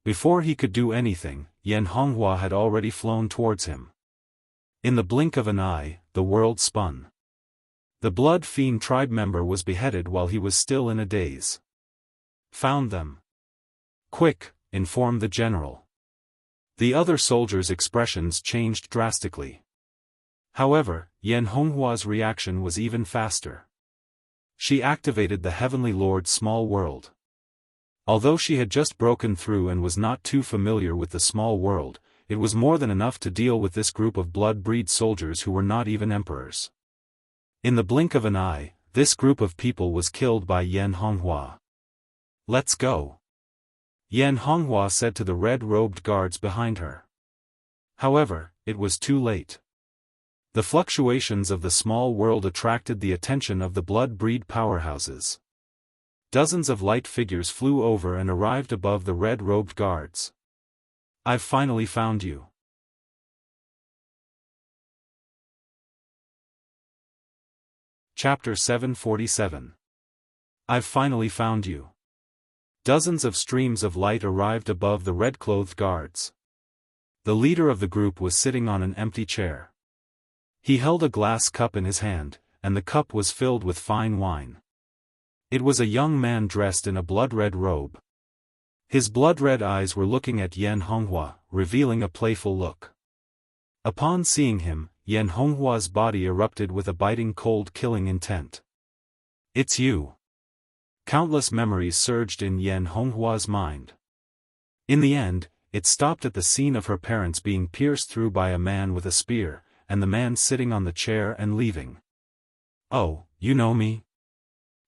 Before he could do anything, Yan Honghua had already flown towards him. In the blink of an eye, the world spun. The blood fiend tribe member was beheaded while he was still in a daze. Found them. Quick, informed the general. The other soldiers' expressions changed drastically. However, Yan Honghua's reaction was even faster. She activated the Heavenly Lord's small world. Although she had just broken through and was not too familiar with the small world, it was more than enough to deal with this group of blood breed soldiers who were not even emperors. In the blink of an eye, this group of people was killed by Yan Honghua. Let's go. Yan Honghua said to the red-robed guards behind her. However, it was too late. The fluctuations of the small world attracted the attention of the blood breed powerhouses. Dozens of light figures flew over and arrived above the red-robed guards. I've finally found you. Chapter 747. I've finally found you. Dozens of streams of light arrived above the red-clothed guards. The leader of the group was sitting on an empty chair. He held a glass cup in his hand, and the cup was filled with fine wine. It was a young man dressed in a blood-red robe. His blood-red eyes were looking at Yan Honghua, revealing a playful look. Upon seeing him, Yan Honghua's body erupted with a biting cold killing intent. It's you. Countless memories surged in Yan Honghua's mind. In the end, it stopped at the scene of her parents being pierced through by a man with a spear, and the man sitting on the chair and leaving. Oh, you know me?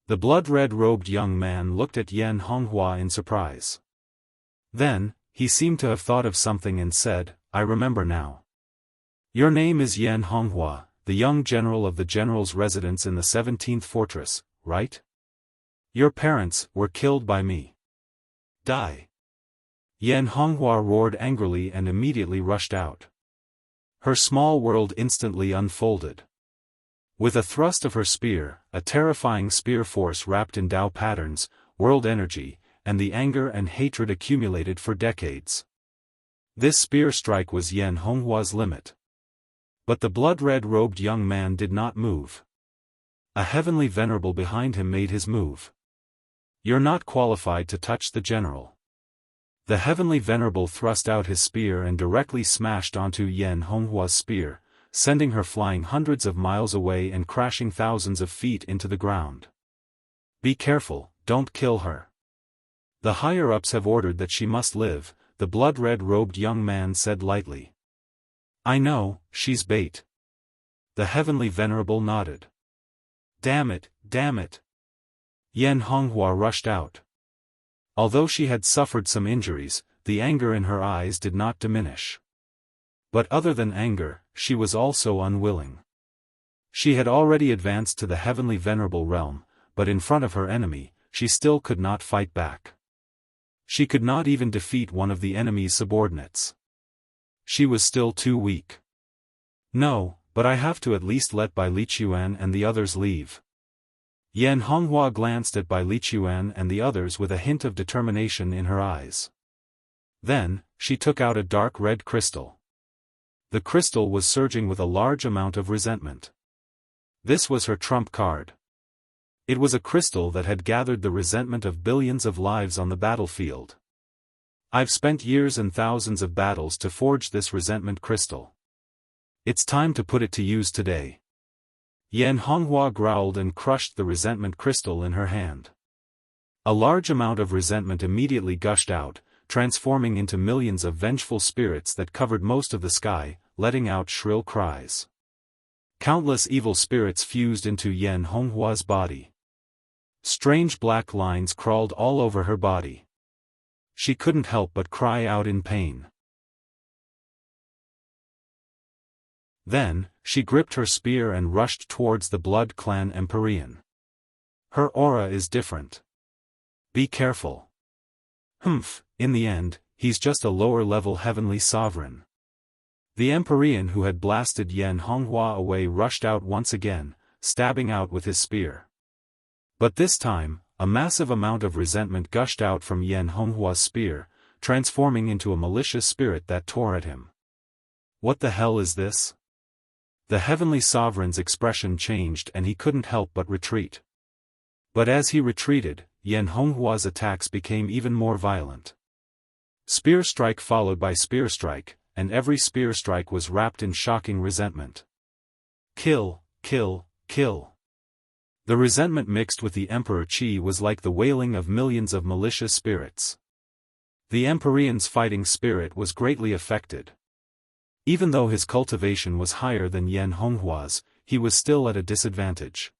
The blood-red robed young man looked at Yan Honghua in surprise. Then, he seemed to have thought of something and said, I remember now. Your name is Yan Honghua, the young general of the general's residence in the 17th fortress, right? Your parents were killed by me. Die. Yan Honghua roared angrily and immediately rushed out. Her small world instantly unfolded. With a thrust of her spear, a terrifying spear force wrapped in Dao patterns, world energy, and the anger and hatred accumulated for decades. This spear strike was Yan Honghua's limit. But the blood-red robed young man did not move. A heavenly venerable behind him made his move. You're not qualified to touch the general. The heavenly venerable thrust out his spear and directly smashed onto Yan Honghua's spear, sending her flying hundreds of miles away and crashing thousands of feet into the ground. Be careful, don't kill her. The higher-ups have ordered that she must live, the blood-red-robed young man said lightly. I know, she's bait. The heavenly venerable nodded. Damn it, damn it. Yan Honghua rushed out. Although she had suffered some injuries, the anger in her eyes did not diminish. But other than anger, she was also unwilling. She had already advanced to the heavenly venerable realm, but in front of her enemy, she still could not fight back. She could not even defeat one of the enemy's subordinates. She was still too weak. No, but I have to at least let Bai Lichuan and the others leave. Yan Honghua glanced at Bai Lichuan and the others with a hint of determination in her eyes. Then, she took out a dark red crystal. The crystal was surging with a large amount of resentment. This was her trump card. It was a crystal that had gathered the resentment of billions of lives on the battlefield. I've spent years and thousands of battles to forge this resentment crystal. It's time to put it to use today. Yan Honghua growled and crushed the resentment crystal in her hand. A large amount of resentment immediately gushed out, transforming into millions of vengeful spirits that covered most of the sky, letting out shrill cries. Countless evil spirits fused into Yan Honghua's body. Strange black lines crawled all over her body. She couldn't help but cry out in pain. Then, she gripped her spear and rushed towards the Blood Clan Empyrean. Her aura is different. Be careful. Humph, in the end, he's just a lower-level heavenly sovereign. The Empyrean who had blasted Yan Honghua away rushed out once again, stabbing out with his spear. But this time, a massive amount of resentment gushed out from Yan Honghua's spear, transforming into a malicious spirit that tore at him. What the hell is this? The heavenly sovereign's expression changed and he couldn't help but retreat. But as he retreated, Yan Honghua's attacks became even more violent. Spear strike followed by spear strike, and every spear strike was wrapped in shocking resentment. Kill, kill, kill. The resentment mixed with the Emperor Qi was like the wailing of millions of malicious spirits. The Empyrean's fighting spirit was greatly affected. Even though his cultivation was higher than Yan Honghua's, he was still at a disadvantage.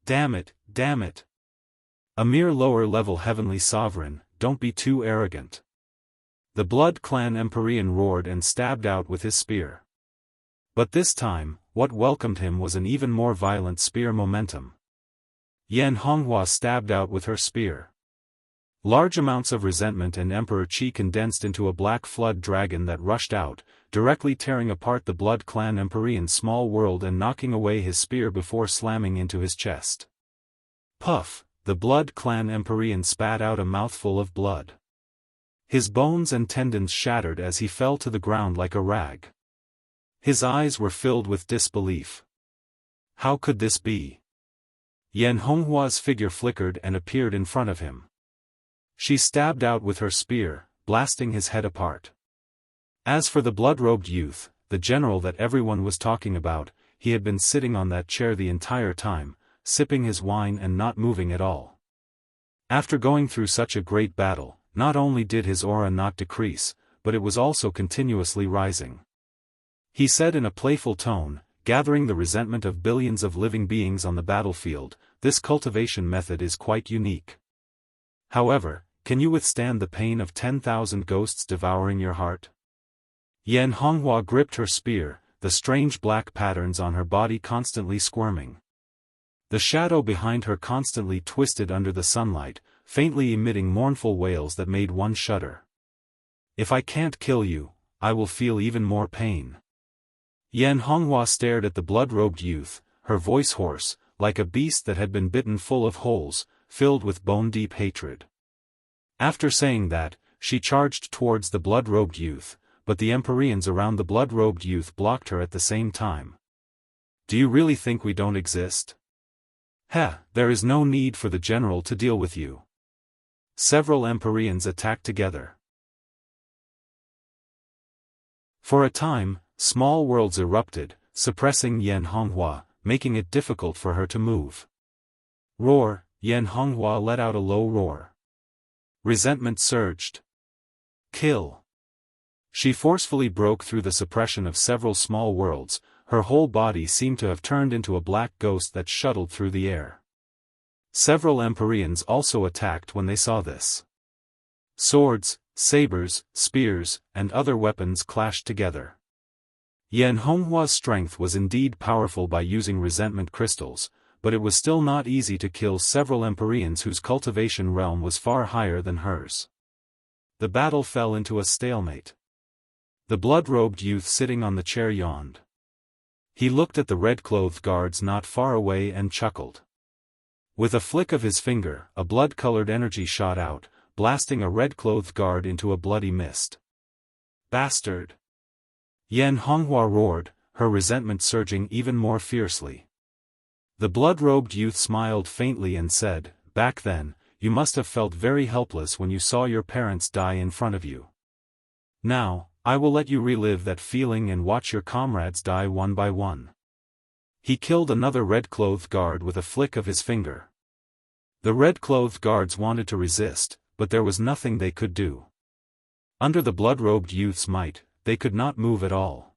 Damn it, damn it. A mere lower-level heavenly sovereign, don't be too arrogant. The Blood Clan Empyrean roared and stabbed out with his spear. But this time, what welcomed him was an even more violent spear momentum. Yan Honghua stabbed out with her spear. Large amounts of resentment and Emperor Qi condensed into a black flood dragon that rushed out, directly tearing apart the Blood Clan Empyrean's small world and knocking away his spear before slamming into his chest. Puff, the Blood Clan Empyrean spat out a mouthful of blood. His bones and tendons shattered as he fell to the ground like a rag. His eyes were filled with disbelief. How could this be? Yan Honghua's figure flickered and appeared in front of him. She stabbed out with her spear, blasting his head apart. As for the blood-robed youth, the general that everyone was talking about, he had been sitting on that chair the entire time, sipping his wine and not moving at all. After going through such a great battle, not only did his aura not decrease, but it was also continuously rising. He said in a playful tone, gathering the resentment of billions of living beings on the battlefield, this cultivation method is quite unique. However, can you withstand the pain of 10,000 ghosts devouring your heart? Yan Honghua gripped her spear, the strange black patterns on her body constantly squirming. The shadow behind her constantly twisted under the sunlight, faintly emitting mournful wails that made one shudder. If I can't kill you, I will feel even more pain. Yan Honghua stared at the blood-robed youth, her voice hoarse, like a beast that had been bitten full of holes, filled with bone-deep hatred. After saying that, she charged towards the blood-robed youth, but the Empyreans around the blood-robed youth blocked her at the same time. Do you really think we don't exist? There is no need for the general to deal with you. Several Empyreans attacked together. For a time, small worlds erupted, suppressing Yan Honghua, making it difficult for her to move. Roar, Yan Honghua let out a low roar. Resentment surged. Kill. She forcefully broke through the suppression of several small worlds. Her whole body seemed to have turned into a black ghost that shuttled through the air. Several Empyreans also attacked when they saw this. Swords, sabers, spears, and other weapons clashed together. Yan Honghua's strength was indeed powerful by using resentment crystals, but it was still not easy to kill several Empyreans whose cultivation realm was far higher than hers. The battle fell into a stalemate. The blood-robed youth sitting on the chair yawned. He looked at the red-clothed guards not far away and chuckled. With a flick of his finger, a blood-colored energy shot out, blasting a red-clothed guard into a bloody mist. Bastard! Yan Honghua roared, her resentment surging even more fiercely. The blood-robed youth smiled faintly and said, "Back then, you must have felt very helpless when you saw your parents die in front of you. Now, I will let you relive that feeling and watch your comrades die one by one." He killed another red-clothed guard with a flick of his finger. The red-clothed guards wanted to resist, but there was nothing they could do. Under the blood-robed youth's might, they could not move at all.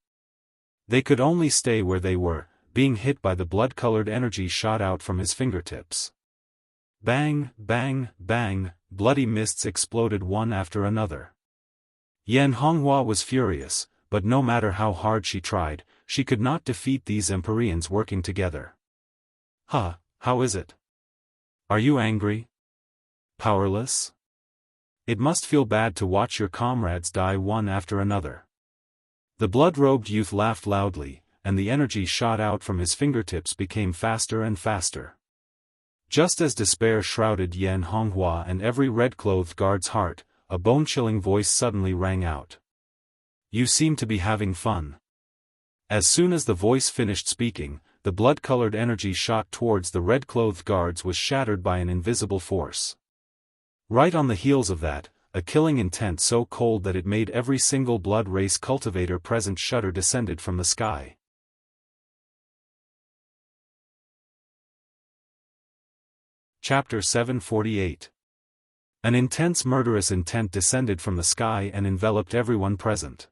They could only stay where they were, being hit by the blood-colored energy shot out from his fingertips. Bang, bang, bang, bloody mists exploded one after another. Yan Honghua was furious, but no matter how hard she tried, she could not defeat these Empyreans working together. "Huh, how is it? Are you angry? Powerless? It must feel bad to watch your comrades die one after another." The blood-robed youth laughed loudly, and the energy shot out from his fingertips became faster and faster. Just as despair shrouded Yan Honghua and every red-clothed guard's heart, a bone-chilling voice suddenly rang out. "You seem to be having fun." As soon as the voice finished speaking, the blood-colored energy shot towards the red-clothed guards was shattered by an invisible force. Right on the heels of that, a killing intent so cold that it made every single blood race cultivator present shudder descended from the sky. Chapter 748. An intense murderous intent descended from the sky and enveloped everyone present.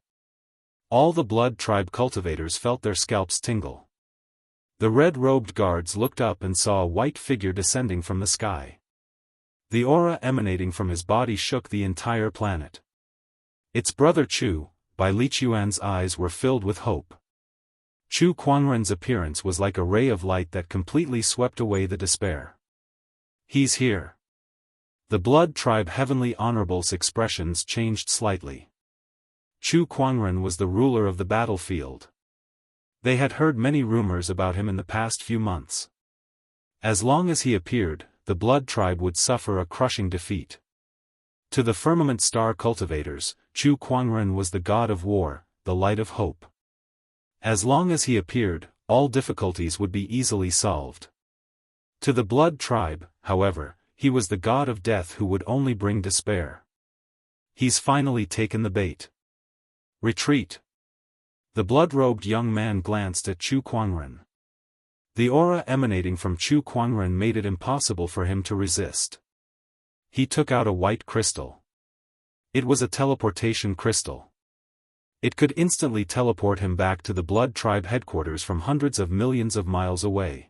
All the blood tribe cultivators felt their scalps tingle. The red-robed guards looked up and saw a white figure descending from the sky. The aura emanating from his body shook the entire planet. Its brother Chu, Bai Lichuan's eyes were filled with hope. Chu Quanren's appearance was like a ray of light that completely swept away the despair. "He's here." The blood tribe Heavenly Honorable's expressions changed slightly. Chu Quanren was the ruler of the battlefield. They had heard many rumors about him in the past few months. As long as he appeared, the blood tribe would suffer a crushing defeat. To the firmament star cultivators, Chu Quanren was the god of war, the light of hope. As long as he appeared, all difficulties would be easily solved. To the blood tribe, however, he was the god of death who would only bring despair. "He's finally taken the bait. Retreat." The blood-robed young man glanced at Chu Quanren. The aura emanating from Chu Quanren made it impossible for him to resist. He took out a white crystal. It was a teleportation crystal. It could instantly teleport him back to the blood tribe headquarters from hundreds of millions of miles away.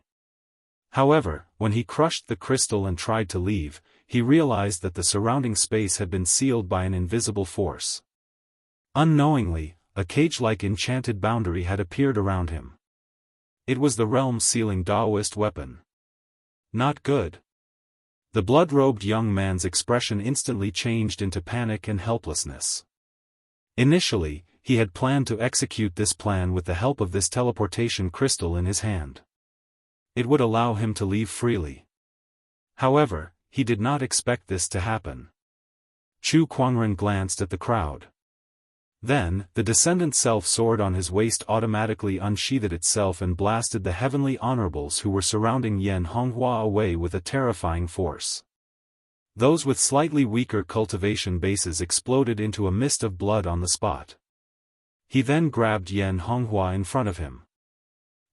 However, when he crushed the crystal and tried to leave, he realized that the surrounding space had been sealed by an invisible force. Unknowingly, a cage-like enchanted boundary had appeared around him. It was the realm-sealing Daoist weapon. Not good. The blood-robed young man's expression instantly changed into panic and helplessness. Initially, he had planned to execute this plan with the help of this teleportation crystal in his hand. It would allow him to leave freely. However, he did not expect this to happen. Chu Quanren glanced at the crowd. Then, the descendant self-sword on his waist automatically unsheathed itself and blasted the Heavenly Honorables who were surrounding Yan Honghua away with a terrifying force. Those with slightly weaker cultivation bases exploded into a mist of blood on the spot. He then grabbed Yan Honghua in front of him.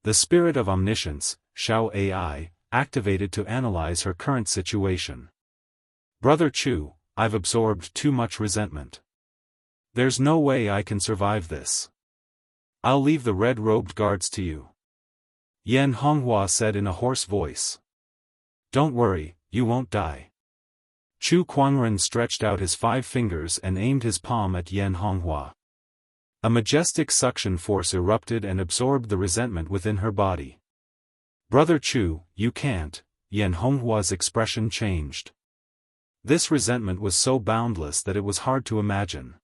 The spirit of omniscience, Shao Ai, activated to analyze her current situation. Brother Chu, I've absorbed too much resentment. There's no way I can survive this. I'll leave the red-robed guards to you. Yan Honghua said in a hoarse voice. Don't worry, you won't die. Chu Kuangren stretched out his 5 fingers and aimed his palm at Yan Honghua. A majestic suction force erupted and absorbed the resentment within her body. Brother Chu, you can't. Yan Honghua's expression changed. This resentment was so boundless that it was hard to imagine.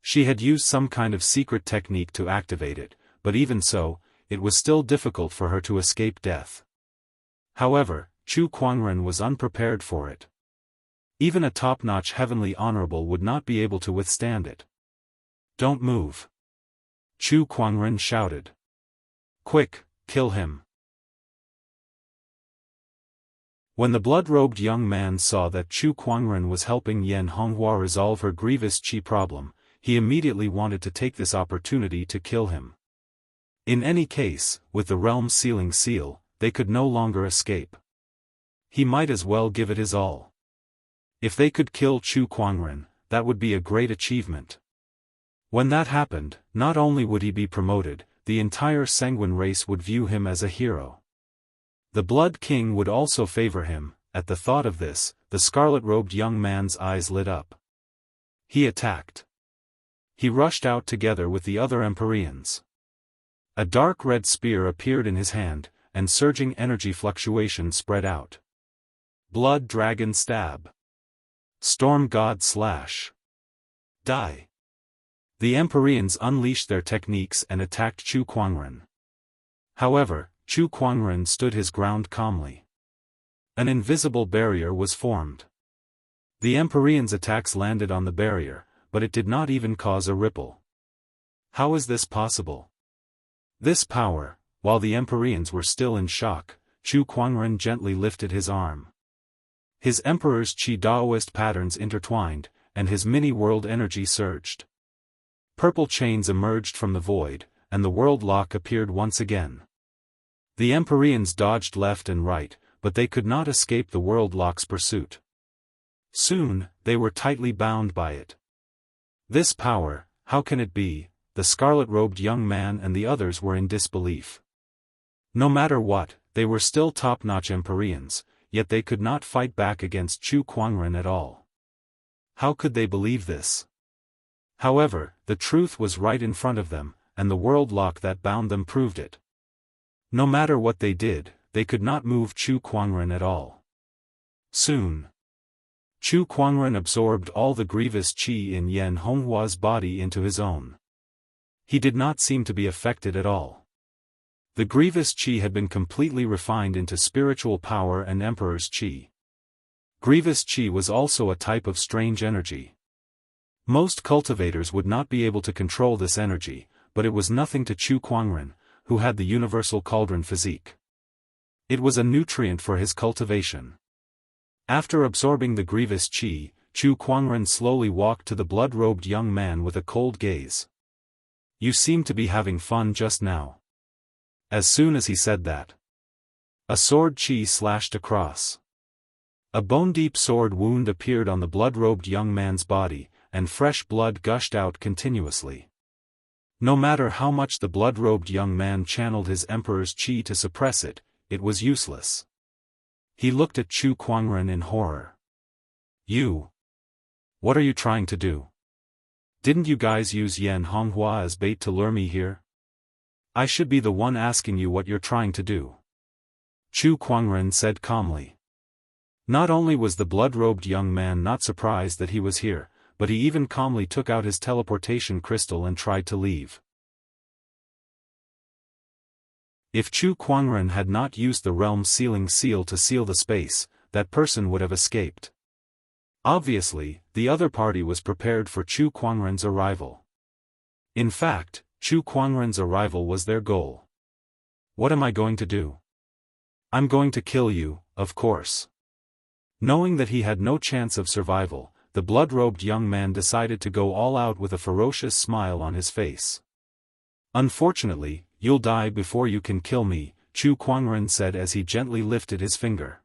She had used some kind of secret technique to activate it, but even so, it was still difficult for her to escape death. However, Chu Kuangren was unprepared for it. Even a top-notch heavenly honorable would not be able to withstand it. Don't move. Chu Kuangren shouted. Quick, kill him. When the blood-robed young man saw that Chu Kuangren was helping Yan Honghua resolve her grievous qi problem, he immediately wanted to take this opportunity to kill him. In any case, with the realm sealing seal, they could no longer escape. He might as well give it his all. If they could kill Chu Kuangren, that would be a great achievement. When that happened, not only would he be promoted, the entire Sanguine race would view him as a hero. The Blood King would also favor him. At the thought of this, the scarlet-robed young man's eyes lit up. He attacked. He rushed out together with the other Empyreans. A dark red spear appeared in his hand, and surging energy fluctuation spread out. Blood Dragon Stab. Storm God Slash. Die. The Empyreans unleashed their techniques and attacked Chu Kuangren. However, Chu Kuangren stood his ground calmly. An invisible barrier was formed. The Empyreans' attacks landed on the barrier, but it did not even cause a ripple. How is this possible? This power, while the Empyreans were still in shock, Chu Kuangren gently lifted his arm. His Emperor's Qi Daoist patterns intertwined, and his mini-world energy surged. Purple chains emerged from the void, and the world lock appeared once again. The Empyreans dodged left and right, but they could not escape the world lock's pursuit. Soon, they were tightly bound by it. This power, how can it be? The scarlet-robed young man and the others were in disbelief. No matter what, they were still top-notch Empyreans, yet they could not fight back against Chu Kuangren at all. How could they believe this? However, the truth was right in front of them, and the world lock that bound them proved it. No matter what they did, they could not move Chu Kuangren at all. Soon, Chu Kuangren absorbed all the grievous qi in Yan Honghua's body into his own. He did not seem to be affected at all. The grievous qi had been completely refined into spiritual power and Emperor's qi. Grievous qi was also a type of strange energy. Most cultivators would not be able to control this energy, but it was nothing to Chu Kuangren, who had the universal cauldron physique. It was a nutrient for his cultivation. After absorbing the grievous qi, Chu Kuangren slowly walked to the blood-robed young man with a cold gaze. You seem to be having fun just now. As soon as he said that, a sword qi slashed across. A bone-deep sword wound appeared on the blood-robed young man's body, and fresh blood gushed out continuously. No matter how much the blood-robed young man channeled his Emperor's qi to suppress it, it was useless. He looked at Chu Kuangren in horror. You? What are you trying to do? Didn't you guys use Yan Honghua as bait to lure me here? I should be the one asking you what you're trying to do. Chu Kuangren said calmly. Not only was the blood-robed young man not surprised that he was here, but he even calmly took out his teleportation crystal and tried to leave. If Chu Kuangren had not used the realm sealing seal to seal the space, that person would have escaped. Obviously, the other party was prepared for Chu Kuangren's arrival. In fact, Chu Kuangren's arrival was their goal. What am I going to do? I'm going to kill you, of course. Knowing that he had no chance of survival, the blood-robed young man decided to go all out with a ferocious smile on his face. Unfortunately, you'll die before you can kill me, Chu Kuangren said as he gently lifted his finger.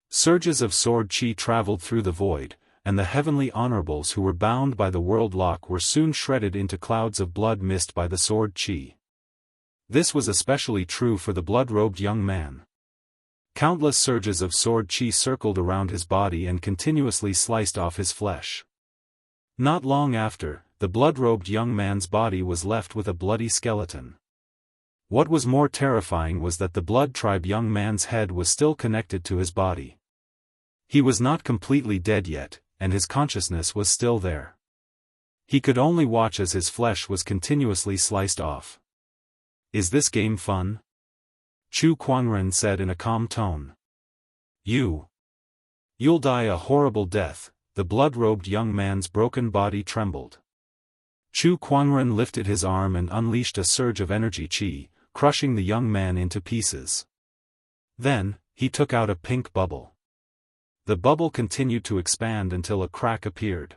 Surges of sword qi traveled through the void, and the heavenly honorables who were bound by the world lock were soon shredded into clouds of blood mist by the sword qi. This was especially true for the blood-robed young man. Countless surges of sword qi circled around his body and continuously sliced off his flesh. Not long after, the blood-robed young man's body was left with a bloody skeleton. What was more terrifying was that the blood tribe young man's head was still connected to his body. He was not completely dead yet, and his consciousness was still there. He could only watch as his flesh was continuously sliced off. Is this game fun? Chu Kuangren said in a calm tone. You'll die a horrible death. The blood-robed young man's broken body trembled. Chu Kuangren lifted his arm and unleashed a surge of energy qi, crushing the young man into pieces. Then, he took out a pink bubble. The bubble continued to expand until a crack appeared.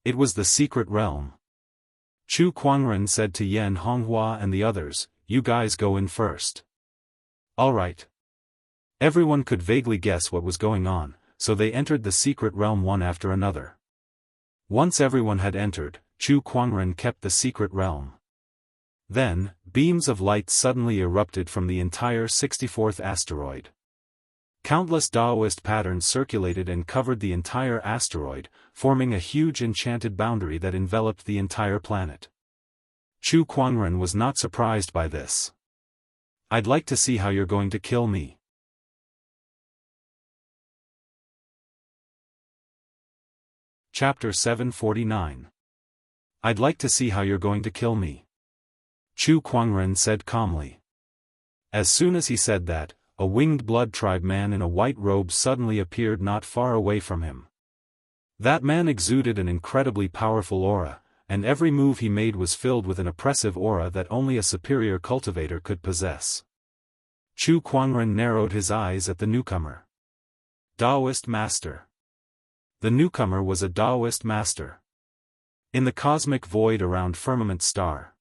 It was the secret realm. Chu Kuangren said to Yan Honghua and the others, "You guys go in first." All right. Everyone could vaguely guess what was going on, so they entered the secret realm one after another. Once everyone had entered, Chu Kuangren kept the secret realm. Then, beams of light suddenly erupted from the entire 64th asteroid. Countless Daoist patterns circulated and covered the entire asteroid, forming a huge enchanted boundary that enveloped the entire planet. Chu Kuangren was not surprised by this. "I'd like to see how you're going to kill me." Chapter 749. I'd like to see how you're going to kill me. Chu Kuangren said calmly. As soon as he said that, a winged blood tribe man in a white robe suddenly appeared not far away from him. That man exuded an incredibly powerful aura, and every move he made was filled with an oppressive aura that only a superior cultivator could possess. Chu Kuangren narrowed his eyes at the newcomer. Daoist Master. The newcomer was a Daoist master. In the cosmic void around Firmament Star,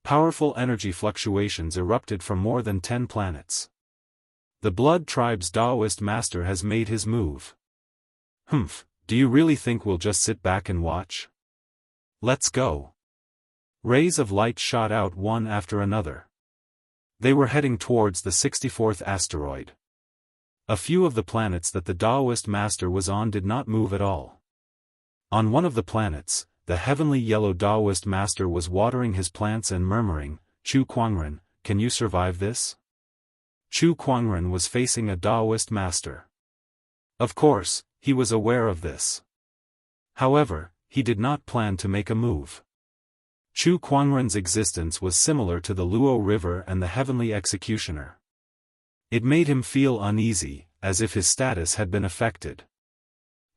powerful energy fluctuations erupted from more than 10 planets. The Blood Tribe's Daoist master has made his move. Do you really think we'll just sit back and watch? Let's go. Rays of light shot out one after another. They were heading towards the 64th asteroid. A few of the planets that the Daoist master was on did not move at all. On one of the planets, the heavenly yellow Daoist master was watering his plants and murmuring, "Chu Kuangren, can you survive this?" Chu Kuangren was facing a Daoist master. Of course, he was aware of this. However, he did not plan to make a move. Chu Kuangren's existence was similar to the Luo River and the Heavenly Executioner. It made him feel uneasy, as if his status had been affected.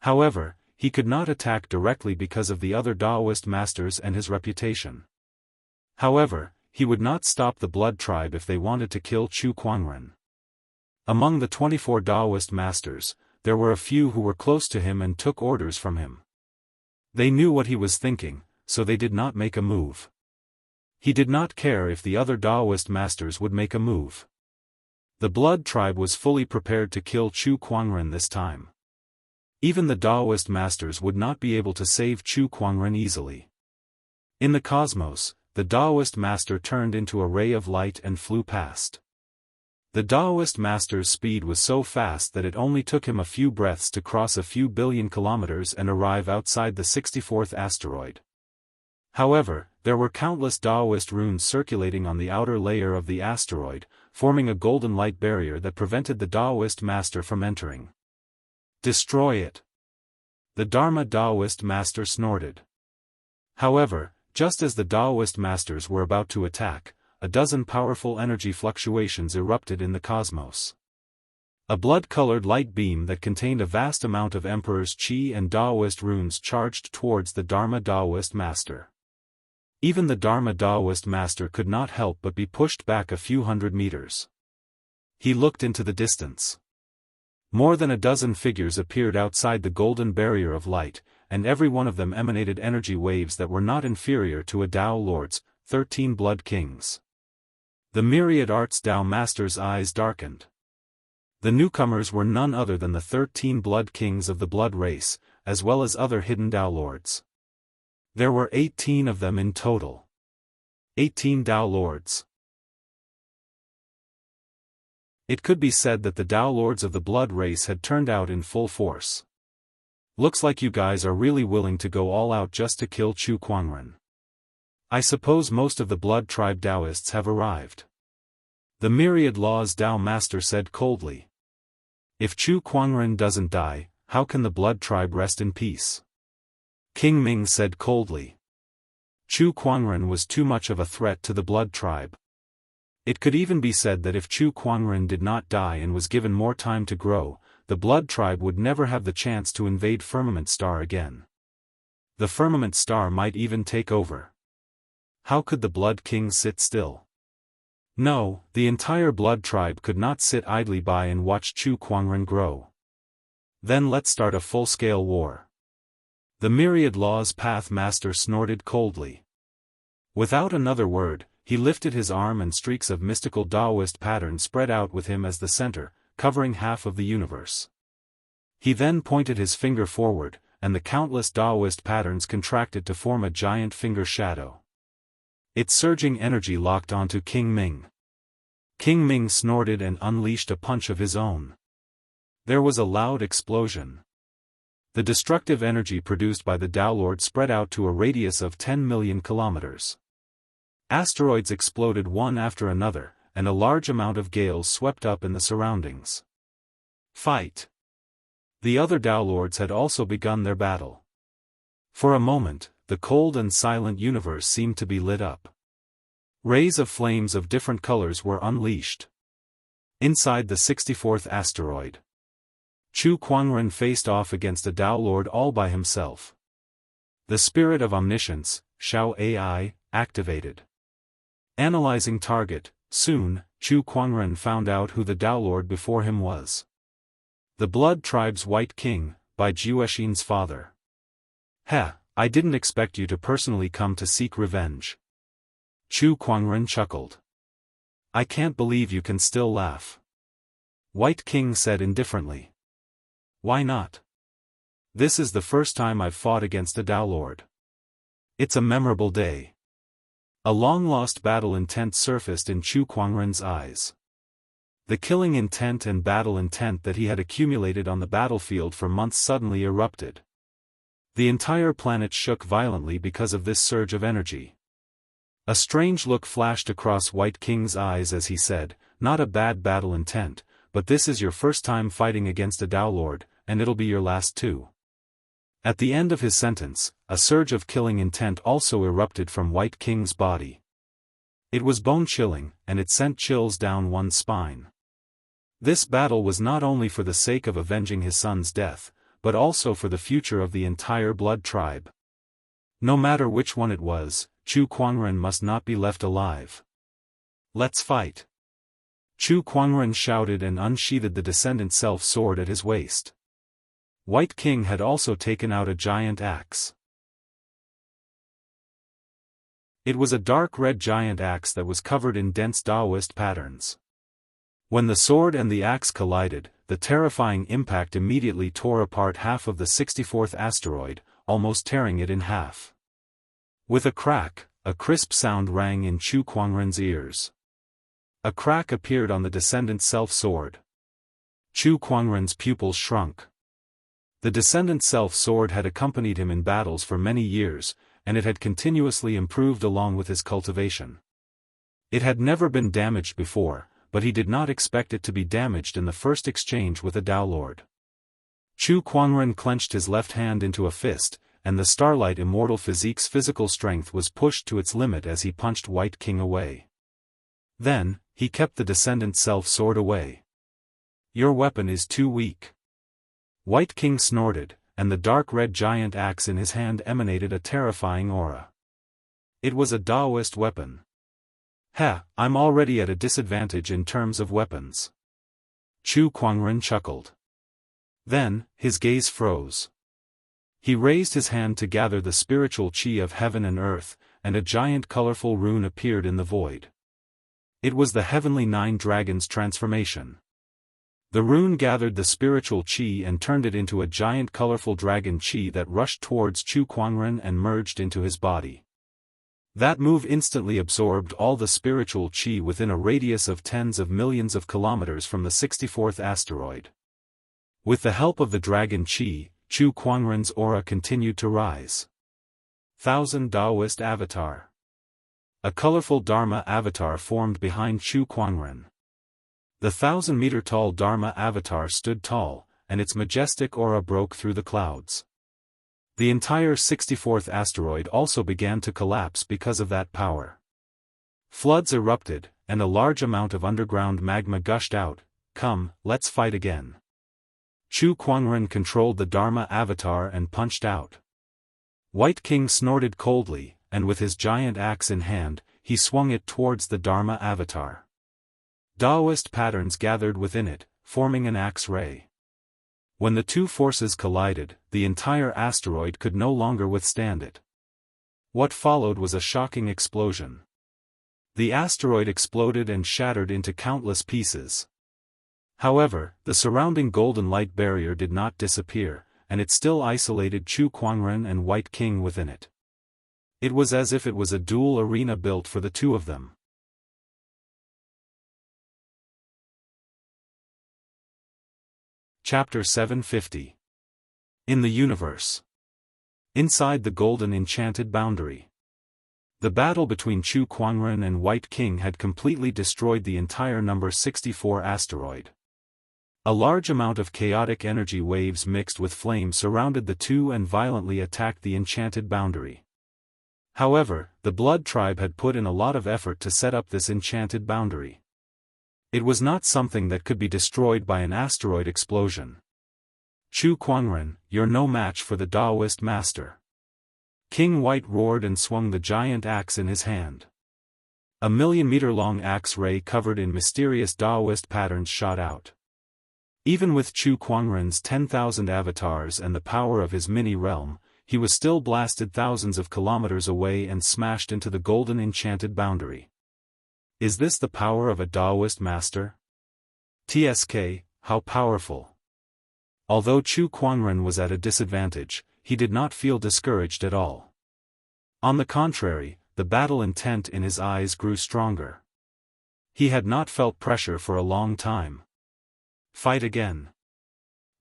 However, he could not attack directly because of the other Daoist masters and his reputation. However, he would not stop the Blood Tribe if they wanted to kill Chu Kuangren. Among the 24 Daoist masters, there were a few who were close to him and took orders from him. They knew what he was thinking, so they did not make a move. He did not care if the other Daoist masters would make a move. The Blood Tribe was fully prepared to kill Chu Kuangren this time. Even the Daoist masters would not be able to save Chu Kuangren easily. In the cosmos, the Daoist master turned into a ray of light and flew past. The Daoist master's speed was so fast that it only took him a few breaths to cross a few billion kilometers and arrive outside the 64th asteroid. However, there were countless Daoist runes circulating on the outer layer of the asteroid, forming a golden light barrier that prevented the Daoist master from entering. Destroy it! The Dharma Daoist master snorted. However, just as the Daoist masters were about to attack, a dozen powerful energy fluctuations erupted in the cosmos. A blood-colored light beam that contained a vast amount of Emperor's Qi and Daoist runes charged towards the Dharma Daoist master. Even the Dharma Daoist master could not help but be pushed back a few hundred meters. He looked into the distance. More than a dozen figures appeared outside the golden barrier of light, and every one of them emanated energy waves that were not inferior to a Dao Lord's 13 Blood Kings. The myriad arts Dao Master's eyes darkened. The newcomers were none other than the 13 Blood Kings of the Blood Race, as well as other hidden Dao Lords. There were 18 of them in total. 18 Dao Lords. It could be said that the Dao Lords of the Blood Race had turned out in full force. Looks like you guys are really willing to go all out just to kill Chu Kuangren. I suppose most of the Blood Tribe Daoists have arrived. The Myriad Laws Dao Master said coldly. If Chu Kuangren doesn't die, how can the Blood Tribe rest in peace? King Ming said coldly. Chu Kuangren was too much of a threat to the Blood Tribe. It could even be said that if Chu Kuangren did not die and was given more time to grow, the Blood Tribe would never have the chance to invade Firmament Star again. The Firmament Star might even take over. How could the Blood King sit still? No, the entire Blood Tribe could not sit idly by and watch Chu Kuangren grow. Then let's start a full-scale war. The Myriad Laws Path Master snorted coldly. Without another word, he lifted his arm and streaks of mystical Daoist pattern spread out with him as the center, covering half of the universe. He then pointed his finger forward, and the countless Daoist patterns contracted to form a giant finger shadow. Its surging energy locked onto King Ming. King Ming snorted and unleashed a punch of his own. There was a loud explosion. The destructive energy produced by the Dao Lord spread out to a radius of 10 million kilometers. Asteroids exploded one after another, and a large amount of gales swept up in the surroundings. Fight! The other Dao Lords had also begun their battle. For a moment, the cold and silent universe seemed to be lit up. Rays of flames of different colors were unleashed. Inside the 64th asteroid, Chu Kuangren faced off against a Dao Lord all by himself. The spirit of omniscience, Shao AI, activated. Analyzing target, soon, Chu Kuangren found out who the Dao Lord before him was. The Blood Tribe's White King, by Jiuexin's father. Heh, I didn't expect you to personally come to seek revenge. Chu Kuangren chuckled. I can't believe you can still laugh. White King said indifferently. Why not? This is the first time I've fought against a Dao Lord. It's a memorable day. A long-lost battle intent surfaced in Chu Kuangren's eyes. The killing intent and battle intent that he had accumulated on the battlefield for months suddenly erupted. The entire planet shook violently because of this surge of energy. A strange look flashed across White King's eyes as he said, not a bad battle intent, but this is your first time fighting against a Dao Lord, and it'll be your last too. At the end of his sentence, a surge of killing intent also erupted from White King's body. It was bone-chilling, and it sent chills down one's spine. This battle was not only for the sake of avenging his son's death, but also for the future of the entire Blood Tribe. No matter which one it was, Chu Kuangren must not be left alive. Let's fight. Chu Kuangren shouted and unsheathed the Descendant Self sword at his waist. White King had also taken out a giant axe. It was a dark red giant axe that was covered in dense Daoist patterns. When the sword and the axe collided, the terrifying impact immediately tore apart half of the 64th asteroid, almost tearing it in half. With a crack, a crisp sound rang in Chu Kuangren's ears. A crack appeared on the Descendant Self sword. Chu Kuangren's pupils shrunk. The Descendant Self sword had accompanied him in battles for many years, and it had continuously improved along with his cultivation. It had never been damaged before, but he did not expect it to be damaged in the first exchange with a Dao Lord. Chu Kuangren clenched his left hand into a fist, and the Starlight Immortal Physique's physical strength was pushed to its limit as he punched White King away. Then, he kept the Descendant Self sword away. Your weapon is too weak. White King snorted, and the dark red giant axe in his hand emanated a terrifying aura. It was a Daoist weapon. Heh, I'm already at a disadvantage in terms of weapons. Chu Kuangren chuckled. Then, his gaze froze. He raised his hand to gather the spiritual chi of heaven and earth, and a giant colorful rune appeared in the void. It was the Heavenly Nine Dragons transformation. The rune gathered the spiritual qi and turned it into a giant colorful dragon qi that rushed towards Chu Kuangren and merged into his body. That move instantly absorbed all the spiritual qi within a radius of tens of millions of kilometers from the 64th asteroid. With the help of the dragon qi, Chu Kuangren's aura continued to rise. 1000 Daoist Avatar. A colorful Dharma avatar formed behind Chu Kuangren. The 1,000-meter-tall Dharma avatar stood tall, and its majestic aura broke through the clouds. The entire 64th asteroid also began to collapse because of that power. Floods erupted, and a large amount of underground magma gushed out. Come, let's fight again. Chu Kuangren controlled the Dharma avatar and punched out. White King snorted coldly, and with his giant axe in hand, he swung it towards the Dharma avatar. Daoist patterns gathered within it, forming an axe ray. When the two forces collided, the entire asteroid could no longer withstand it. What followed was a shocking explosion. The asteroid exploded and shattered into countless pieces. However, the surrounding golden light barrier did not disappear, and it still isolated Chu Kuangren and White King within it. It was as if it was a dual arena built for the two of them. Chapter 750. In the Universe. Inside the golden enchanted boundary. The battle between Chu Kuangren and White King had completely destroyed the entire number 64 asteroid. A large amount of chaotic energy waves mixed with flame surrounded the two and violently attacked the enchanted boundary. However, the Blood Tribe had put in a lot of effort to set up this enchanted boundary. It was not something that could be destroyed by an asteroid explosion. Chu Kuangren, you're no match for the Daoist master. King White roared and swung the giant axe in his hand. A 1,000,000-meter-long axe ray covered in mysterious Daoist patterns shot out. Even with Chu Kuangren's 10,000 avatars and the power of his mini-realm, he was still blasted thousands of kilometers away and smashed into the golden enchanted boundary. Is this the power of a Daoist master? TSK, how powerful. Although Chu Kuangren was at a disadvantage, he did not feel discouraged at all. On the contrary, the battle intent in his eyes grew stronger. He had not felt pressure for a long time. Fight again.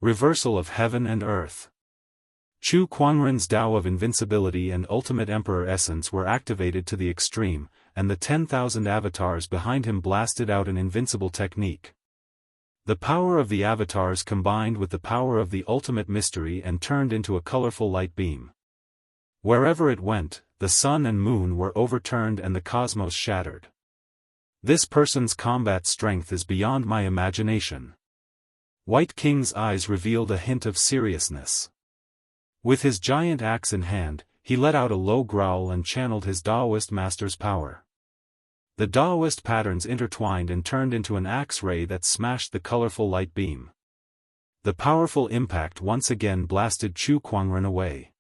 Reversal of heaven and earth. Chu Kuangren's Tao of invincibility and ultimate emperor essence were activated to the extreme, and the 10,000 avatars behind him blasted out an invincible technique. The power of the avatars combined with the power of the ultimate mystery and turned into a colorful light beam. Wherever it went, the sun and moon were overturned and the cosmos shattered. This person's combat strength is beyond my imagination. White King's eyes revealed a hint of seriousness. With his giant axe in hand, he let out a low growl and channeled his Daoist master's power. The Daoist patterns intertwined and turned into an axe ray that smashed the colorful light beam. The powerful impact once again blasted Chu Kuangren away.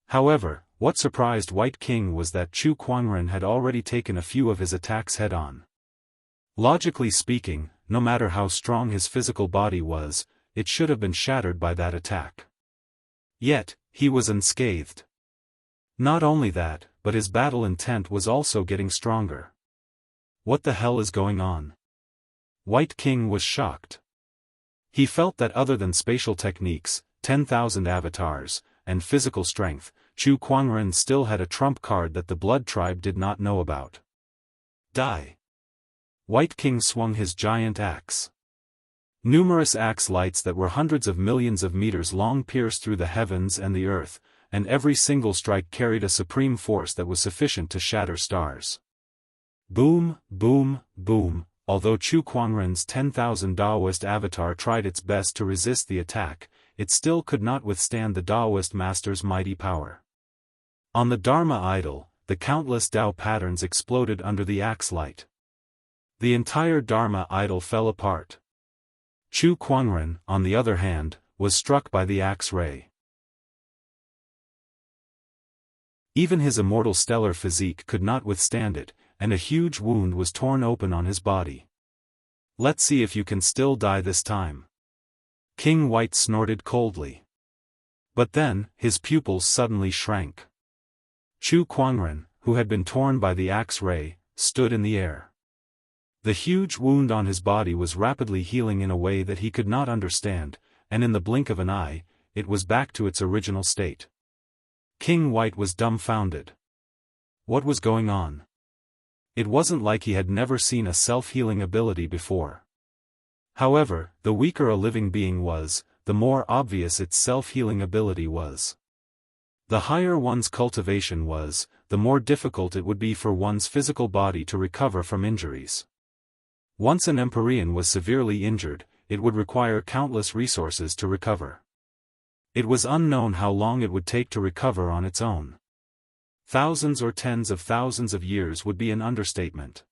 However, what surprised White King was that Chu Kuangren had already taken a few of his attacks head-on. Logically speaking, no matter how strong his physical body was, it should have been shattered by that attack. Yet, he was unscathed. Not only that, but his battle intent was also getting stronger. What the hell is going on? White King was shocked. He felt that other than spatial techniques, 10,000 avatars, and physical strength, Chu Kuangren still had a trump card that the Blood Tribe did not know about. Die! White King swung his giant axe. Numerous axe lights that were hundreds of millions of meters long pierced through the heavens and the earth, and every single strike carried a supreme force that was sufficient to shatter stars. Boom, boom, boom. Although Chu Kuangren's 10,000 Daoist avatar tried its best to resist the attack, it still could not withstand the Daoist master's mighty power. On the Dharma idol, the countless Tao patterns exploded under the axe light. The entire Dharma idol fell apart. Chu Kuangren, on the other hand, was struck by the axe ray. Even his immortal stellar physique could not withstand it, and a huge wound was torn open on his body. "Let's see if you can still die this time." King White snorted coldly. But then, his pupils suddenly shrank. Chu Kuangren, who had been torn by the axe ray, stood in the air. The huge wound on his body was rapidly healing in a way that he could not understand, and in the blink of an eye, it was back to its original state. King White was dumbfounded. What was going on? It wasn't like he had never seen a self-healing ability before. However, the weaker a living being was, the more obvious its self-healing ability was. The higher one's cultivation was, the more difficult it would be for one's physical body to recover from injuries. Once an Empyrean was severely injured, it would require countless resources to recover. It was unknown how long it would take to recover on its own. Thousands or tens of thousands of years would be an understatement.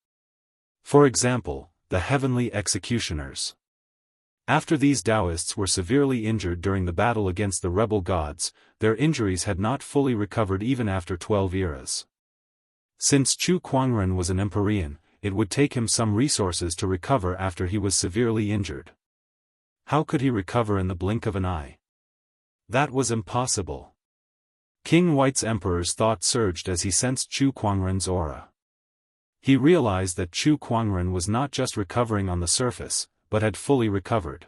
For example, the heavenly executioners. After these Daoists were severely injured during the battle against the rebel gods, their injuries had not fully recovered even after 12 eras. Since Chu Kuangren was an Empyrean, it would take him some resources to recover after he was severely injured. How could he recover in the blink of an eye? That was impossible. King White's Emperor's thought surged as he sensed Chu Kuangren's aura. He realized that Chu Kuangren was not just recovering on the surface, but had fully recovered.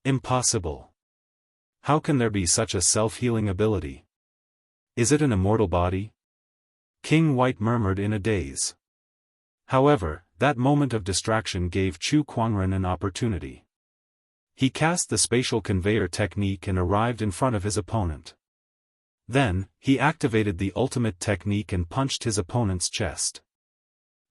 Impossible. How can there be such a self-healing ability? Is it an immortal body? King White murmured in a daze. However, that moment of distraction gave Chu Kuangren an opportunity. He cast the spatial conveyor technique and arrived in front of his opponent. Then, he activated the ultimate technique and punched his opponent's chest.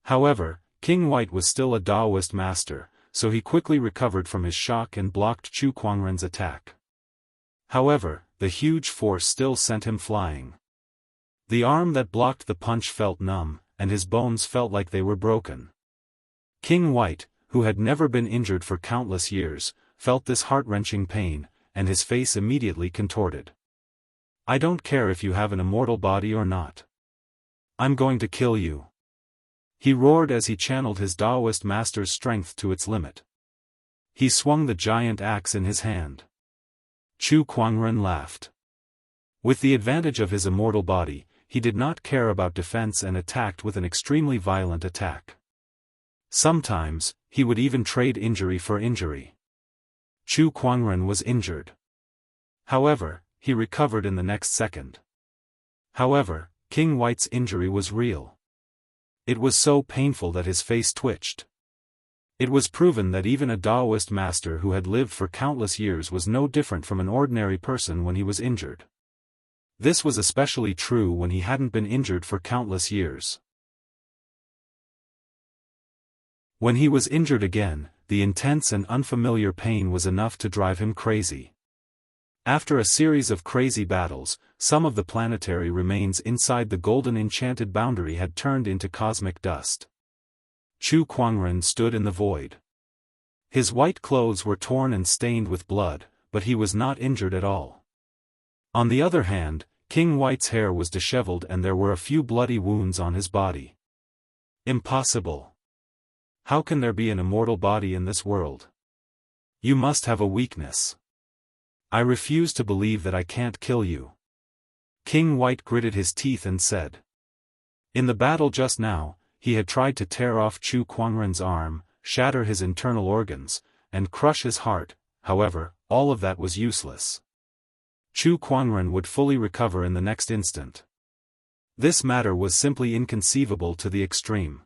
However, King White was still a Daoist master, so he quickly recovered from his shock and blocked Chu Kuangren's attack. However, the huge force still sent him flying. The arm that blocked the punch felt numb, and his bones felt like they were broken. King White, who had never been injured for countless years, felt this heart-wrenching pain, and his face immediately contorted. "I don't care if you have an immortal body or not. I'm going to kill you," he roared as he channeled his Daoist master's strength to its limit. He swung the giant axe in his hand. Chu Kuangren laughed. With the advantage of his immortal body, he did not care about defense and attacked with an extremely violent attack. Sometimes, he would even trade injury for injury. Chu Kuangren was injured. However, he recovered in the next second. However, King White's injury was real. It was so painful that his face twitched. It was proven that even a Daoist master who had lived for countless years was no different from an ordinary person when he was injured. This was especially true when he hadn't been injured for countless years. When he was injured again, the intense and unfamiliar pain was enough to drive him crazy. After a series of crazy battles, some of the planetary remains inside the golden enchanted boundary had turned into cosmic dust. Chu Kuangren stood in the void. His white clothes were torn and stained with blood, but he was not injured at all. On the other hand, King White's hair was disheveled and there were a few bloody wounds on his body. Impossible. How can there be an immortal body in this world? You must have a weakness. I refuse to believe that I can't kill you. King White gritted his teeth and said. In the battle just now, he had tried to tear off Chu Kuangren's arm, shatter his internal organs, and crush his heart. However, all of that was useless. Chu Kuangren would fully recover in the next instant. This matter was simply inconceivable to the extreme.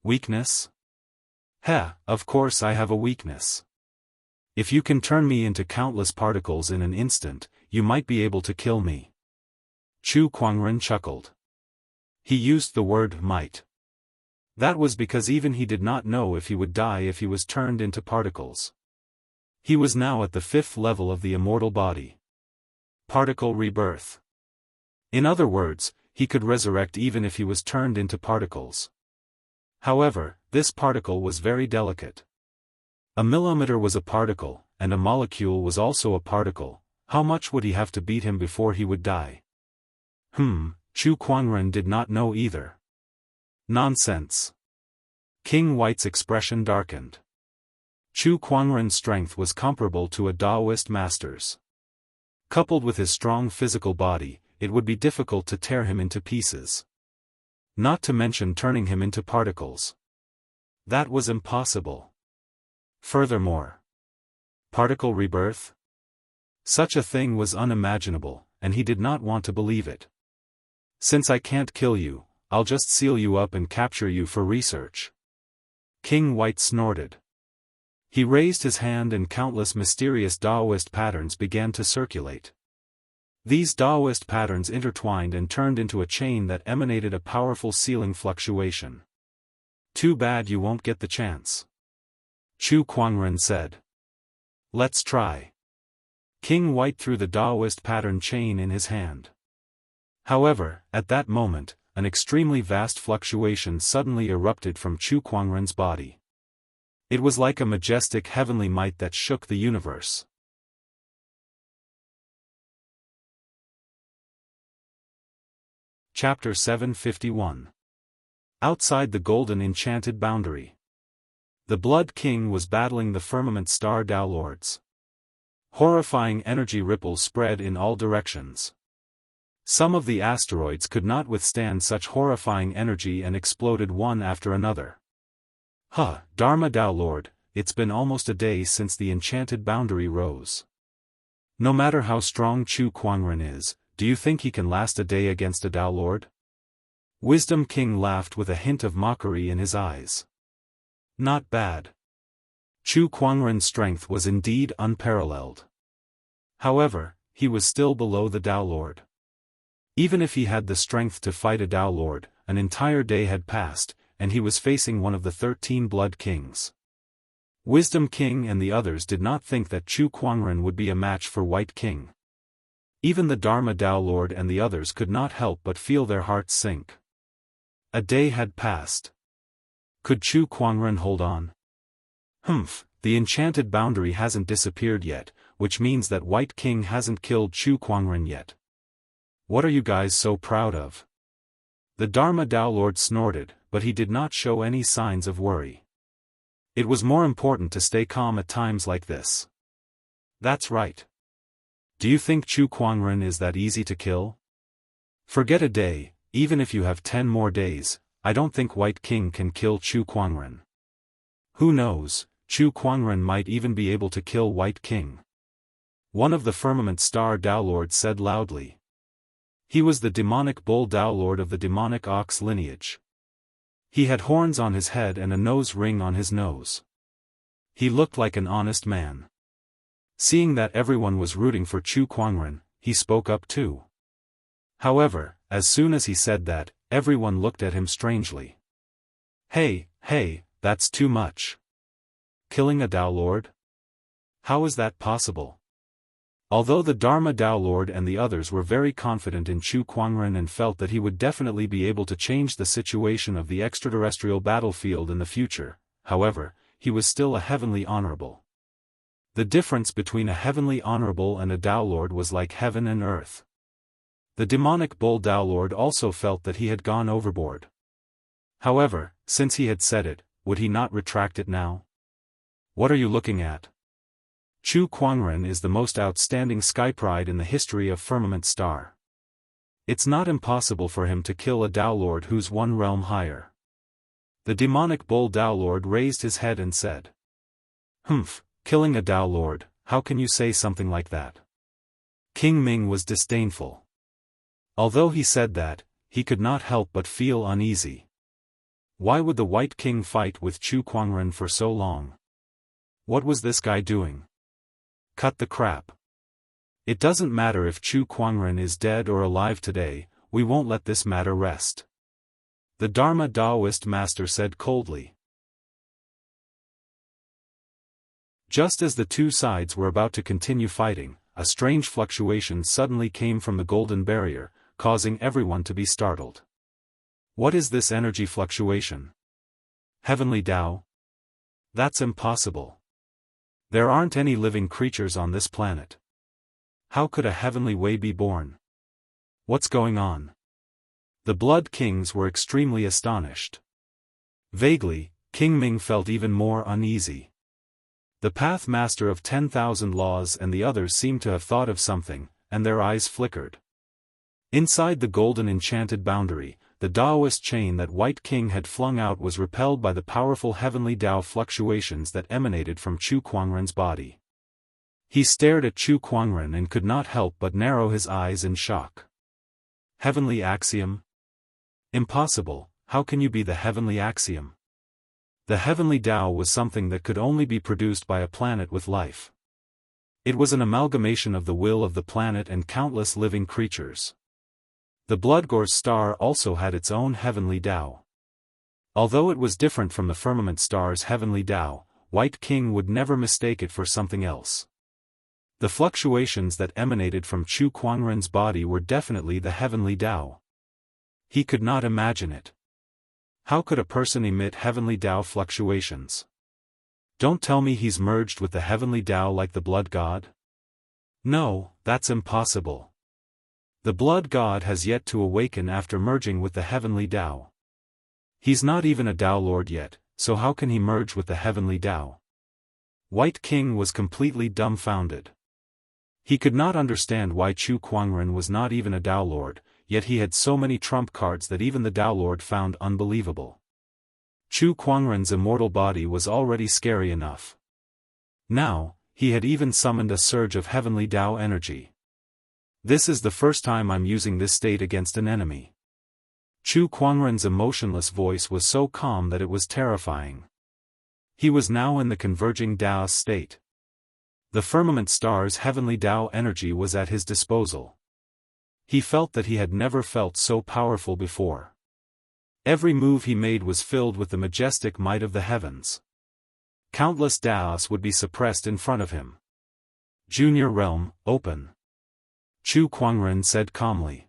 Weakness? Heh, of course I have a weakness. If you can turn me into countless particles in an instant, you might be able to kill me. Chu Kuangren chuckled. He used the word might. That was because even he did not know if he would die if he was turned into particles. He was now at the 5th level of the immortal body. Particle rebirth. In other words, he could resurrect even if he was turned into particles. However, this particle was very delicate. A millimeter was a particle, and a molecule was also a particle. How much would he have to beat him before he would die? Chu Kuangren did not know either. Nonsense. King White's expression darkened. Chu Kuangren's strength was comparable to a Daoist master's. Coupled with his strong physical body, it would be difficult to tear him into pieces. Not to mention turning him into particles. That was impossible. Furthermore, particle rebirth? Such a thing was unimaginable, and he did not want to believe it. Since I can't kill you, I'll just seal you up and capture you for research. King White snorted. He raised his hand and countless mysterious Daoist patterns began to circulate. These Daoist patterns intertwined and turned into a chain that emanated a powerful sealing fluctuation. Too bad you won't get the chance. Chu Kuangren said. Let's try. King White threw the Daoist pattern chain in his hand. However, at that moment, an extremely vast fluctuation suddenly erupted from Chu Kuangren's body. It was like a majestic heavenly might that shook the universe. Chapter 751. Outside the golden enchanted boundary. The Blood King was battling the firmament star Daolords. Horrifying energy ripples spread in all directions. Some of the asteroids could not withstand such horrifying energy and exploded one after another. Dharma Daolord, it's been almost a day since the enchanted boundary rose. No matter how strong Chu Kuangren is, do you think he can last a day against a Daolord? Wisdom King laughed with a hint of mockery in his eyes. Not bad. Chu Kuangren's strength was indeed unparalleled. However, he was still below the Daolord. Even if he had the strength to fight a Daolord, an entire day had passed, and he was facing one of the 13 Blood Kings. Wisdom King and the others did not think that Chu Kuangren would be a match for White King. Even the Dharma Daolord and the others could not help but feel their hearts sink. A day had passed. Could Chu Kuangren hold on? The enchanted boundary hasn't disappeared yet, which means that White King hasn't killed Chu Kuangren yet. What are you guys so proud of? The Dharma Daolord snorted, but he did not show any signs of worry. It was more important to stay calm at times like this. That's right. Do you think Chu Kuangren is that easy to kill? Forget a day, even if you have 10 more days, I don't think White King can kill Chu Kuangren. Who knows, Chu Kuangren might even be able to kill White King. One of the firmament star Daolords said loudly. He was the demonic bull Daolord of the demonic ox lineage. He had horns on his head and a nose ring on his nose. He looked like an honest man. Seeing that everyone was rooting for Chu Kuangren, he spoke up too. However, as soon as he said that, everyone looked at him strangely. Hey, that's too much. Killing a Daolord? How is that possible? Although the Dharma Daolord and the others were very confident in Chu Kuangren and felt that he would definitely be able to change the situation of the extraterrestrial battlefield in the future, however, he was still a heavenly honorable. The difference between a heavenly honorable and a Daolord was like heaven and earth. The demonic bull Daolord also felt that he had gone overboard. However, since he had said it, would he not retract it now? What are you looking at? Chu Kuangren is the most outstanding skypride in the history of Firmament Star. It's not impossible for him to kill a Daolord who's one realm higher. The demonic bull Daolord raised his head and said. Killing a Daolord, how can you say something like that? King Ming was disdainful. Although he said that, he could not help but feel uneasy. Why would the White King fight with Chu Kuangren for so long? What was this guy doing? Cut the crap. It doesn't matter if Chu Kuangren is dead or alive today, we won't let this matter rest. The Dharma Daoist master said coldly. Just as the two sides were about to continue fighting, a strange fluctuation suddenly came from the golden barrier, causing everyone to be startled. What is this energy fluctuation? Heavenly Dao? That's impossible. There aren't any living creatures on this planet. How could a heavenly way be born? What's going on? The Blood Kings were extremely astonished. Vaguely, King Ming felt even more uneasy. The Path Master of 10,000 Laws and the others seemed to have thought of something, and their eyes flickered. Inside the golden enchanted boundary, the Daoist chain that White King had flung out was repelled by the powerful heavenly Dao fluctuations that emanated from Chu Kuangren's body. He stared at Chu Kuangren and could not help but narrow his eyes in shock. Heavenly Axiom? Impossible, how can you be the Heavenly Axiom? The Heavenly Dao was something that could only be produced by a planet with life. It was an amalgamation of the will of the planet and countless living creatures. The Bloodgore's star also had its own Heavenly Dao. Although it was different from the Firmament Star's Heavenly Dao, White King would never mistake it for something else. The fluctuations that emanated from Chu Kuangren's body were definitely the Heavenly Dao. He could not imagine it. How could a person emit Heavenly Dao fluctuations? Don't tell me he's merged with the Heavenly Dao like the Blood God? No, that's impossible. The Blood God has yet to awaken after merging with the Heavenly Dao. He's not even a Dao Lord yet, so how can he merge with the Heavenly Dao? White King was completely dumbfounded. He could not understand why Chu Kuangren was not even a Dao Lord, yet he had so many trump cards that even the Dao Lord found unbelievable. Chu Kuangren's immortal body was already scary enough. Now, he had even summoned a surge of heavenly Dao energy. This is the first time I'm using this state against an enemy. Chu Kuangren's emotionless voice was so calm that it was terrifying. He was now in the converging Daoist state. The Firmament Star's heavenly Dao energy was at his disposal. He felt that he had never felt so powerful before. Every move he made was filled with the majestic might of the heavens. Countless Daos would be suppressed in front of him. Junior Realm, open. Chu Kuangren said calmly.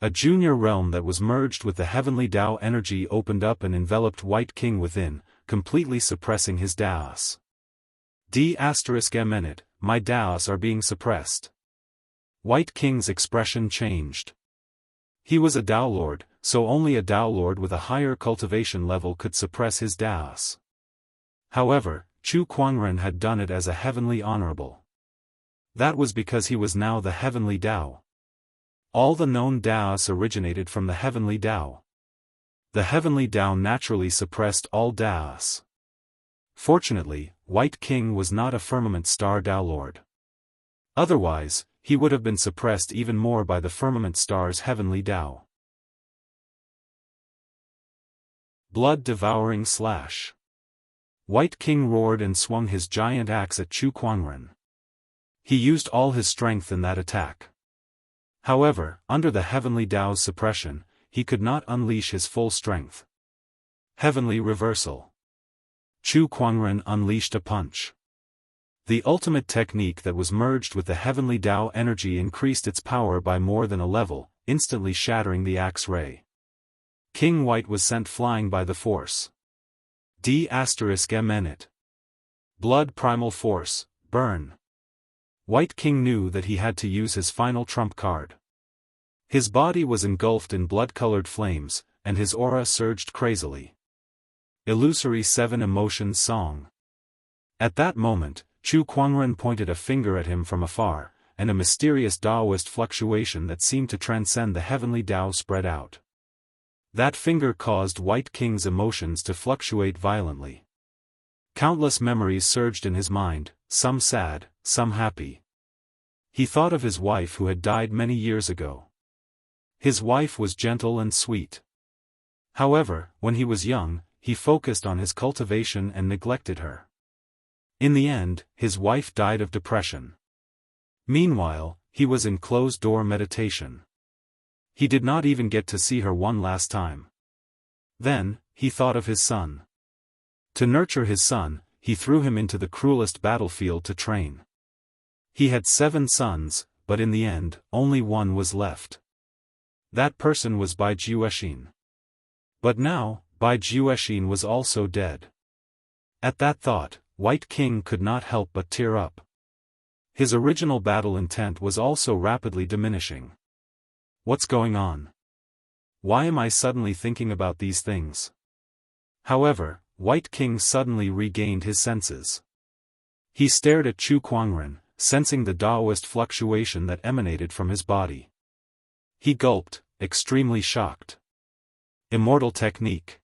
A junior realm that was merged with the heavenly Dao energy opened up and enveloped White King within, completely suppressing his Daos. D*M*, my Daos are being suppressed. White King's expression changed. He was a Dao Lord, so only a Dao Lord with a higher cultivation level could suppress his Daos. However, Chu Kuangren had done it as a heavenly honorable. That was because he was now the heavenly Dao. All the known Daos originated from the heavenly Dao. The heavenly Dao naturally suppressed all Daos. Fortunately, White King was not a Firmament Star Dao Lord. Otherwise, he would have been suppressed even more by the Firmament Star's heavenly Dao. Blood-devouring slash. White King roared and swung his giant axe at Chu Kuangren. He used all his strength in that attack. However, under the heavenly Dao's suppression, he could not unleash his full strength. Heavenly reversal. Chu Kuangren unleashed a punch. The ultimate technique that was merged with the heavenly Dao energy increased its power by more than a level, instantly shattering the axe ray. King White was sent flying by the force. D*M*. Blood primal force, burn. White King knew that he had to use his final trump card. His body was engulfed in blood-colored flames, and his aura surged crazily. Illusory Seven Emotions Song. At that moment, Chu Kuangren pointed a finger at him from afar, and a mysterious Daoist fluctuation that seemed to transcend the heavenly Dao spread out. That finger caused White King's emotions to fluctuate violently. Countless memories surged in his mind, some sad, some happy. He thought of his wife who had died many years ago. His wife was gentle and sweet. However, when he was young, he focused on his cultivation and neglected her. In the end, his wife died of depression. Meanwhile, he was in closed-door meditation. He did not even get to see her one last time. Then, he thought of his son. To nurture his son, he threw him into the cruelest battlefield to train. He had 7 sons, but in the end, only one was left. That person was Bai Juexin. But now, Bai Juexin was also dead. At that thought, White King could not help but tear up. His original battle intent was also rapidly diminishing. What's going on? Why am I suddenly thinking about these things? However, White King suddenly regained his senses. He stared at Chu Kuangren, sensing the Daoist fluctuation that emanated from his body. He gulped, extremely shocked. Immortal technique.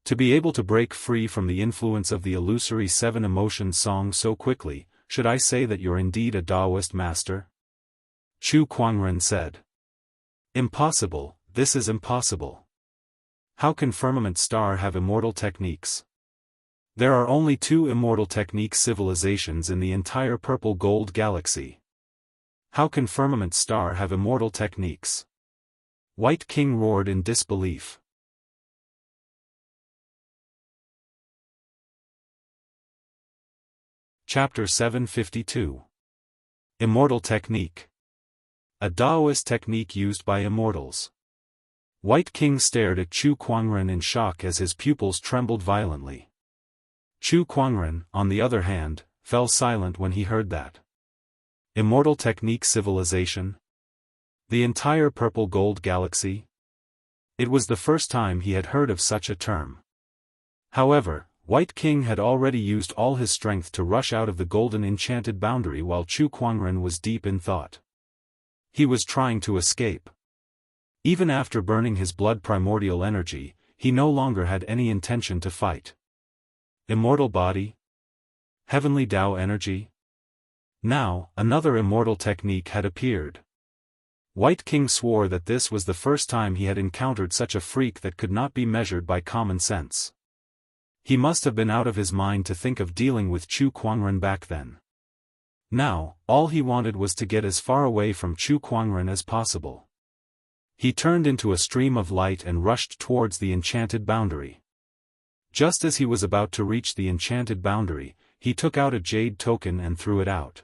To be able to break free from the influence of the illusory seven emotions song so quickly, should I say that you're indeed a Daoist master? Chu Kuangren said. Impossible, this is impossible. How can Firmament Star have immortal techniques? There are only 2 immortal technique civilizations in the entire Purple Gold Galaxy. How can Firmament Star have immortal techniques? White King roared in disbelief. Chapter 752. Immortal Technique. A Daoist technique used by immortals. White King stared at Chu Kuangren in shock as his pupils trembled violently. Chu Kuangren, on the other hand, fell silent when he heard that. Immortal technique civilization? The entire Purple Gold Galaxy? It was the first time he had heard of such a term. However, White King had already used all his strength to rush out of the golden enchanted boundary while Chu Kuangren was deep in thought. He was trying to escape. Even after burning his blood primordial energy, he no longer had any intention to fight. Immortal body? Heavenly Tao energy? Now, another immortal technique had appeared. White King swore that this was the first time he had encountered such a freak that could not be measured by common sense. He must have been out of his mind to think of dealing with Chu Kuangren back then. Now, all he wanted was to get as far away from Chu Kuangren as possible. He turned into a stream of light and rushed towards the enchanted boundary. Just as he was about to reach the enchanted boundary, he took out a jade token and threw it out.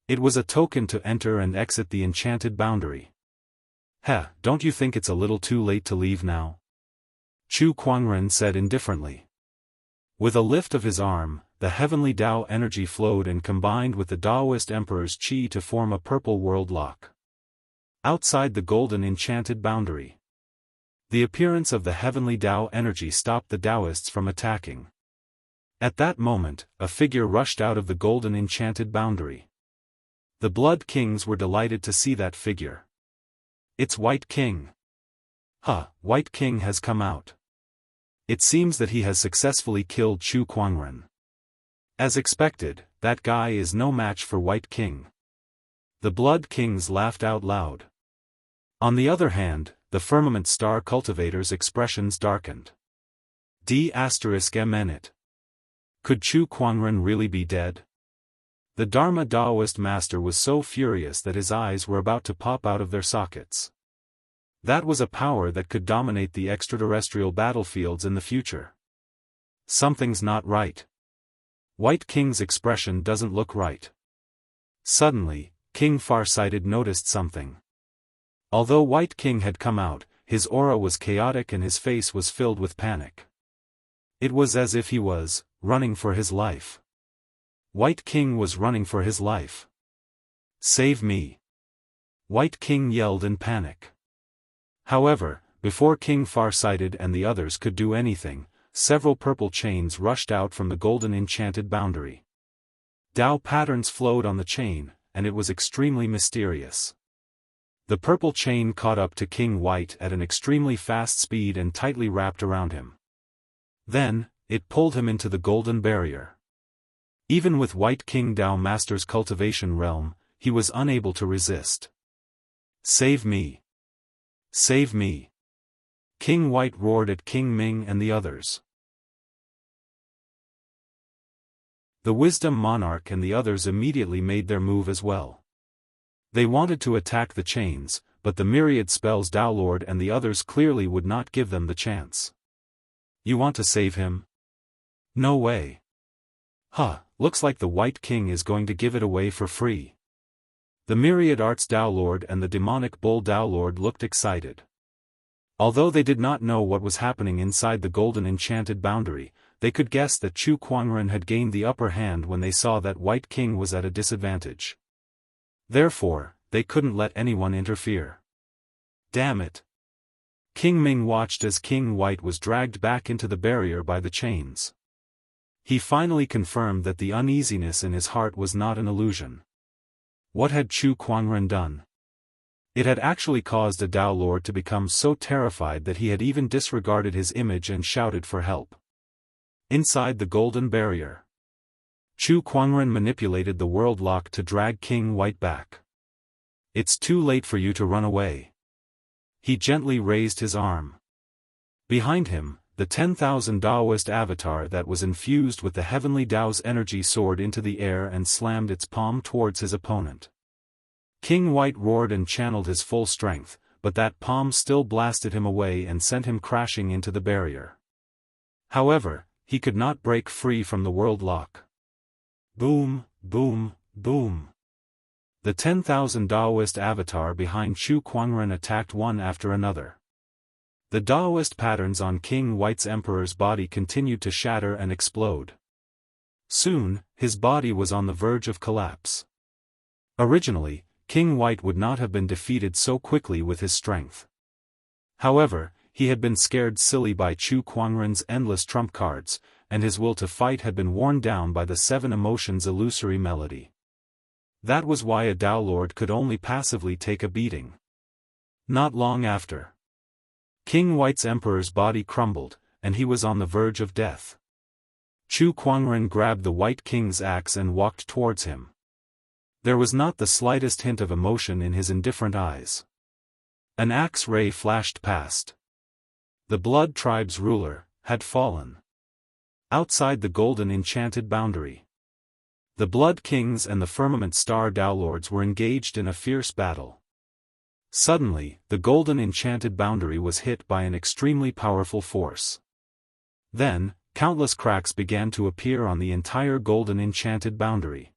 It was a token to enter and exit the enchanted boundary. Heh, don't you think it's a little too late to leave now? Chu Kuangren said indifferently. With a lift of his arm, the heavenly Tao energy flowed and combined with the Daoist Emperor's Qi to form a purple world lock. Outside the golden enchanted boundary. The appearance of the heavenly Tao energy stopped the Daoists from attacking. At that moment, a figure rushed out of the golden enchanted boundary. The Blood Kings were delighted to see that figure. It's White King. White King has come out. It seems that he has successfully killed Chu Kuangren. As expected, that guy is no match for White King. The Blood Kings laughed out loud. On the other hand, the Firmament Star cultivators' expressions darkened. D****. Could Chu Kuangren really be dead? The Dharma Daoist master was so furious that his eyes were about to pop out of their sockets. That was a power that could dominate the extraterrestrial battlefields in the future. Something's not right. White King's expression doesn't look right. Suddenly, King Farsighted noticed something. Although White King had come out, his aura was chaotic and his face was filled with panic. It was as if he was running for his life. White King was running for his life. Save me! White King yelled in panic. However, before King Farsighted and the others could do anything, several purple chains rushed out from the golden enchanted boundary. Tao patterns flowed on the chain, and it was extremely mysterious. The purple chain caught up to King White at an extremely fast speed and tightly wrapped around him. Then, it pulled him into the golden barrier. Even with White King Tao Master's cultivation realm, he was unable to resist. Save me! Save me! King White roared at King Ming and the others. The Wisdom Monarch and the others immediately made their move as well. They wanted to attack the chains, but the myriad spells Tao Lord and the others clearly would not give them the chance. You want to save him? No way. Looks like the White King is going to give it away for free. The myriad arts Tao Lord and the demonic bull Tao Lord looked excited. Although they did not know what was happening inside the golden enchanted boundary, they could guess that Chu Kuangren had gained the upper hand when they saw that White King was at a disadvantage. Therefore, they couldn't let anyone interfere. Damn it! King Ming watched as King White was dragged back into the barrier by the chains. He finally confirmed that the uneasiness in his heart was not an illusion. What had Chu Kuangren done? It had actually caused a Dao Lord to become so terrified that he had even disregarded his image and shouted for help. Inside the golden barrier, Chu Kuangren manipulated the world lock to drag King White back. "It's too late for you to run away." He gently raised his arm. Behind him, the 10,000 Daoist avatar that was infused with the heavenly Dao's energy soared into the air and slammed its palm towards his opponent. King White roared and channeled his full strength, but that palm still blasted him away and sent him crashing into the barrier. However, he could not break free from the world lock. Boom, boom, boom. The 10,000 Daoist avatar behind Chu Kuangren attacked one after another. The Daoist patterns on King White's emperor's body continued to shatter and explode. Soon, his body was on the verge of collapse. Originally, King White would not have been defeated so quickly with his strength. However, he had been scared silly by Chu Kuangren's endless trump cards, and his will to fight had been worn down by the 7 emotions' illusory melody. That was why a Dao Lord could only passively take a beating. Not long after, King White's emperor's body crumbled, and he was on the verge of death. Chu Kuangren grabbed the White King's axe and walked towards him. There was not the slightest hint of emotion in his indifferent eyes. An axe ray flashed past. The Blood Tribe's ruler had fallen. Outside the golden enchanted boundary, the Blood Kings and the Firmament Star Dao Lords were engaged in a fierce battle. Suddenly, the golden enchanted boundary was hit by an extremely powerful force. Then, countless cracks began to appear on the entire golden enchanted boundary.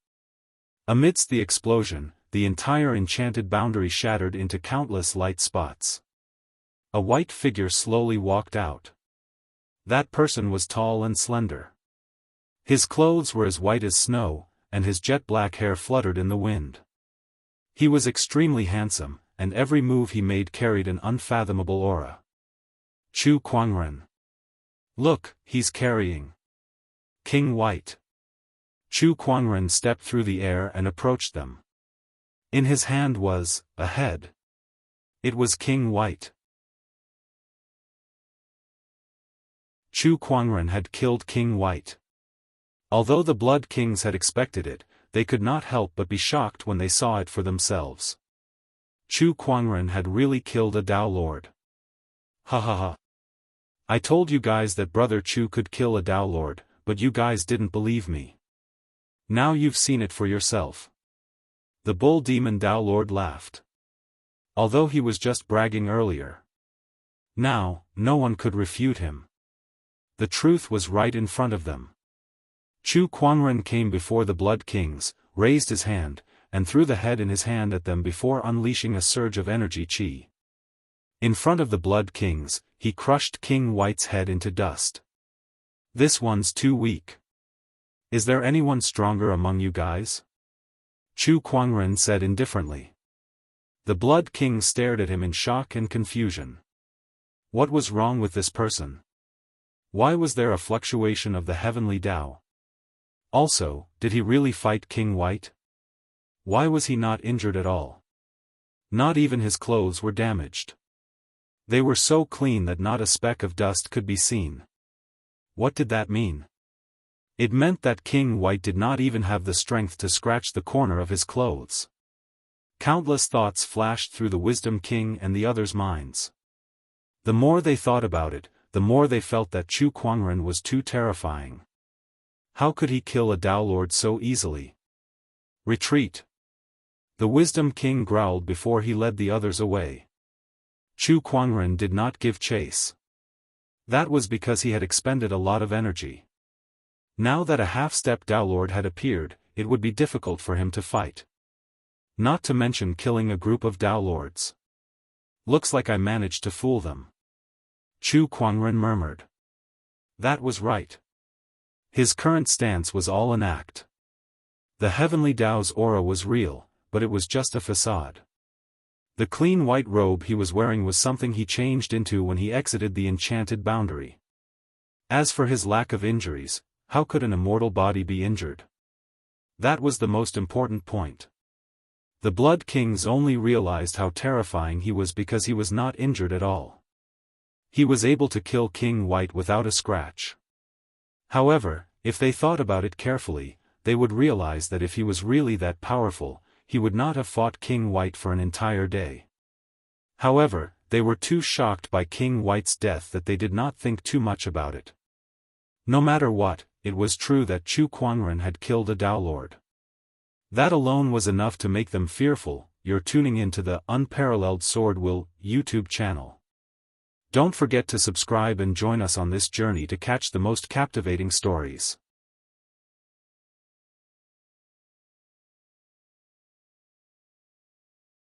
Amidst the explosion, the entire enchanted boundary shattered into countless light spots. A white figure slowly walked out. That person was tall and slender. His clothes were as white as snow, and his jet-black hair fluttered in the wind. He was extremely handsome, and every move he made carried an unfathomable aura. Chu Kuangren. "Look, he's carrying King White." Chu Kuangren stepped through the air and approached them. In his hand was a head. It was King White. Chu Kuangren had killed King White. Although the Blood Kings had expected it, they could not help but be shocked when they saw it for themselves. Chu Kuangren had really killed a Dao Lord. Ha ha ha. I told you guys that Brother Chu could kill a Dao Lord, but you guys didn't believe me. Now you've seen it for yourself. The Bull Demon Dao Lord laughed. Although he was just bragging earlier. Now, no one could refute him. The truth was right in front of them. Chu Kuangren came before the Blood Kings, raised his hand, and threw the head in his hand at them before unleashing a surge of energy chi. In front of the Blood Kings, he crushed King White's head into dust. "This one's too weak. Is there anyone stronger among you guys?" Chu Kuangren said indifferently. The Blood King stared at him in shock and confusion. What was wrong with this person? Why was there a fluctuation of the heavenly Dao? Also, did he really fight King White? Why was he not injured at all? Not even his clothes were damaged. They were so clean that not a speck of dust could be seen. What did that mean? It meant that King White did not even have the strength to scratch the corner of his clothes. Countless thoughts flashed through the Wisdom King and the others' minds. The more they thought about it, the more they felt that Chu Kuangren was too terrifying. How could he kill a Dao Lord so easily? Retreat. The Wisdom King growled before he led the others away. Chu Kuangren did not give chase. That was because he had expended a lot of energy. Now that a half-step Dao Lord had appeared, it would be difficult for him to fight. Not to mention killing a group of Dao Lords. Looks like I managed to fool them. Chu Kuangren murmured. That was right. His current stance was all an act. The heavenly Dao's aura was real, but it was just a facade. The clean white robe he was wearing was something he changed into when he exited the enchanted boundary. As for his lack of injuries, how could an immortal body be injured? That was the most important point. The Blood Kings only realized how terrifying he was because he was not injured at all. He was able to kill King White without a scratch. However, if they thought about it carefully, they would realize that if he was really that powerful, he would not have fought King White for an entire day. However, they were too shocked by King White's death that they did not think too much about it. No matter what, it was true that Chu Quanren had killed a Dao Lord. That alone was enough to make them fearful. You're tuning into the Unparalleled SwordWill YouTube channel. Don't forget to subscribe and join us on this journey to catch the most captivating stories.